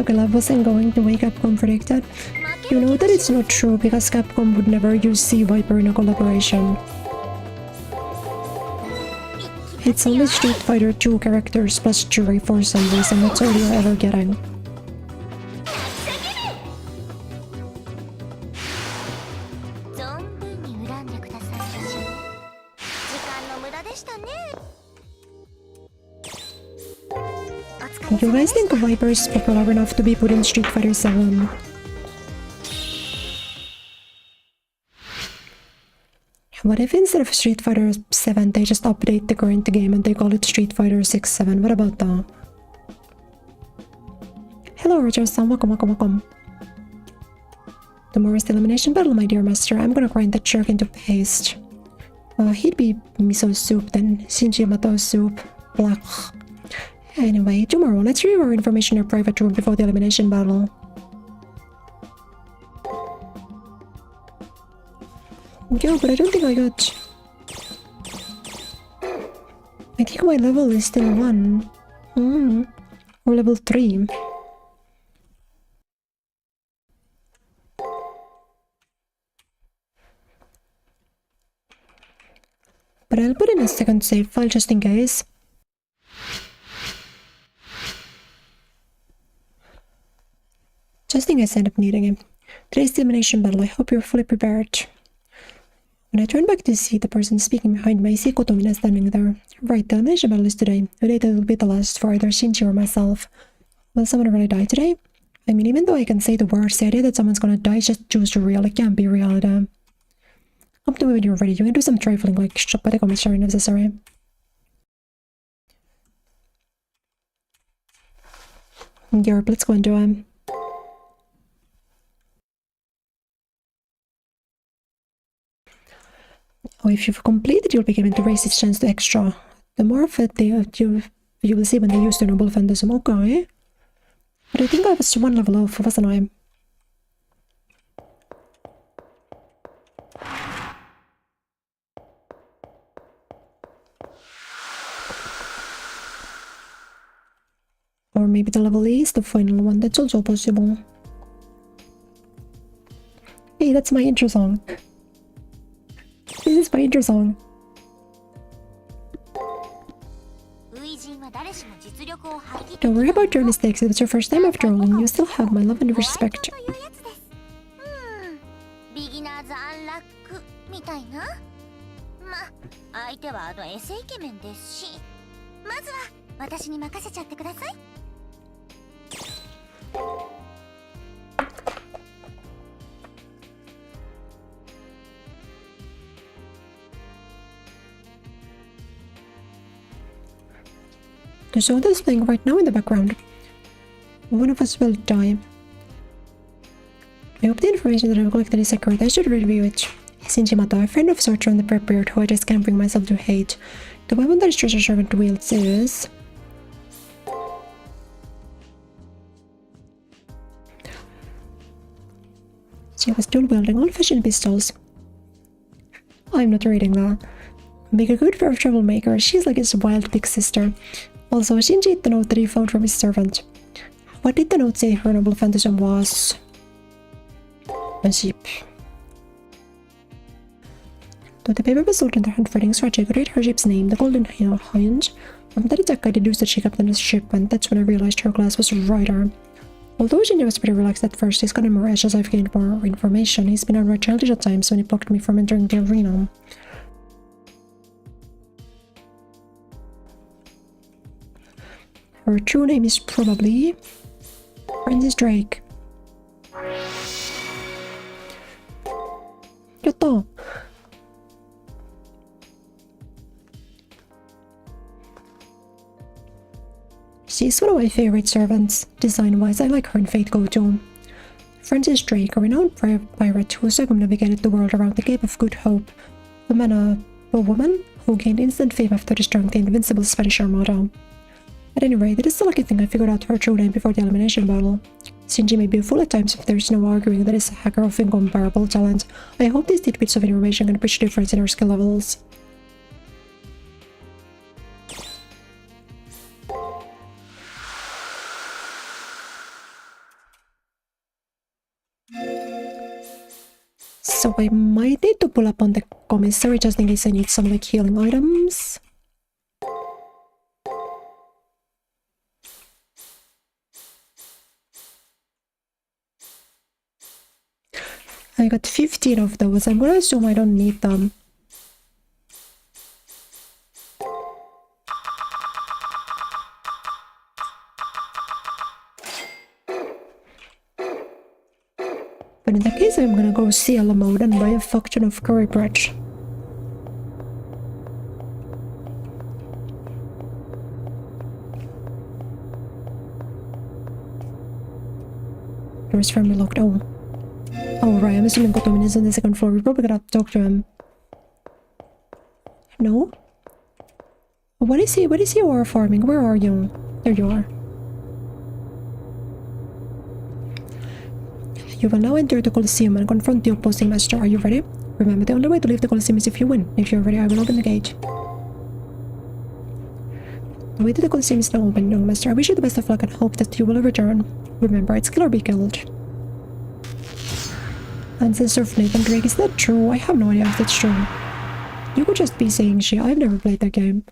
Okay, love wasn't going the way Capcom predicted. You know that it's not true because Capcom would never use Sea Viper in a collaboration. It's only Street Fighter 2 characters plus Jury for some reason, that's all you're ever getting. 存分に恨んでくださいまし。時間の無駄でしたね。お疲れ You 様で guys し think Viper is popular enough to be put in Street Fighter 7? What if instead of Street Fighter 7 they just update the current game and they call it Street Fighter 6-7? What about that? Hello Roger-san, welcome. Tomorrow's the elimination battle, my dear master. I'm gonna grind that jerk into paste. He'd be miso soup then. Shinji Yamato soup. Blah. Anyway, tomorrow, let's review our information in our private room before the elimination battle. Yo, but I don't think I got... I think my level is still 1. Or level 3. But I'll put in a second save file just in case. Just in case I end up needing it. Today's the elimination battle. I hope you're fully prepared. When I turn back to see the person speaking behind me, I see Kotomina standing there. Right, the elimination battle is today. Today that will be the last for either Shinji or myself. Will someone really die today? I mean, even though I can say the words, the idea that someone's gonna die is just too surreal. It can't be reality. Come to me when you're ready. You can do some trifling, like shop at the commissary if necessary. Europe, let's go into him. Oh, if you've completed, you'll be given to raise its chance to extra. The more of it you will see when they use the noble phantasm. Okay. But I think I was 1 level off, wasn't I? Or maybe the level is the final one. That's also possible. Hey, that's my intro song. This is my intro song. Don't worry about your mistakes. If it's your first time after all, and you still have my love and respect. Beginner's unluck みたいな。ま、相手はエセイケメンですし、まずは私に任せちゃってください。There's all this thing right now in the background. One of us will die. I hope the information that I've collected is accurate. I should review it. Shinji Yamato, a friend of sorts from the prep period who I just can't bring myself to hate. The weapon that his treasure servant wields is... She was dual wielding old-fashioned pistols. I'm not reading that. Make a good pair of troublemaker. She's like his wild big sister. Also, Shinji hid the note that he found from his servant. What did the note say her noble phantasm was? A sheep. Though the paper was sold in their handwriting, scratch, I could read her ship's name, the Golden Hind. From that attack, I deduced that she captained a ship, and that's when I realized her class was Rider. Although Shinji was pretty relaxed at first, he's gotten more edge as I've gained more information. He's been outright childish at times when he blocked me from entering the arena. Her true name is probably Francis Drake. Yatta! She's one of my favorite servants. Design-wise, I like her in Fate Go too. Francis Drake, a renowned pirate who circumnavigated the world around the Cape of Good Hope. A woman who gained instant fame after destroying the invincible Spanish Armada. At any rate, it is the lucky thing I figured out her true name before the elimination battle. Shinji may be a fool at times if there's no arguing that he's a hacker of incomparable talent. I hope these tidbits of information can bridge the difference in our skill levels. So I might need to pull up on the commissary just in case I need some like healing items. I got 15 of those. I'm gonna assume I don't need them. But in that case, I'm gonna go CL mode and buy a fuck ton of curry bread. Doors firmly locked. Oh. Oh, right, I'm assuming Kotomin is on the second floor. We probably gotta talk to him. No? What is he? What is he or farming? Where are you? There you are. You will now enter the Colosseum and confront the opposing master. Are you ready? Remember, the only way to leave the Colosseum is if you win. If you're ready, I will open the gate. The way to the Colosseum is now open, young master. I wish you the best of luck and hope that you will return. Remember, it's kill or be killed. Ancestor of Nathan Drake, is that true? I have no idea if that's true. You could just be saying shit. I've never played that game.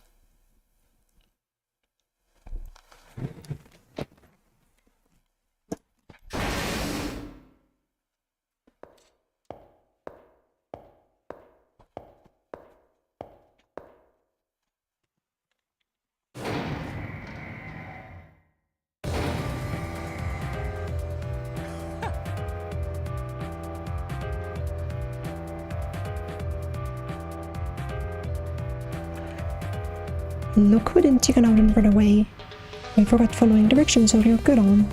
Look who didn't chicken out and run away. I forgot following directions, so you're good on.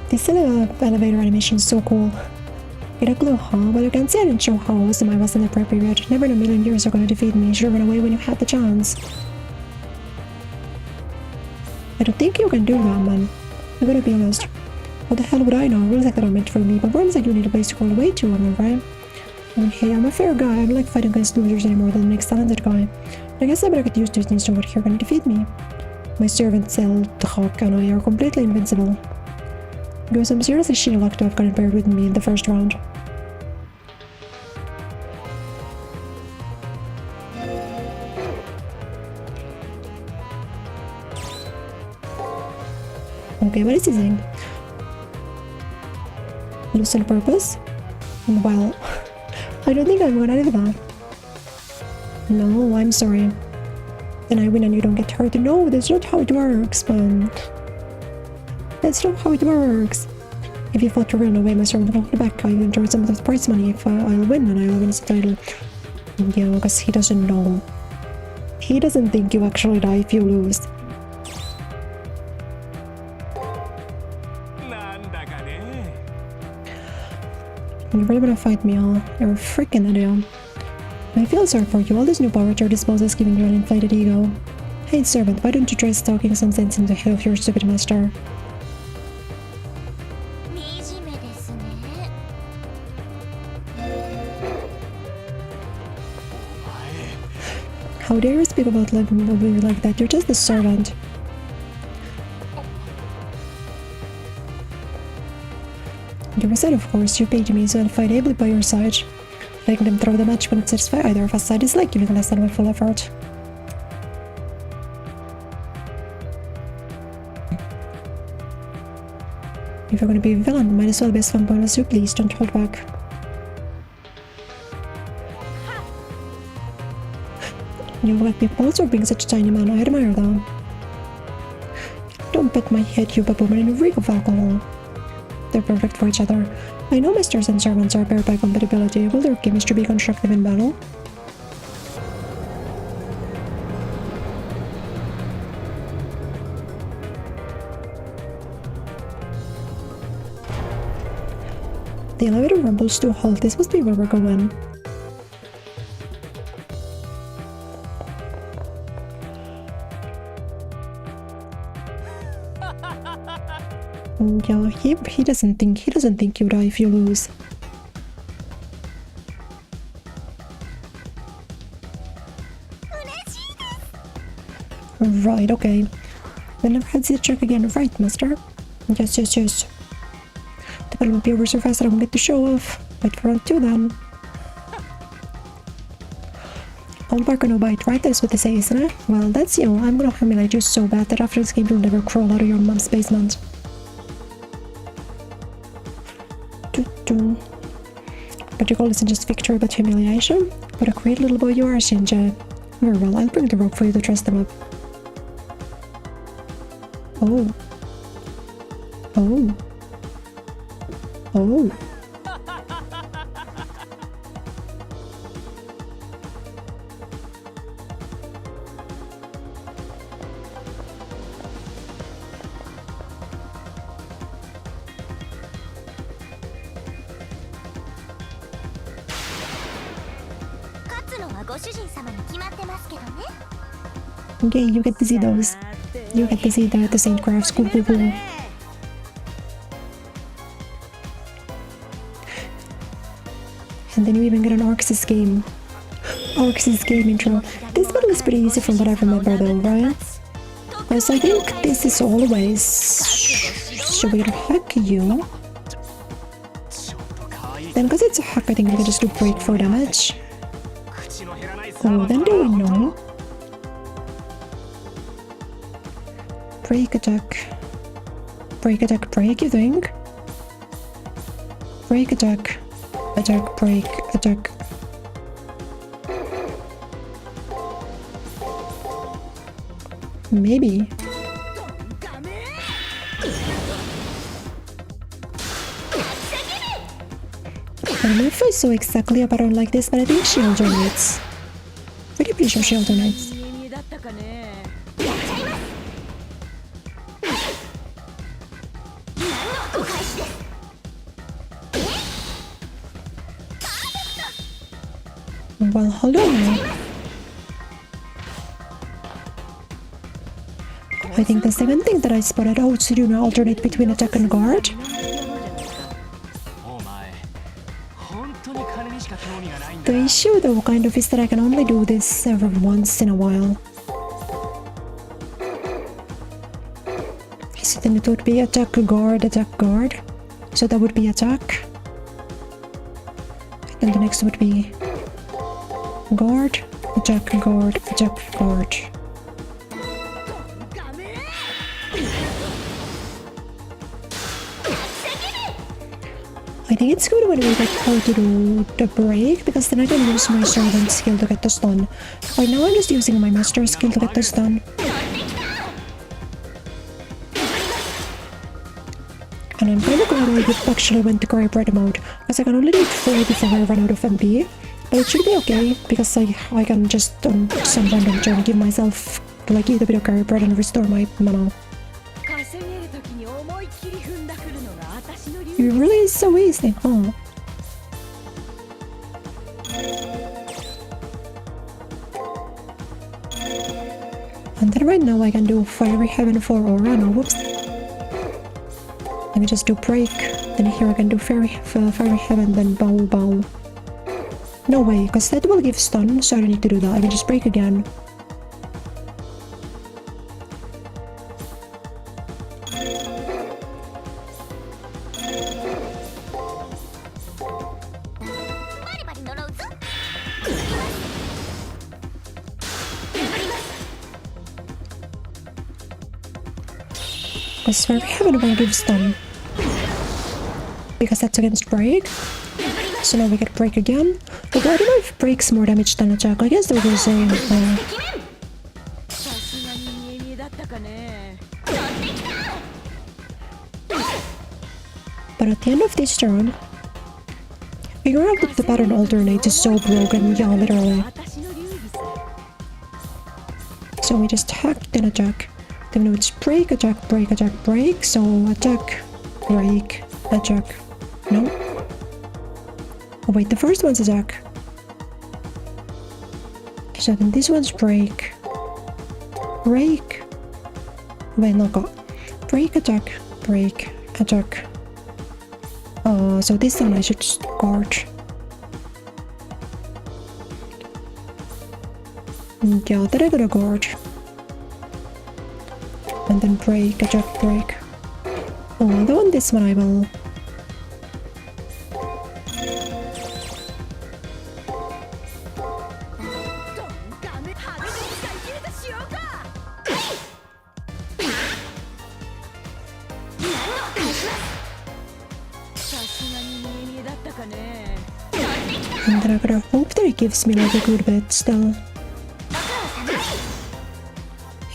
This elevator animation is so cool. Get a clue, huh? Well, you can see I didn't show how awesome I was in the prep period. Never in a million years you're gonna defeat me. You should have run away when you had the chance. I don't think you can do that, man. I'm gonna be honest. What the hell would I know? Rules like that are meant for me, but worms like you need a place to crawl away to, am I right? And hey, I'm a fair guy. I don't like fighting against losers anymore than the next talented guy. I guess I better get used to it since nobody here can defeat me. My servant Cell, the Hawk, and I are completely invincible. Guys, I'm seriously sheer luck to have gotten paired with me in the first round. Okay, what is he saying? Loosen purpose? Well, I don't think I'm gonna do that. No, I'm sorry. Then I win and you don't get hurt. No, that's not how it works, man. That's not how it works. If you fought to run away, my servant will hold back. I will enjoy some of the prize money if I'll win and I'll win the title. Yeah, because he doesn't know. He doesn't think you actually die if you lose. You really wanna fight me, huh? You're a freaking idiot. I feel sorry for you. All this new power at your disposal is giving you an inflated ego. Hey, servant, why don't you try talking some sense into the head of your stupid master? How dare you speak about living like that? You're just a servant. You said, of course, you paid me, so I'll fight ably by your side. Letting them throw the match won't satisfy either of us. I dislike giving less than my full effort. If you're gonna be a villain, might as well be as fun point as you. Please don't hold back. You've got big balls for being such a tiny man. I admire that. Don't pet my head, you baboon, and you reek of alcohol. They're perfect for each other. I know masters and servants are paired by compatibility. Will their chemistry be constructive in battle? The elevator rumbles to a halt. This must be where we're going. Yeah, he doesn't think you die if you lose. Right, okay. We'll never had the check again, right, master? Yes. The battle will be over so fast I don't get to show off. Wait for round 2 then. All bark or no bite, right? That's what they say, isn't it? Well, that's you. I'm gonna humiliate you so bad that after this game you'll never crawl out of your mom's basement. But your goal isn't just victory but humiliation? What a great little boy you are, Shinja. Very well, I'll bring the rope for you to dress them up. Oh. のはご主人様に決まってますけどね。 Okay, you get to see those. You get to see the Saint Crafts. Cool, cool, cool. And then you even get an Arxis game. Arxis game intro. This battle is pretty easy from what I remember though, right? Because I think this is always... Should we hack you? Then because it's a hack, I think we can just do break for damage. Oh, then do we know? Break attack. Break attack, break, you think? Break attack. Attack, break, attack. Maybe. I don't know if I saw exactly a pattern like this, but I think she alternates. Pretty sure she alternates. Well, hold on now. I think the second thing that I spotted out to do now alternate between attack and guard. The issue though kind of is that I can only do this every once in a while. So then it would be attack guard, attack guard. So that would be attack. And the next would be guard, attack guard, attack guard. I think it's good when we get how to do the break, because then I can use my servant skill to get this done. Right now I'm just using my master skill to get this done. And I'm kind of glad I actually went to Kureya Bread mode, because I can only do 4 before I run out of MP. But it should be okay, because I can just on some random turn give myself like eat a bit of Kureya Bread and restore my mana. It really is so easy, huh? And then right now I can do Fiery Heaven for Aura. No, whoops. Let me just do break. Then here I can do Fiery Heaven, then bow, bow. No way, because that will give stun, so I don't need to do that. I can just break again. Because Fiery Heaven will give stun. Because that's against break. So now we get break again. But I don't know if break's more damage than attack. I guess they were the same. But at the end of this turn, figure out that the pattern alternates is so broken. Yeah, literally. So we just hack, then attack. Then we would break, attack, break, attack, break. So attack, break, attack. No. Oh wait, the first one's attack. So then this one's break. Break. Wait, no, go. Break, attack, break, attack. So this time I should guard. Yeah, then I gotta guard. And then break, attack, break. Oh, though on this one I will. And then I gotta hope that it gives me like a good bit still.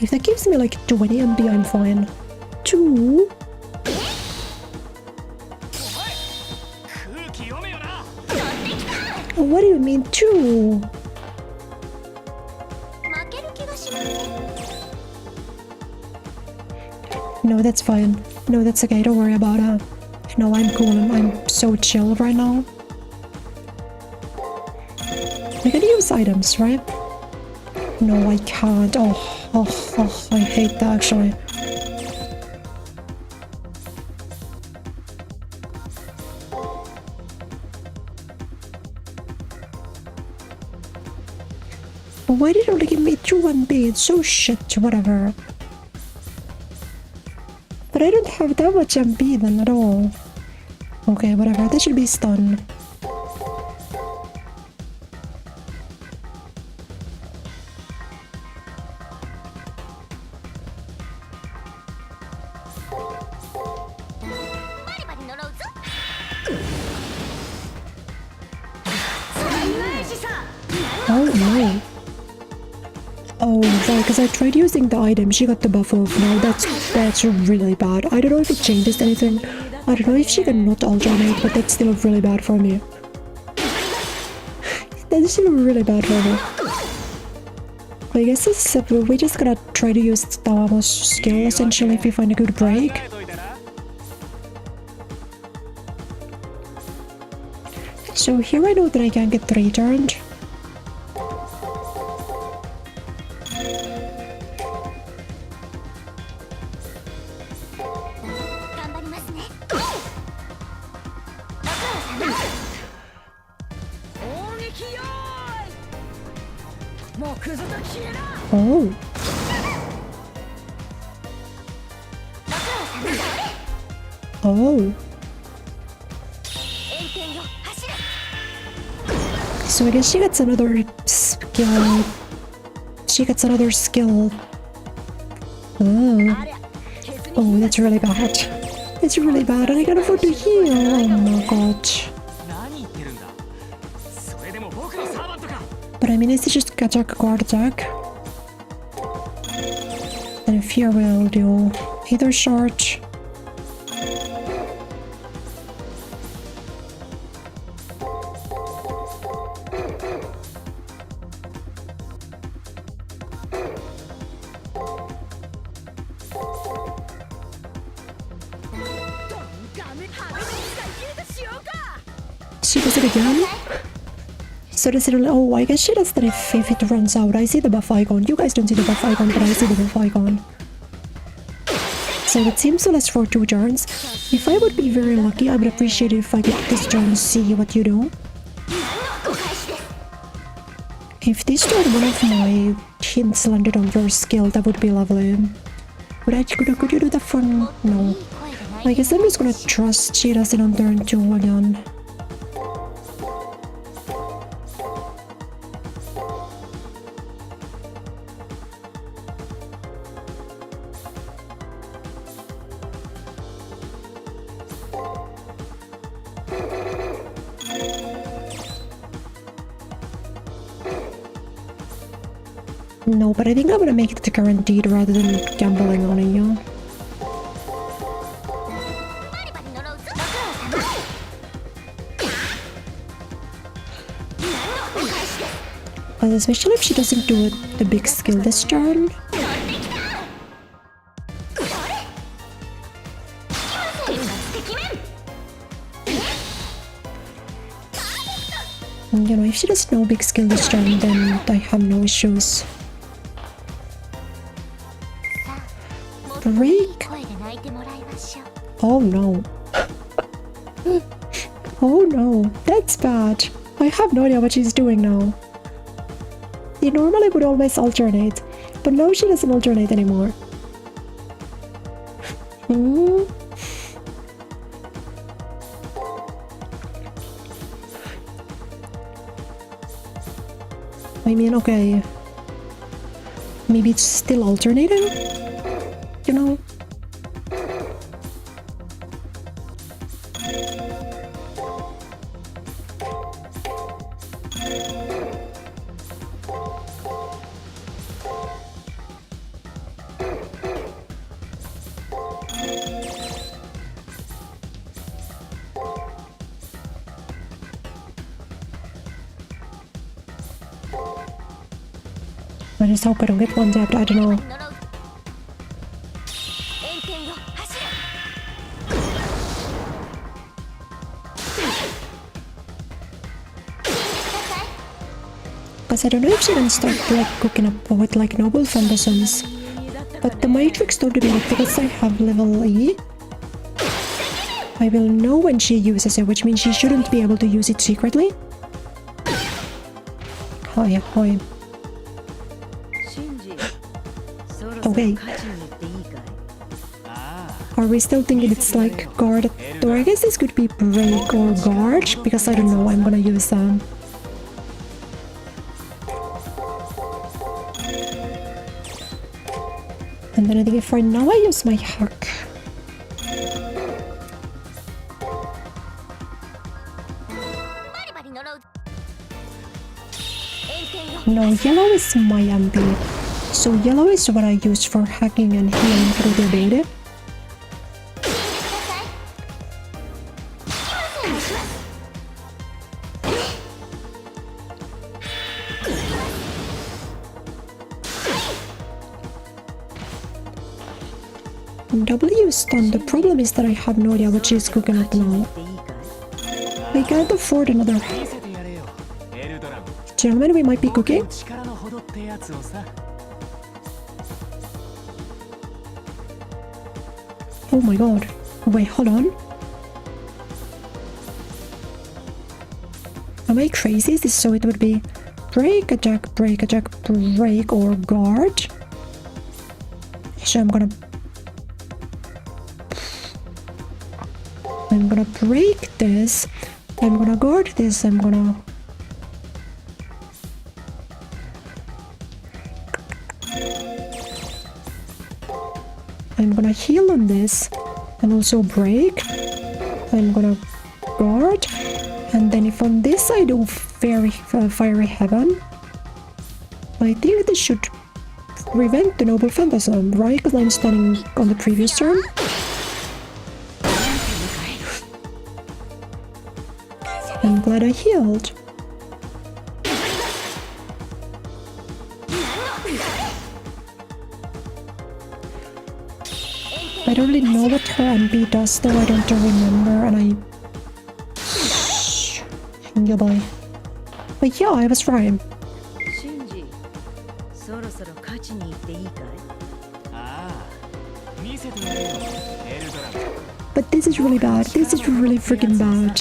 If that gives me like 20 MP, I'm fine. 2? What do you mean 2? No, that's fine. No, that's okay, don't worry about it. No, I'm cool. I'm so chill right now. I can use items, right? No, I can't. I hate that actually. Why did it only give me 2 1B? It's so shit, whatever. But I don't have that much MP then at all. Okay, whatever, that should be stun. Oh no. Oh, right, because I tried using the item, she got the buff off now. That's really bad. I don't know if it changes anything. I don't know if she can not alternate, but that's still really bad for me. That's still really bad for me. I guess we just gotta try to use Tawamo's skill essentially if we find a good break. So here I know that I can get 3 turned. Oh. Oh. So I guess she gets another skill. She gets another skill. Oh. Oh, that's really bad. It's really bad and I can't afford to heal. Oh my god. But I mean, is it just attack, guard attack? Then fear will do either short. She does it again? So does it only— oh, I guess she does that if it runs out. I see the buff icon. You guys don't see the buff icon, but I see the buff icon. So it seems to last for 2 turns. If I would be very lucky, I would appreciate it if I get this turn and see what you do. If this turn one of my hints landed on your skill, that would be lovely. Could you do that for— no. I guess I'm just gonna trust she does it on turn 2 again. No, but I think I'm gonna make it guaranteed rather than gambling on it, yeah. But especially if she doesn't do the big skill this turn. You know, if she does no big skill this turn, then I have no issues. Break? Oh no. Oh no, that's bad. I have no idea what she's doing now. She normally would always alternate, but now she doesn't alternate anymore. I mean, okay. Maybe it's still alternating? You know? I just hope I don't get one tapped, I don't know. because I don't know if she can start like cooking up with like noble phantasms. But the Matrix told me that because I have level E, I will know when she uses it, which means she shouldn't be able to use it secretly. Hi. Okay. Are we still thinking it's like guard? Or I guess this could be break or guard, because I don't know, I'm gonna use them. And then I think for now I use my hack. No, yellow is my MP. So yellow is what I use for hacking and healing through the ability. W stun. The problem is that I have no idea what she's cooking up now. I can't afford another. Gentlemen, we might be cooking. Oh my god. Wait, hold on. Am I crazy? Is this so it would be break, attack, break, or guard? So I'm gonna break this. I'm gonna guard this. I'm gonna heal on this and also break. I'm gonna guard, and then if on this I do fiery heaven, I think this should prevent the noble phantasm, right? Because I'm standing on the previous turn. I'm glad I healed. I don't really know what her MP does though, I don't remember, and goodbye. But yeah, I was right. But this is really bad. This is really freaking bad.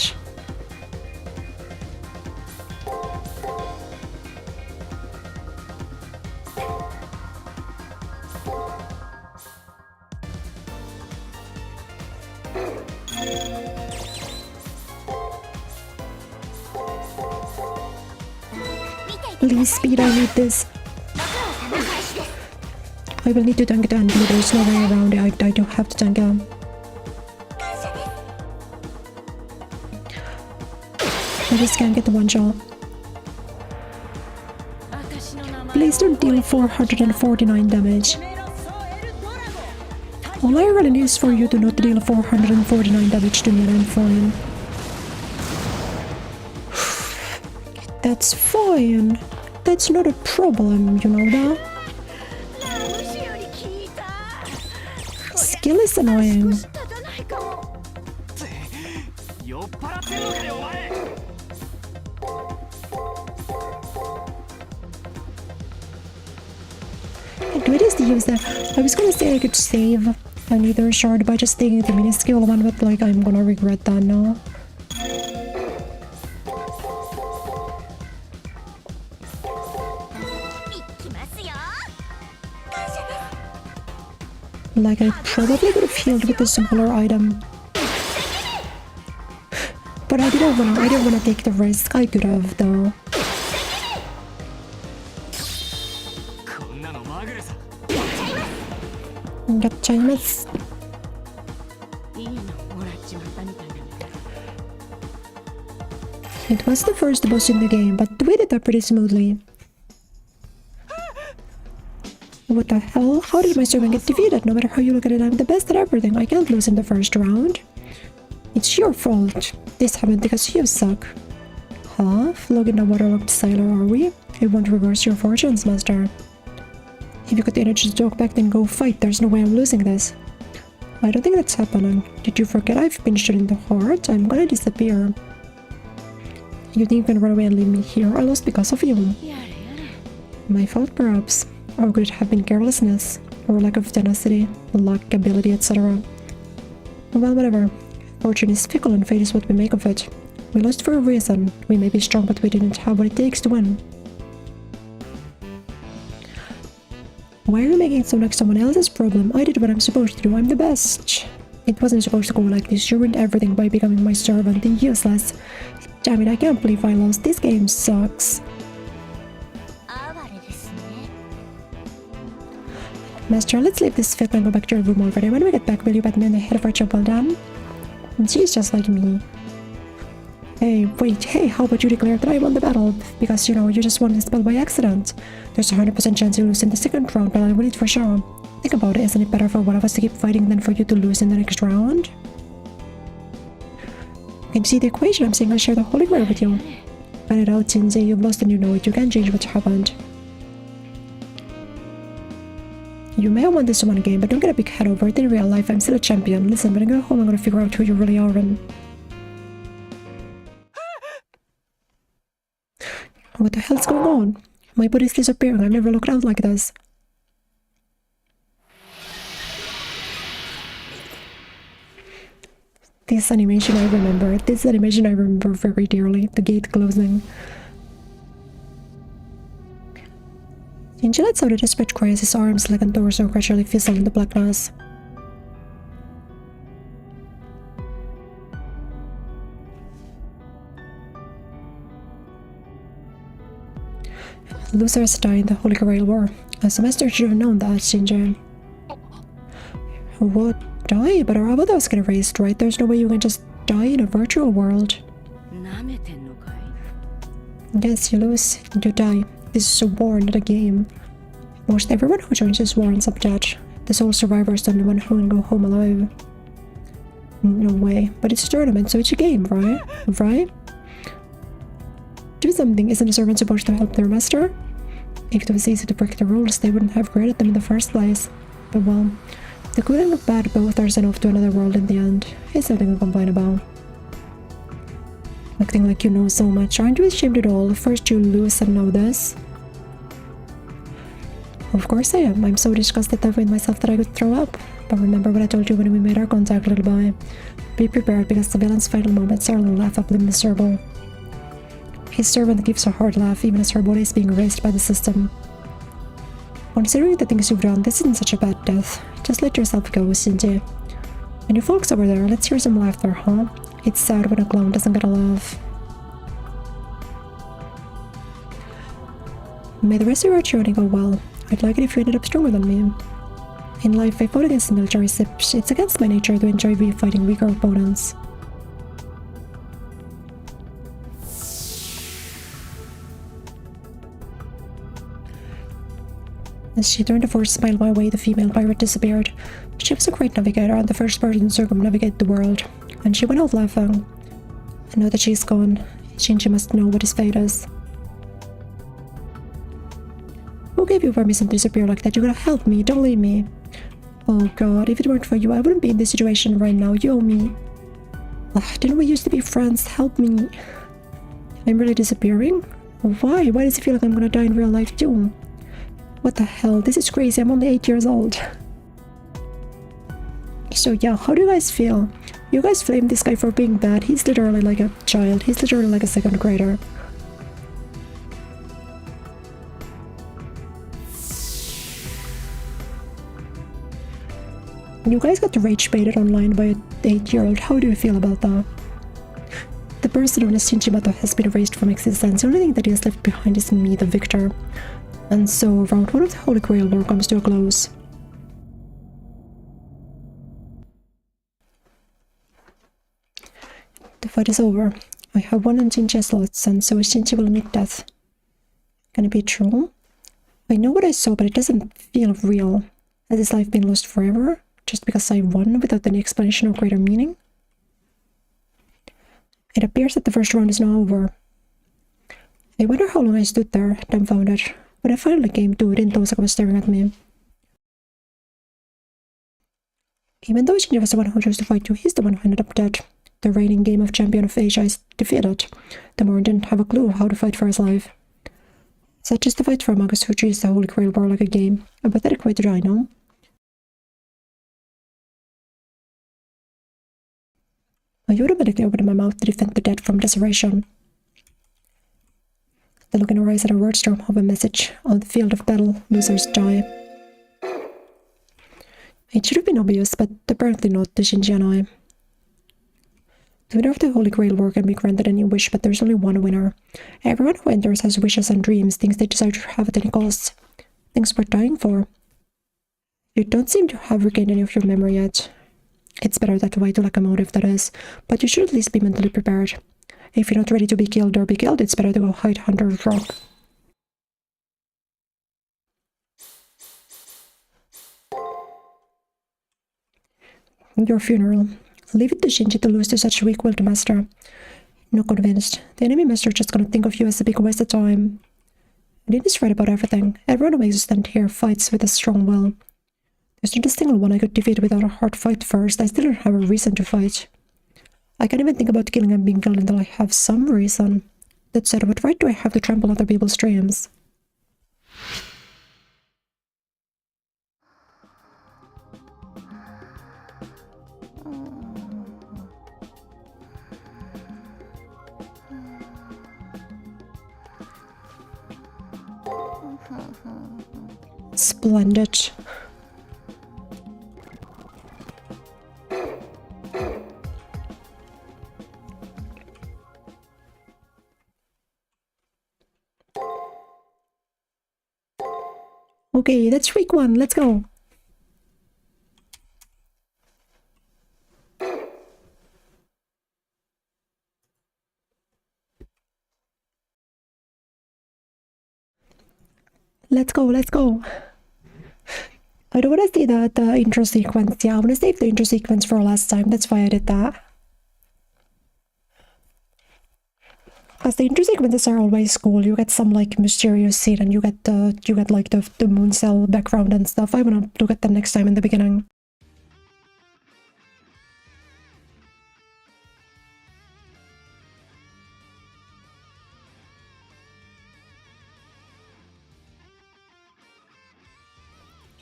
Please speed, I need this. I will need to tank it and there's no way around it. I don't have to tank it. I just can't get the one shot. Please don't deal 449 damage. All I really need is for you to not deal 449 damage to me and I'm fine. That's fine. That's not a problem, you know that? Skill is annoying. Do I just use that? I was gonna say I could save another shard by just taking the mini skill one, but like I'm gonna regret that now. Like I probably would have healed with a smaller item. But I didn't wanna take the risk. I could have though. Gotchaimasu. It was the first boss in the game, but we did that pretty smoothly. What the hell? How did my servant get defeated? No matter how you look at it, I'm the best at everything. I can't lose in the first round. It's your fault. This happened because you suck. Huh? Flogging a waterlogged sailor, are we? It won't reverse your fortunes, master. If you got the energy to talk back, then go fight. There's no way I'm losing this. I don't think that's happening. Did you forget I've been shot in the heart? I'm gonna disappear. You think you can run away and leave me here? I lost because of you. My fault, perhaps. Or could it have been carelessness? Or lack of tenacity, luck, ability, etc.? Well, whatever. Fortune is fickle and fate is what we make of it. We lost for a reason. We may be strong, but we didn't have what it takes to win. Why are you making it sound like someone else's problem? I did what I'm supposed to do. I'm the best. It wasn't supposed to go like this. You ruined everything by becoming my servant. Useless. Damn it, I can't believe I lost. This game sucks. Master, let's leave this fiddle and go back to your room already. When we get back, will you pat me on the head of our job well done? And she's just like me. Hey, wait, hey, how about you declare that I won the battle? Because, you know, you just won this battle by accident. There's a 100% chance you lose in the second round, but I'll win it for sure. Think about it, isn't it better for one of us to keep fighting than for you to lose in the next round? Can you see the equation? I'm saying I'll share the Holy Grail with you. Find it out, Shinji. You've lost and you know it. You can't change what's happened. You may have won this one game, but don't get a big head over it. In real life, I'm still a champion. Listen, when I go home, I'm gonna figure out who you really are and... What the hell's going on? My body's disappearing. I've never looked out like this. This animation I remember. This animation I remember very dearly. The gate closing. Shinji lets out a desperate cry as his arms, leg and torso gradually fizzle in the blackness. Losers die in the Holy Grail War. As a master should have known that, Shinji. What? Die? But our avatars get erased, right? There's no way you can just die in a virtual world. Yes, you lose, you die. This is a war, not a game. Most everyone who joins this war ends up dead. The sole survivor is the only one who can go home alive. No way. But it's a tournament, so it's a game, right? Right? Do something. Isn't a servant supposed to help their master? If it was easy to break the rules, they wouldn't have created them in the first place. But well, the good and the bad both are sent off to another world in the end. It's nothing to complain about. Acting like you know so much. Aren't you ashamed at all? First you lose and now this. Of course I am. I'm so disgusted with myself that I could throw up. But remember what I told you when we made our contact, little boy. Be prepared because the villain's final moments are laughably miserable. His servant gives a hard laugh even as her body is being erased by the system. Considering the things you've done, this isn't such a bad death. Just let yourself go, Shinji. And you folks over there, let's hear some laughter, huh? It's sad when a clown doesn't get a laugh. May the rest of your journey go well. I'd like it if you ended up stronger than me. In life, I fought against the military ships. It's against my nature to enjoy fighting weaker opponents. As she turned a forced smile my way, the female pirate disappeared. She was a great navigator and the first person to circumnavigate the world, and she went out laughing. And now that she's gone, Shinji must know what his fate is. Who gave you permission to disappear like that? You gotta help me, don't leave me. Oh god, if it weren't for you, I wouldn't be in this situation right now. You owe me. Ugh, didn't we used to be friends? Help me. I'm really disappearing? Why? Why does it feel like I'm gonna die in real life too? What the hell? This is crazy. I'm only 8 years old. So yeah, how do you guys feel? You guys flame this guy for being bad. He's literally like a child. He's literally like a second grader. You guys got rage baited online by an 8-year-old. How do you feel about that? The person known as Shinji has been erased from existence. The only thing that he has left behind is me, the victor. And so, round 1 of the Holy Grail War comes to a close. The fight is over. I have won on Shinji's slots, and so Shinji will meet death. Can it be true? I know what I saw, but it doesn't feel real. Has his life been lost forever? Just because I won without any explanation or greater meaning? It appears that the first round is now over. I wonder how long I stood there, dumbfounded. When I finally came to, Rin-Tosaka was staring at me. Even though Shinji was the one who chose to fight you, he's the one who ended up dead. The reigning Game of Champion of Asia is defeated. The Morin didn't have a clue how to fight for his life. Is that justified for a magus who treats the Holy Grail War like a game? A pathetic way to die, no? I automatically opened my mouth to defend the dead from desertion. The look in her eyes had a word storm of a message. On the field of battle, losers die. It should have been obvious, but apparently not to Shinji and I. The winner of the Holy Grail War can be granted any wish, but there's only one winner. Everyone who enters has wishes and dreams, things they desire to have at any cost. Things worth dying for. You don't seem to have regained any of your memory yet. It's better that way to lack a motive, that is, but you should at least be mentally prepared. If you're not ready to be killed or be killed, it's better to go hide under a rock. Your funeral. Leave it to Shinji to lose to such a weak-willed master. Not convinced. The enemy master is just gonna think of you as a big waste of time. It is right about everything. Everyone who makes a stand here fights with a strong will. There's not a single one I could defeat without a hard fight first. I still don't have a reason to fight. I can't even think about killing and being killed until I have some reason. That said, what right do I have to trample other people's dreams? Splendid. Okay, that's week 1. Let's go. Let's go. I don't want to see the intro sequence. Yeah, I want to save the intro sequence for last time. That's why I did that. Because the intro sequences are always cool. You get some like mysterious scene and you get like the moon cell background and stuff. I want to look at them next time in the beginning.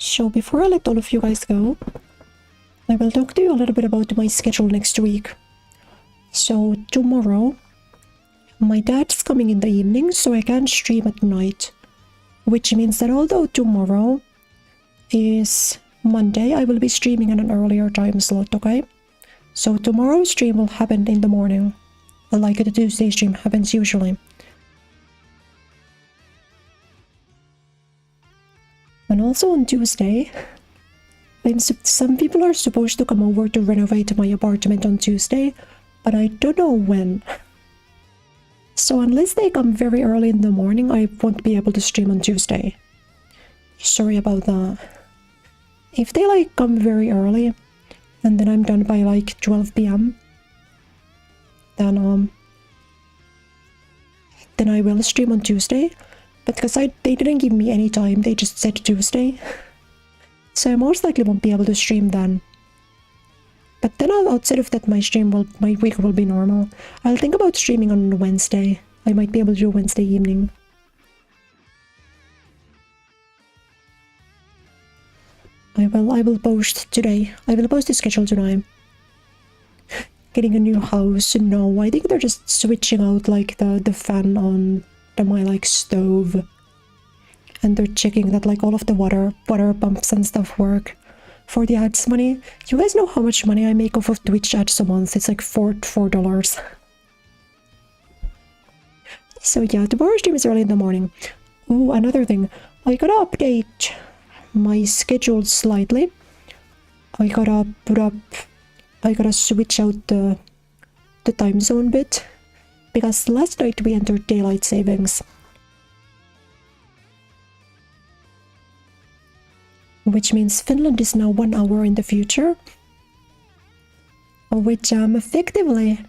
So before I let all of you guys go, I will talk to you a little bit about my schedule next week. So tomorrow, my dad's coming in the evening, so I can't stream at night. Which means that although tomorrow is Monday, I will be streaming at an earlier time slot, okay? So tomorrow's stream will happen in the morning, like the Tuesday stream happens usually. And also on Tuesday, some people are supposed to come over to renovate my apartment on Tuesday, but I don't know when. So unless they come very early in the morning, I won't be able to stream on Tuesday. Sorry about that. If they like come very early, and then I'm done by like 12 PM, then I will stream on Tuesday. But because they didn't give me any time, they just said Tuesday. So I most likely won't be able to stream then. But then outside of that, my week will be normal. I'll think about streaming on Wednesday. I might be able to do Wednesday evening. I will post today. I will post the schedule tonight. Getting a new house, no, I think they're just switching out like the fan on my like stove, and they're checking that like all of the water pumps and stuff work. For the ads money, you guys know how much money I make off of Twitch ads a month? It's like $4. So yeah, tomorrow's stream is early in the morning. Oh, another thing, I gotta update my schedule slightly. I gotta switch out the time zone bit. Because last night we entered daylight savings. Which means Finland is now 1 hour in the future. Which effectively...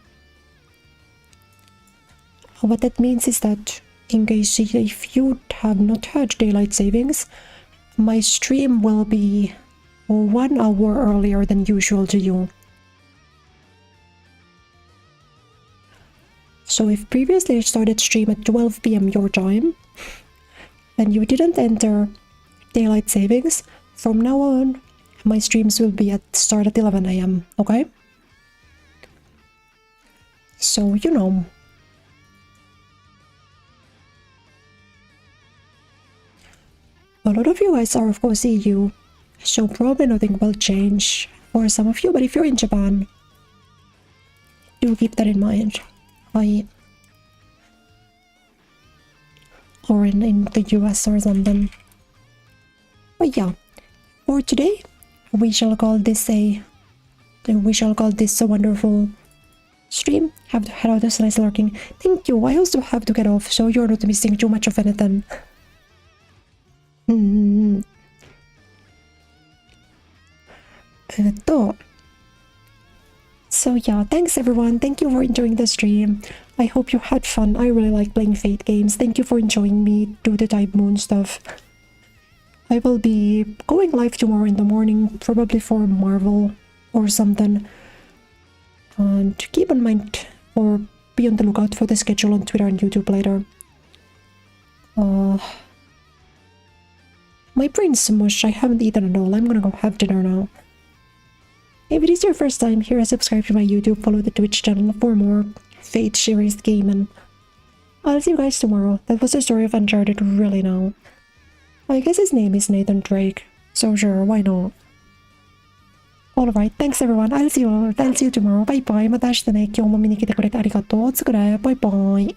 What that means is that in case if you have not had daylight savings, my stream will be 1 hour earlier than usual to you. So if previously I started stream at 12 PM your time, and you didn't enter daylight savings, from now on, my streams will be start at 11 a.m., okay? So, you know. A lot of you guys are, of course, EU, so probably nothing will change for some of you, but if you're in Japan, do keep that in mind. Or in the US or something. But yeah, for today, we shall call this a wonderful stream. Have to head out this nice lurking. Thank you. I also have to get off, so you're not missing too much of anything. So yeah, thanks everyone. Thank you for enjoying the stream. I hope you had fun. I really like playing Fate games. Thank you for enjoying me do the Type Moon stuff. I will be going live tomorrow in the morning, probably for Marvel or something. And keep in mind or be on the lookout for the schedule on Twitter and YouTube later. My brain's mush. I haven't eaten at all. I'm gonna go have dinner now. If it is your first time here, subscribe to my YouTube, follow the Twitch channel for more Fate series gaming. I'll see you guys tomorrow. That was the story of Uncharted really now. I guess his name is Nathan Drake, so sure, why not? Alright, thanks everyone. I'll see you tomorrow. Bye bye. また明日ね。今日も見に来てくれてありがとう。つくれ。バイバイ。